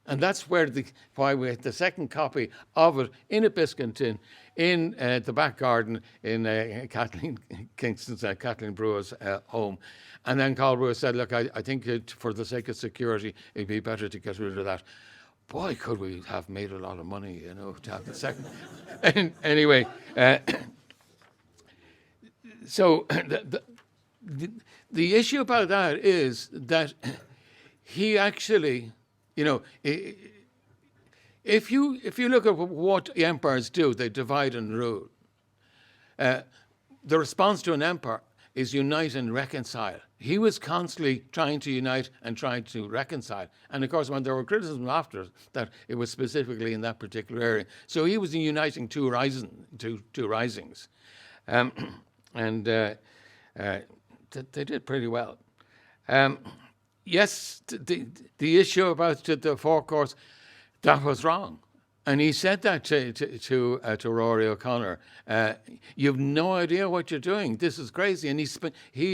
And that's why we had the second copy of it in a biscuit tin in the back garden in Caitlín Kingston's, Caitlín Brugha's home. And then Cathal Brugha said, look, I think for the sake of security, it'd be better to get rid of that. Boy, could we have made a lot of money, to have the second. Anyway, so the issue about that is that he actually, if you look at what empires do, they divide and rule. The response to an empire is unite and reconcile. He was constantly trying to unite and trying to reconcile. And of course, when there were criticisms after that, it was specifically in that particular area. So he was uniting two risings. And they did pretty well. Yes, the issue about the forecourts, that was wrong. And he said that to Rory O'Connor. You've no idea what you're doing. This is crazy. And he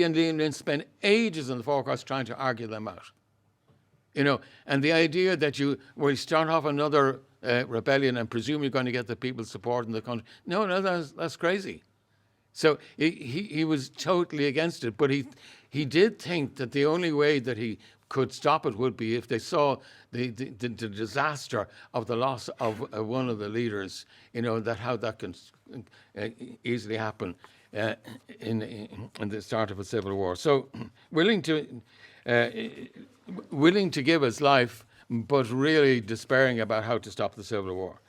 and Liam Lynn spent ages in the forecourts trying to argue them out. And the idea that you start off another rebellion and presume you're going to get the people's support in the country. No, that's crazy. So he was totally against it, but he did think that the only way that he could stop it would be if they saw the disaster of the loss of one of the leaders, that how that can easily happen in the start of a civil war. So willing to give his life, but really despairing about how to stop the civil war.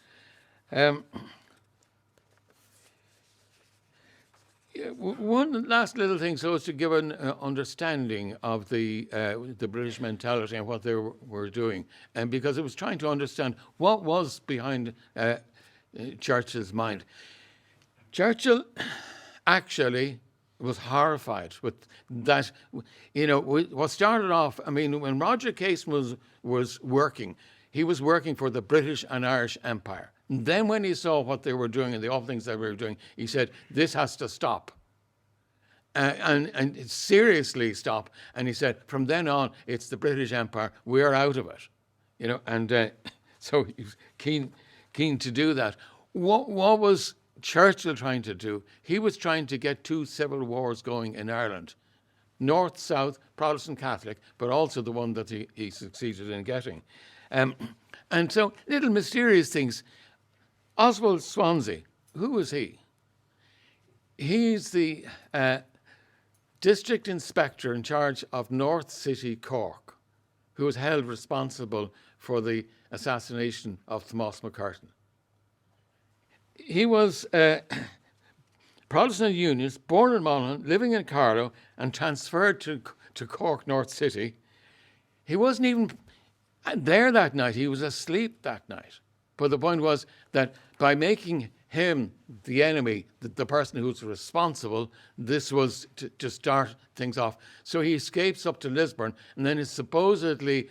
One last little thing, so as to give an understanding of the British mentality and what they were doing, and because it was trying to understand what was behind Churchill's mind. Churchill actually was horrified with that. What started off, when Roger Casey was working, he was working for the British and Irish Empire. And then when he saw what they were doing and the awful things they were doing, he said, this has to stop. And seriously stop. And he said, from then on, it's the British Empire. We're out of it. And so he was keen to do that. What was Churchill trying to do? He was trying to get two civil wars going in Ireland. North, South, Protestant, Catholic, but also the one that he succeeded in getting. And so little mysterious things. Oswald Swansea, who was he? He's the district inspector in charge of North City, Cork, who was held responsible for the assassination of Thomas McCurtain. He was a Protestant unionist, born in Monaghan, living in Carlow, and transferred to Cork North City. He wasn't even there that night. He was asleep that night. But the point was that by making him the enemy, the person who's responsible, this was to start things off. So he escapes up to Lisburn and then is supposedly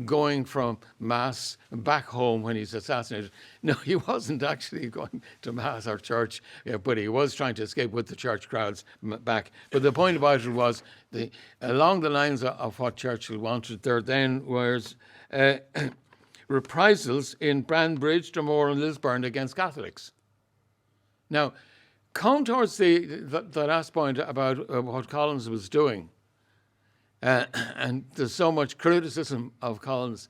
going from Mass back home when he's assassinated. No, he wasn't actually going to Mass or church, but he was trying to escape with the church crowds back. But the point about it was, along the lines of what Churchill wanted, there then was reprisals in Banbridge, Dromore and Lisburn against Catholics. Now, come towards the last point about what Collins was doing, and there's so much criticism of Collins,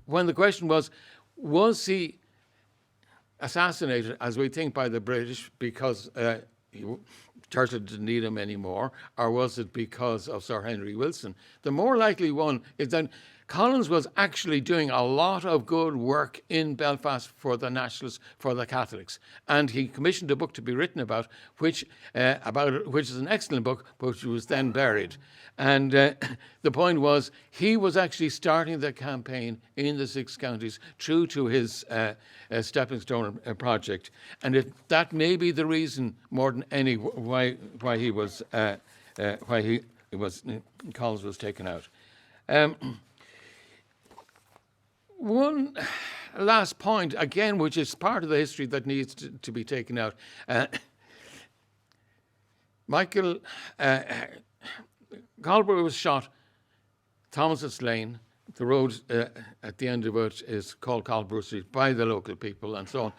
when the question was he assassinated, as we think, by the British because Churchill didn't need him anymore, or was it because of Sir Henry Wilson? The more likely one is that Collins was actually doing a lot of good work in Belfast for the Nationalists, for the Catholics, and he commissioned a book to be written about which is an excellent book, but which was then buried. And the point was, he was actually starting the campaign in the 6 counties, true to his Stepping Stone project, and that may be the reason more than any why Collins was taken out. One last point, again, which is part of the history that needs to be taken out. Cathal Brugha was shot, Thomas's Lane. The road at the end of it is called Cathal Brugha Street by the local people and so on.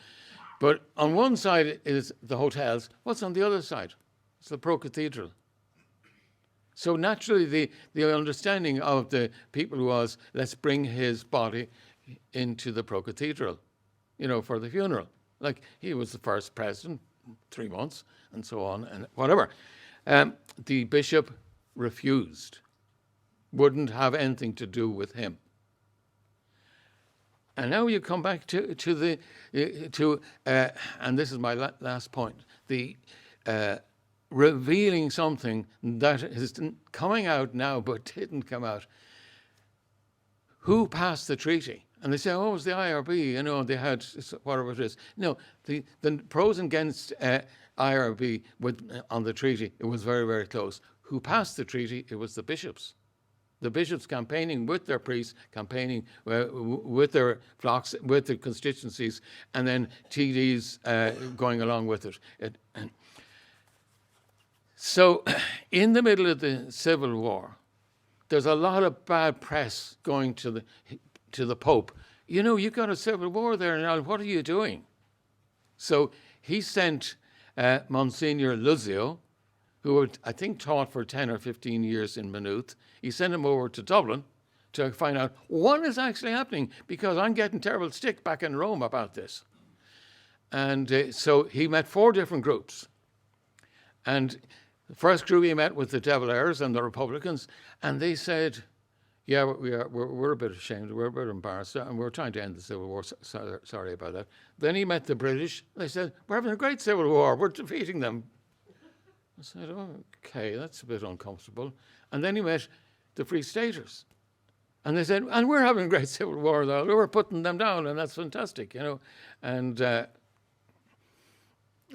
But on one side is the hotels. What's on the other side? It's the Pro Cathedral. So naturally, the understanding of the people was, let's bring his body into the Pro Cathedral, for the funeral. Like, he was the first president, 3 months, and so on, and whatever. The bishop refused, wouldn't have anything to do with him. And now you come back to and this is my last point, the revealing something that is coming out now but didn't come out. Who passed the treaty? And they say, oh, it was the IRB, they had whatever it is. No, the pros and against IRB on the treaty, it was very, very close. Who passed the treaty? It was the bishops. The bishops campaigning with their priests, campaigning with their flocks, with their constituencies, and then TDs going along with it. So in the middle of the Civil War, there's a lot of bad press going to the Pope. You've got a civil war there now. What are you doing? So he sent Monsignor Luzio, who had, I think, taught for 10 or 15 years in Maynooth. He sent him over to Dublin to find out what is actually happening, because I'm getting terrible stick back in Rome about this. And so he met 4 different groups. And the first group he met with the De Valers and the Republicans, and they said, yeah, we're a bit ashamed, we're a bit embarrassed, and we're trying to end the Civil War. Sorry about that. Then he met the British. They said, we're having a great Civil War, we're defeating them. I said, oh, okay, that's a bit uncomfortable. And then he met the Free Staters. And they said, and we're having a great Civil War, though. We're putting them down, and that's fantastic, And I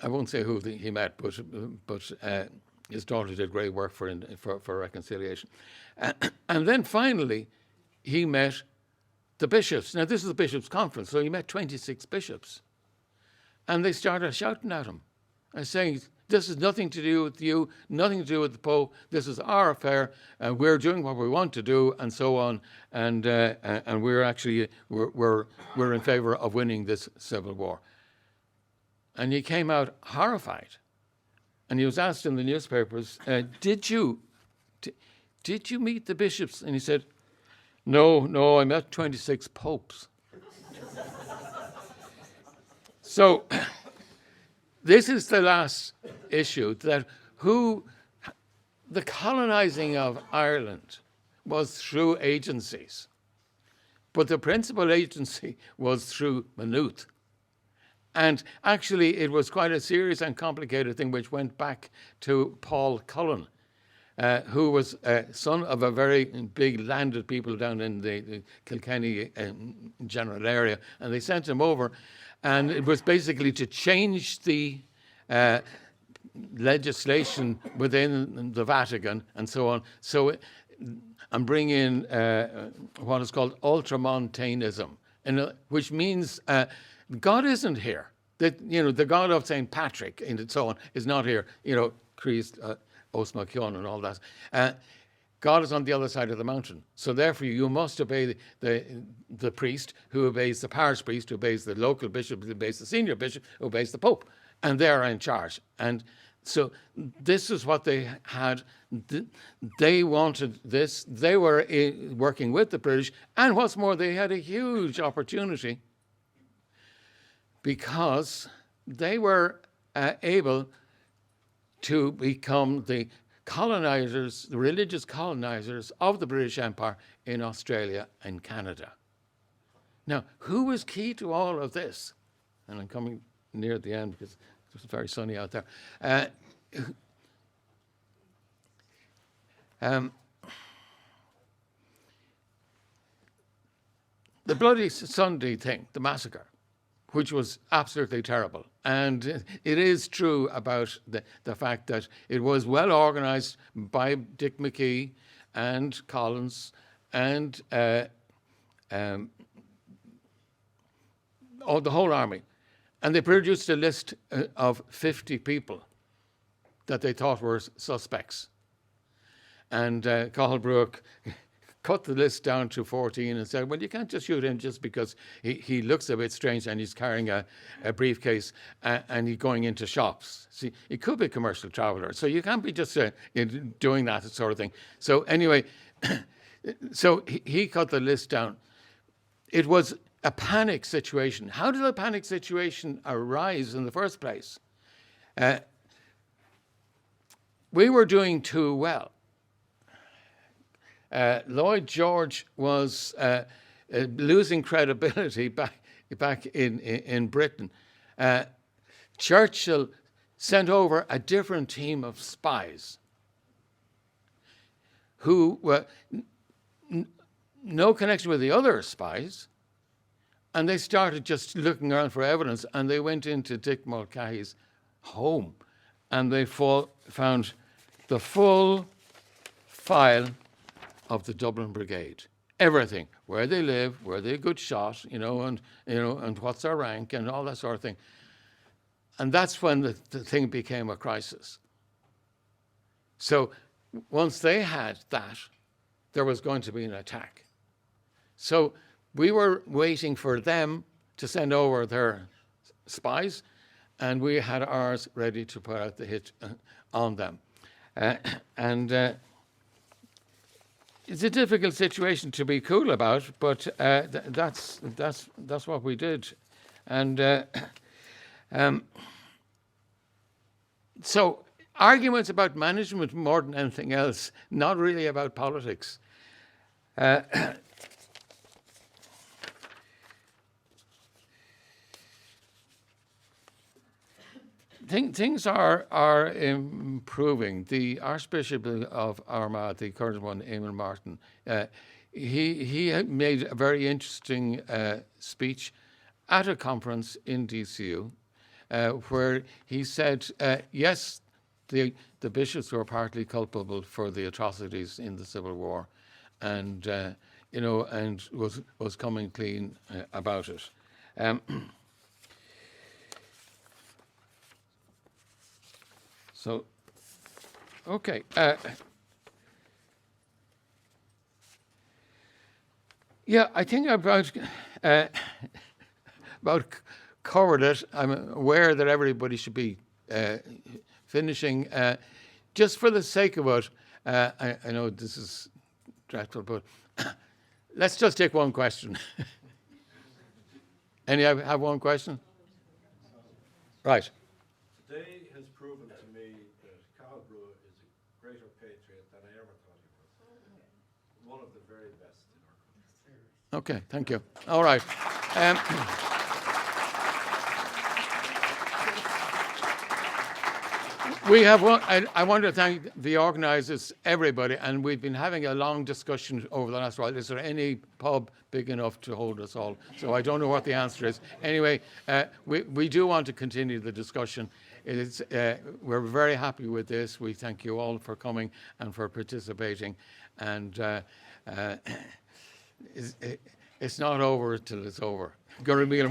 won't say who he met, but his daughter did great work for reconciliation. And then finally, he met the bishops. Now, this is the bishops' conference, so he met 26 bishops. And they started shouting at him and saying, this has nothing to do with you, nothing to do with the Pope. This is our affair, and we're doing what we want to do, and so on. And we're actually we're in favour of winning this civil war. And he came out horrified, and he was asked in the newspapers, "Did you meet the bishops?" And he said, "No, I met 26 popes." So this is the last issue, that the colonizing of Ireland was through agencies, but the principal agency was through Maynooth. And actually it was quite a serious and complicated thing which went back to Paul Cullen. who was son of a very big landed people down in the Kilkenny general area, and they sent him over, and it was basically to change the legislation within the Vatican and so on. So, and bring in what is called ultramontanism, which means God isn't here. That, you know, the God of St. Patrick and so on is not here. You know, Christ, Osmakion and all that. God is on the other side of the mountain. So therefore you must obey the priest, who obeys the parish priest, who obeys the local bishop, who obeys the senior bishop, who obeys the Pope. And they're in charge. And so this is what they had. They wanted this. They were working with the British. And what's more, they had a huge opportunity because they were able to become the colonizers, the religious colonizers of the British Empire in Australia and Canada. Now, who was key to all of this? And I'm coming near the end because it's very sunny out there. The Bloody Sunday thing, the massacre, which was absolutely terrible. And it is true about the fact that it was well organised by Dick McKee and Collins and the whole army. And they produced a list of 50 people that they thought were suspects. And Cathal Brugha cut the list down to 14 and said, well, you can't just shoot him just because he looks a bit strange and he's carrying a briefcase and he's going into shops. See, he could be a commercial traveller, so you can't be just doing that sort of thing. So anyway, so he cut the list down. It was a panic situation. How did a panic situation arise in the first place? We were doing too well. Lloyd George was losing credibility back in Britain. Churchill sent over a different team of spies who were no connection with the other spies, and they started just looking around for evidence, and they went into Dick Mulcahy's home, and they found the full file of the Dublin Brigade, everything, where they live, where they're a good shot, and what's their rank, and all that sort of thing. And that's when the thing became a crisis. So once they had that, there was going to be an attack. So we were waiting for them to send over their spies, and we had ours ready to put out the hit on them. It's a difficult situation to be cool about, but that's what we did. And so arguments about management more than anything else, not really about politics. Things are improving. The Archbishop of Armagh, the current one, Eamon Martin, he made a very interesting speech at a conference in DCU, where he said, yes, the bishops were partly culpable for the atrocities in the Civil War, and and was coming clean about it. So, okay. Yeah, I think about covered it. I'm aware that everybody should be finishing. Just for the sake of it, I know this is dreadful, but let's just take one question. Any have one question? Right. Today has proven to me that Cathal Brugha is a greater patriot than I ever thought he was. One of the very best in our country. Okay, thank you. All right. We have one, I want to thank the organisers, everybody, and we've been having a long discussion over the last while. Is there any pub big enough to hold us all? So I don't know what the answer is. Anyway, we do want to continue the discussion. We're very happy with this. We thank you all for coming and for participating. And it's not over till it's over. Go to Meal